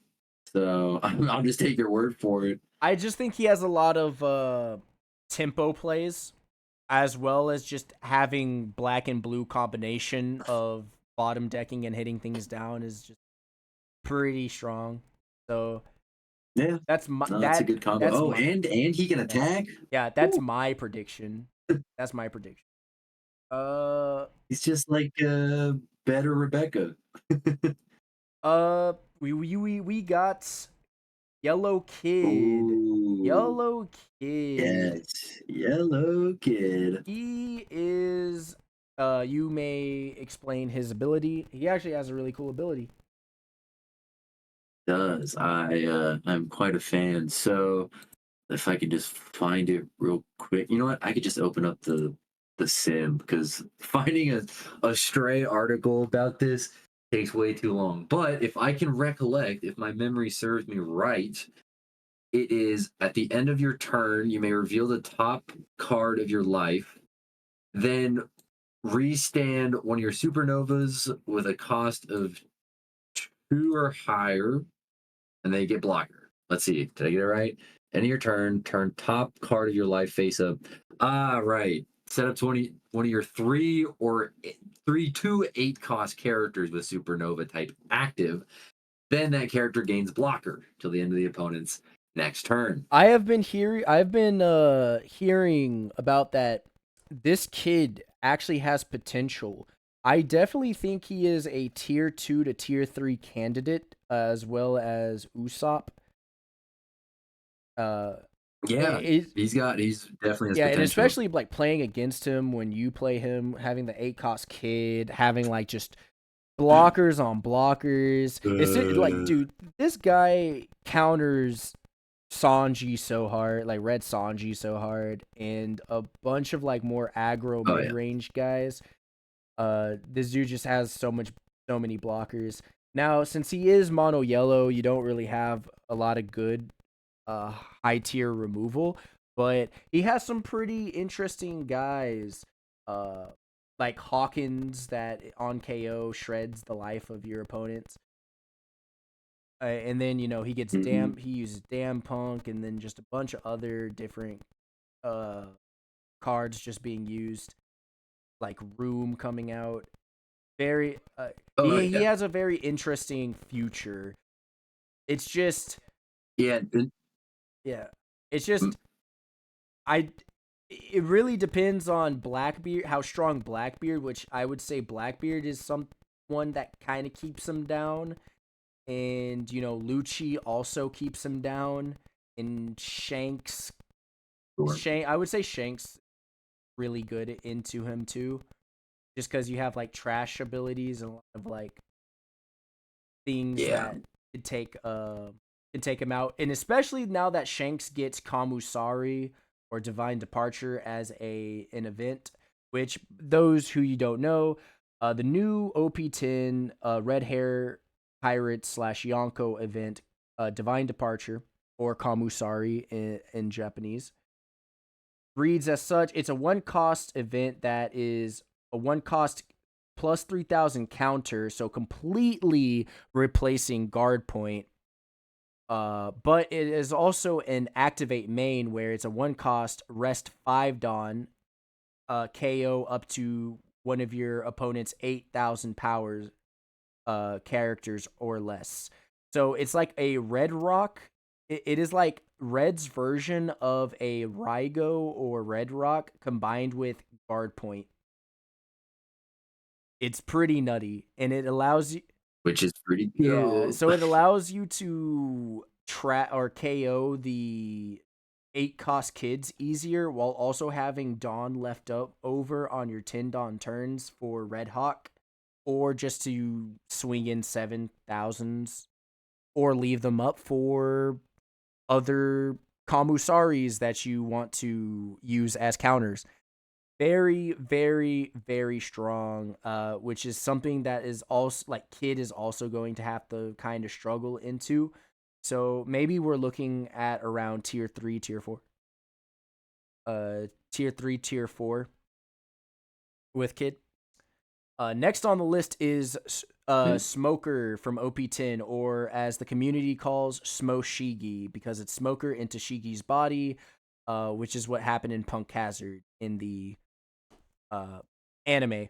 So I'll just take your word for it. I just think he has a lot of tempo plays, as well as just having black and blue combination of bottom decking and hitting things down is just pretty strong. So Yeah. that's my No, that's a good combo. that's Oh, my and he can yeah, attack? yeah, that's Woo. my prediction. That's my prediction. He's just like better Rebecca. We got Yellow Kid. Ooh. Yellow Kid. Yes. Yellow kid. He is. You may explain his ability. He actually has a really cool ability. Does I'm quite a fan. So if I could just find it real quick, you know what? I could just open up the sim because finding a stray article about this takes way too long. But if I can recollect, if my memory serves me right, it is at the end of your turn, you may reveal the top card of your life, then restand one of your supernovas with a cost of two or higher, and they get blocker. Let's see, did I get it right? End of your turn, turn top card of your life face up. Ah, right. Set up one of your three, 2 8 cost characters with supernova type active. Then that character gains blocker till the end of the opponent's next turn. I've been hearing about that. This kid actually has potential. I definitely think he is a tier 2 to tier 3 candidate, as well as Usopp. Uh Yeah, it, he's definitely has Yeah, and potential. especially like playing against him when you play him, having the 8 cost kid, having like just blockers on blockers. Like, Uh, dude, this guy counters Sanji so hard, like Red Sanji so hard, and a bunch of like more aggro oh mid yeah. range guys. This dude just has so many blockers. Now, since he is mono yellow, you don't really have a lot of good uh high tier removal, but he has some pretty interesting guys. Uh like Hawkins that on KO shreds the life of your opponents. And then Mhm. he uses damn punk, and then just a bunch of other different uh cards just being used, like room coming out. Very Oh he yeah. has a very interesting future. It's just Yeah. yeah. It's Mm, just I it really depends on Blackbeard, how strong Blackbeard, which I would say Blackbeard is someone that kind of keeps him down, and Lucci also keeps him down, and sure. I would say Shanks really good into him too, just because you have like trash abilities and a lot of like things Yeah. that could take uh can take him out, and especially now that Shanks gets Kamusari or Divine Departure as an event, which those who you don't know, the new OP10 red hair pirate slash Yonko event, Divine Departure or Kamusari in Japanese, reads as such. It's a one cost event that is a one cost plus 3,000 counter, so completely replacing guard point. But it is also an activate main where it's a one cost rest 5 Dawn, KO up to one of your opponent's 8,000 powers characters or less. So it's like a Red Rock. It is like Red's version of a Rygo or Red Rock combined with guard point. It's pretty nutty, and it allows you. Which is pretty Yeah, cool. so it allows you to trap or KO the 8 cost kids easier while also having Dawn left up over on your 10 Dawn turns for Red Hawk, or just to swing in 7,000s, or leave them up for other Kamusaris that you want to use as counters. Very, very, very strong, which is something that is also like Kid is also going to have to kind of struggle into. So maybe we're looking at around tier 3, tier 4. Tier 3, tier 4 with Kid. Next on the list is Mm. Smoker from OP10, or as the community calls Smoshigi, because it's Smoker into Shigi's body, which is what happened in Punk Hazard in the uh, anime.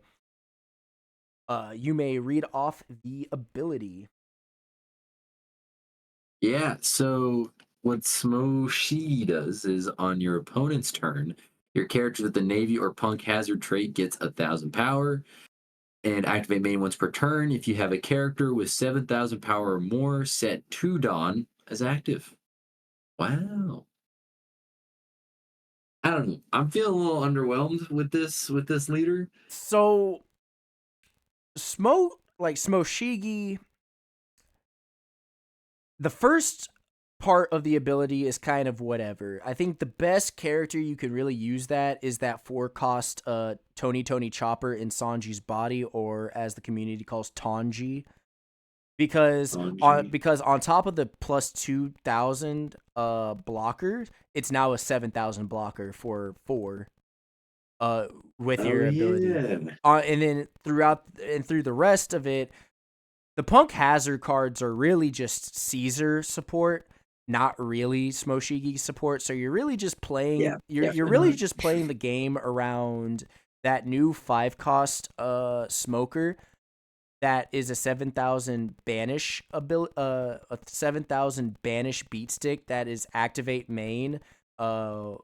You may read off the ability. Yeah, so what Smoshi does is on your opponent's turn, your character with the Navy or Punk Hazard trait gets 1,000 power and activate main once per turn. If you have a character with 7,000 power or more, set 2 Dawn as active. Wow. I don't know. I'm feeling a little underwhelmed with this leader. So Smoshigi, the first part of the ability is kind of whatever. I think the best character you could really use that is that 4 cost Tony Chopper in Sanji's body, or as the community calls Tonji. Sanji. Because on top of the plus 2,000 blocker, it's now a 7,000 blocker for 4 uh with Oh your ability. yeah. And then through the rest of it, the Punk Hazard cards are really just Caesar support, not really Smoshigi support. So you're really just Yeah, playing you're definitely really not. just playing the game around that new 5 cost smoker that is a 7,000 banish a 7,000 banish beat stick that is activate main, uh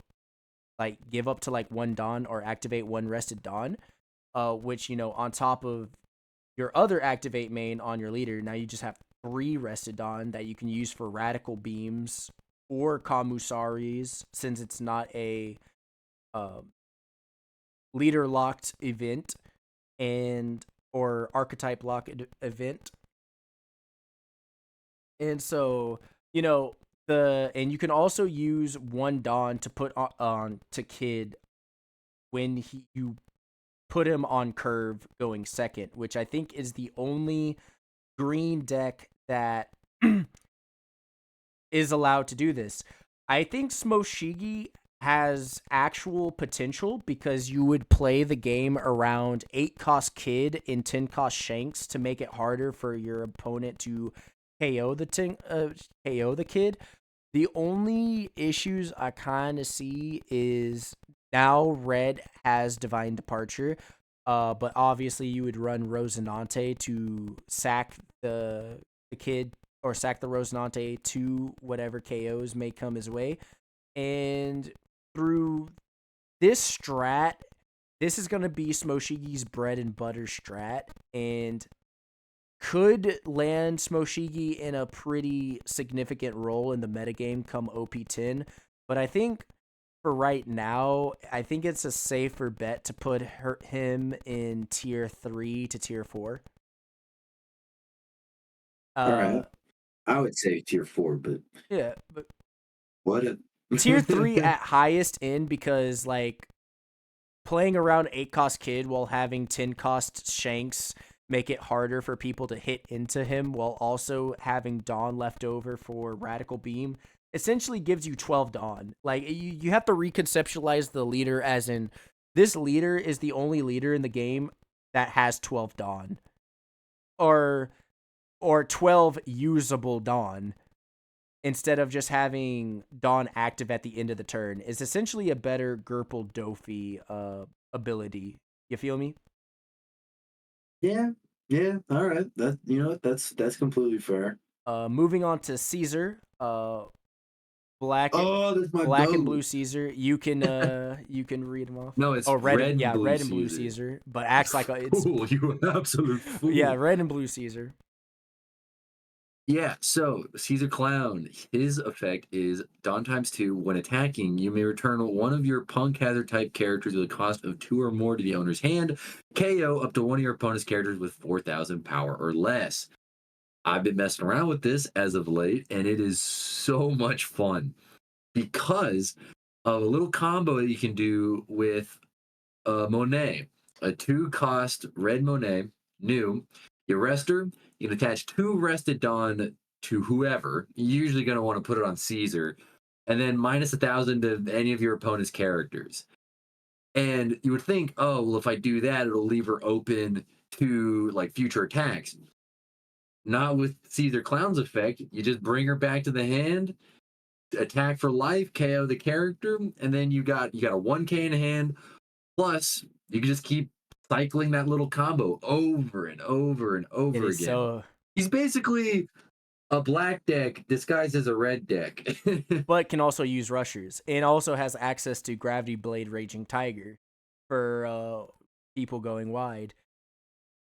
like give up to like 1 Dawn or activate 1 Rested Dawn, which, on top of your other activate main on your leader, now you just have 3 Rested Dawn that you can use for radical beams or Kamusaris, since it's not a uh, leader locked event, and or archetype lock event. And so, and you can also use 1 Dawn to put on to Kid when you put him on curve going second, which I think is the only green deck that is allowed to do this. I think Smoshigi has actual potential because you would play the game around 8 cost Kid and 10 cost Shanks to make it harder for your opponent to KO the Kid. The only issues I kind of see is now Red has Divine Departure, but obviously you would run Rosinante to sack the Kid, or sack the Rosinante to whatever KOs may come his way. And through this strat, this is going to be Smoshigi's bread and butter strat, and could land Smoshigi in a pretty significant role in the metagame come OP10. But I think for right now, I think it's a safer bet to put him in tier 3 to tier 4. All Uh, right. I would say tier 4, but yeah, but what a tier 3 at highest end, because like playing around 8 cost Kid while having 10 cost Shanks make it harder for people to hit into him, while also having Dawn left over for Radical Beam essentially gives you 12 Dawn. Like, you have to reconceptualize the leader as in, this leader is the only leader in the game that has 12 Dawn, or 12 usable Dawn, instead of just having Dawn active at the end of the turn. Is essentially a better Gerpel Dofi ability. You feel me? Yeah, yeah. All right. That you know what? That's completely fair. Moving on to Caesar. Black Oh, that's my black and goat. blue Caesar. You can read them off. No, it's Oh, red and yeah, blue red and blue Caesar. Caesar, but acts like it's Fool, you absolute yeah, fool. red and blue Caesar. Yeah, so Caesar Clown, his effect is Dawn times 2. When attacking, you may return one of your punk hazard type characters with a cost of 2 or more to the owner's hand. KO up to one of your opponent's characters with 4,000 power or less. I've been messing around with this as of late, and it is so much fun because of a little combo that you can do with Monet, a 2 cost red Monet, new. You rest her, you can attach 2 Rested Dawn to whoever. You're usually going to want to put it on Caesar, and then minus 1,000 to any of your opponent's characters. And you would think, oh, well, if I do that, it'll leave her open to like future attacks. Not with Caesar Clown's effect. You just bring her back to the hand, attack for life, KO the character, and then you got a 1K in hand. Plus, you can just keep cycling that little combo over and over and It over is again. so, He's basically a black deck disguised as a red deck. but can also use rushers, and also has access to Gravity Blade Raging Tiger for people going wide.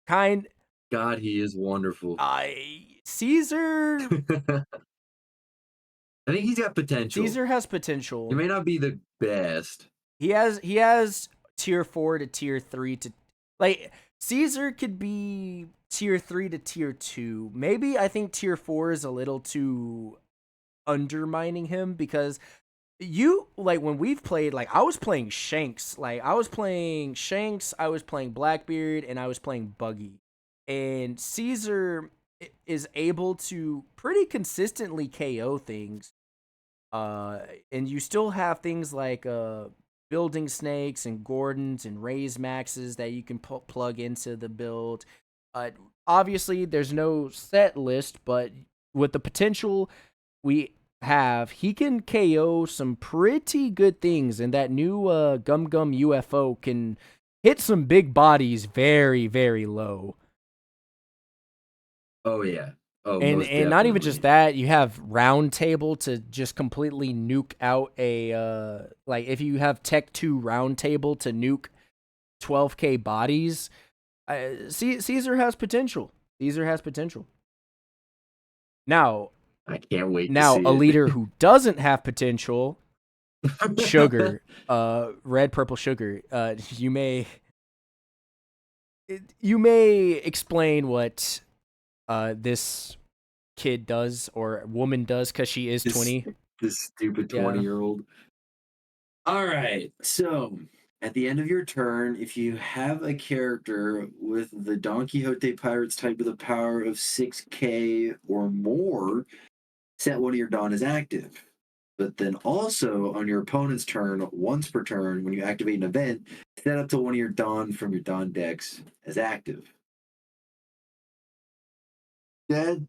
Kind God, he is wonderful. I Caesar I think he's got potential. Caesar has He potential. may not be the best. he has tier 4 to tier 3 to like Caesar could be tier 3 to tier 2. Maybe I think tier 4 is a little too undermining him because you like when we've played like I was playing Shanks, I was playing Blackbeard, and I was playing Buggy. And Caesar is able to pretty consistently KO things. And you still have things like building snakes and Gordons and raise maxes that you can plug into the build. Uh, Obviously, there's no set list, but with the potential we have, he can KO some pretty good things, and that new Gum Gum UFO can hit some big bodies very, very low. Oh yeah. Oh, most And not even just definitely. that, you have round table to just completely nuke out a like if you have Tech 2 round table to nuke 12k bodies, Caesar has potential. Caesar has potential. Now, I can't wait to now see a it. leader who doesn't have potential, Sugar, red purple sugar. You may explain what this kid does or woman does because she is this 20. this stupid Yeah. 20-year-old. All right. So at the end of your turn, if you have a character with the Don Quixote Pirates type with a power of 6k or more, set one of your Don as active. But then also on your opponent's turn, once per turn, when you activate an event, set up to one of your Don from your Don decks as active. That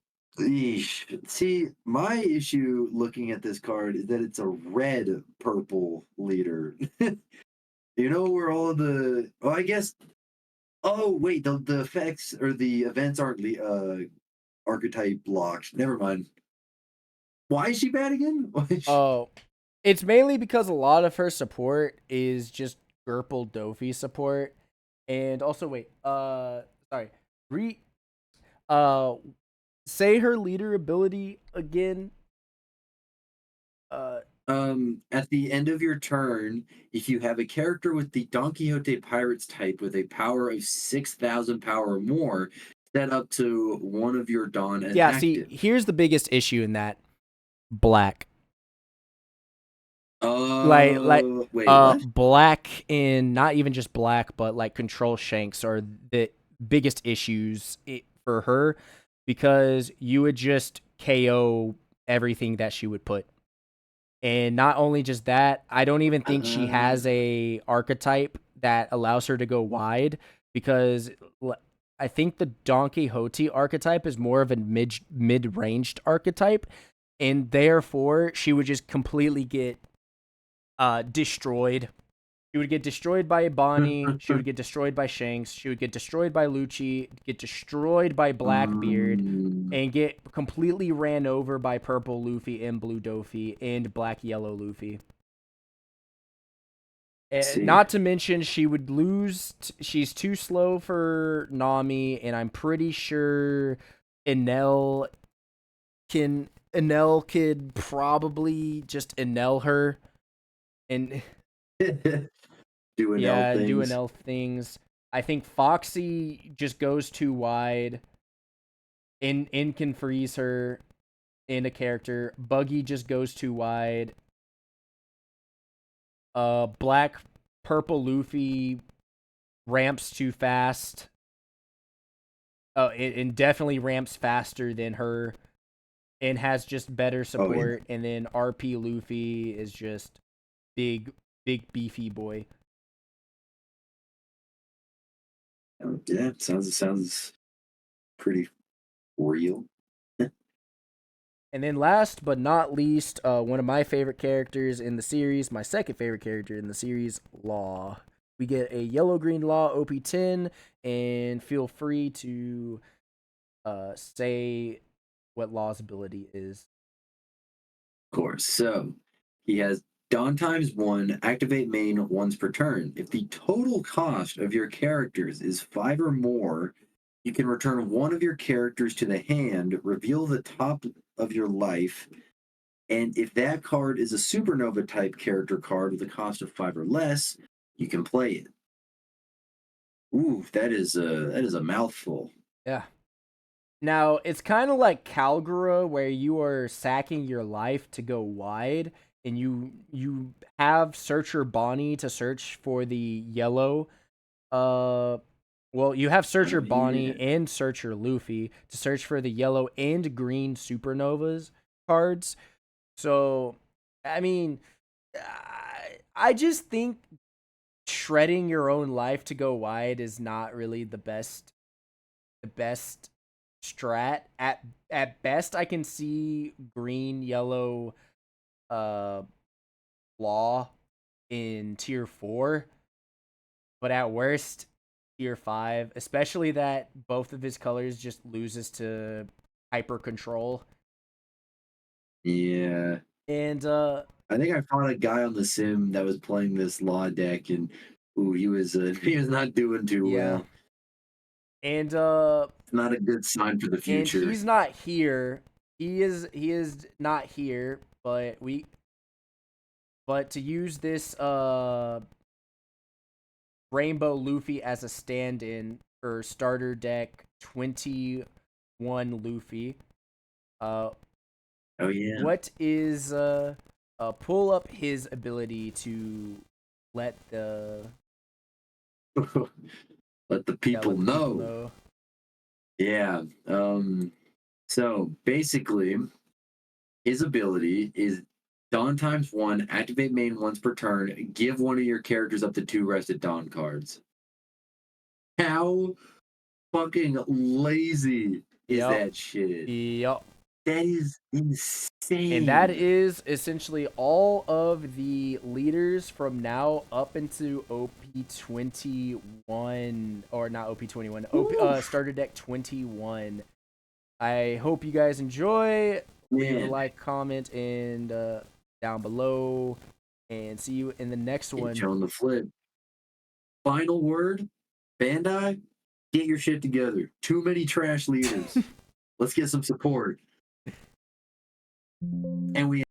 See, my issue looking at this card is that it's a red purple leader. You know where all the I guess wait, the effects or the events aren't archetype locked. Never mind. Why is she bad again? Oh, it's mainly because a lot of her support is just Gerpel Dofi support, and also wait, sorry, re, uh, say her leader ability again. Uh, At the end of your turn, if you have a character with the Don Quixote Pirates type with a power of 6,000 power or more, set up to one of your Don as yeah. See, active. here's the biggest issue in that black, Wait, what? black in not even just black, but like control shanks are the biggest issues for her because you would just KO everything that she would put. And not only just that, I don't even think she Uh, has a archetype that allows her to go wide because I think the Don Quixote archetype is more of a mid-ranged archetype, and therefore she would just completely get destroyed. She would get destroyed by Bonnie. She would get destroyed by Shanks. She would get destroyed by Lucci. Get destroyed by Blackbeard, um, and get completely ran over by Purple Luffy and Blue Dofi and Black Yellow Luffy. see. Not to mention, she would lose. She's too slow for Nami, and I'm pretty sure Enel Enel could probably just Enel her and Doing L yeah, and do things. Enel things. I think Foxy just goes too wide and can freeze her in a character. Buggy just goes too wide. Black Purple Luffy ramps too fast. Oh, and definitely ramps faster than her and has just better Oh yeah. support. And then RP Luffy is just big, big beefy boy. Yeah, sounds pretty real. And then last but not least, one of my favorite characters in the series, my second favorite character in the series, Law. We get a yellow green Law OP10, and feel free to say what Law's ability is. Of course. So he has Dawn times one, activate main once per turn. If the total cost of your characters is 5 or more, you can return one of your characters to the hand, reveal the top of your life, And if that card is a supernova type character card with a cost of 5 or less, you can play it. Ooh, that is a mouthful. Yeah. Now, it's kind of like Calgara where you are sacking your life to go wide and you have Searcher Bonnie to search for the yellow well, you have Searcher Oh Bonnie yeah. and Searcher Luffy to search for the yellow and green supernovas cards. So, I mean, I just think shredding your own life to go wide is not really the best strat. At best I can see green, yellow, uh law in tier 4, but at worst tier 5, especially that both of his colors just loses to hyper control. Yeah. And I think I found a guy on the sim that was playing this law deck, and ooh, he was not doing too yeah. well. And It's not a good sign for the and future. he's not here. He is not here, but to use this Rainbow Luffy as a stand-in for starter deck 21 Luffy. Uh Oh yeah. what is pull up his ability to let the Let the yeah, people let the people know. know. Yeah. So basically, his ability is Dawn times one, activate main once per turn, give one of your characters up to 2 rested Dawn cards. How fucking lazy is Yep. that shit? Yep. That is And that insane. is essentially all of the leaders from now up into OP21, or not OP21, Woo. starter deck 21. I hope you guys enjoy. Leave a Man, like, comment, and down below, and see you in the next get one. you on the flip. Final word, Bandai, get your shit together. Too many trash leaders. Let's get some support. And we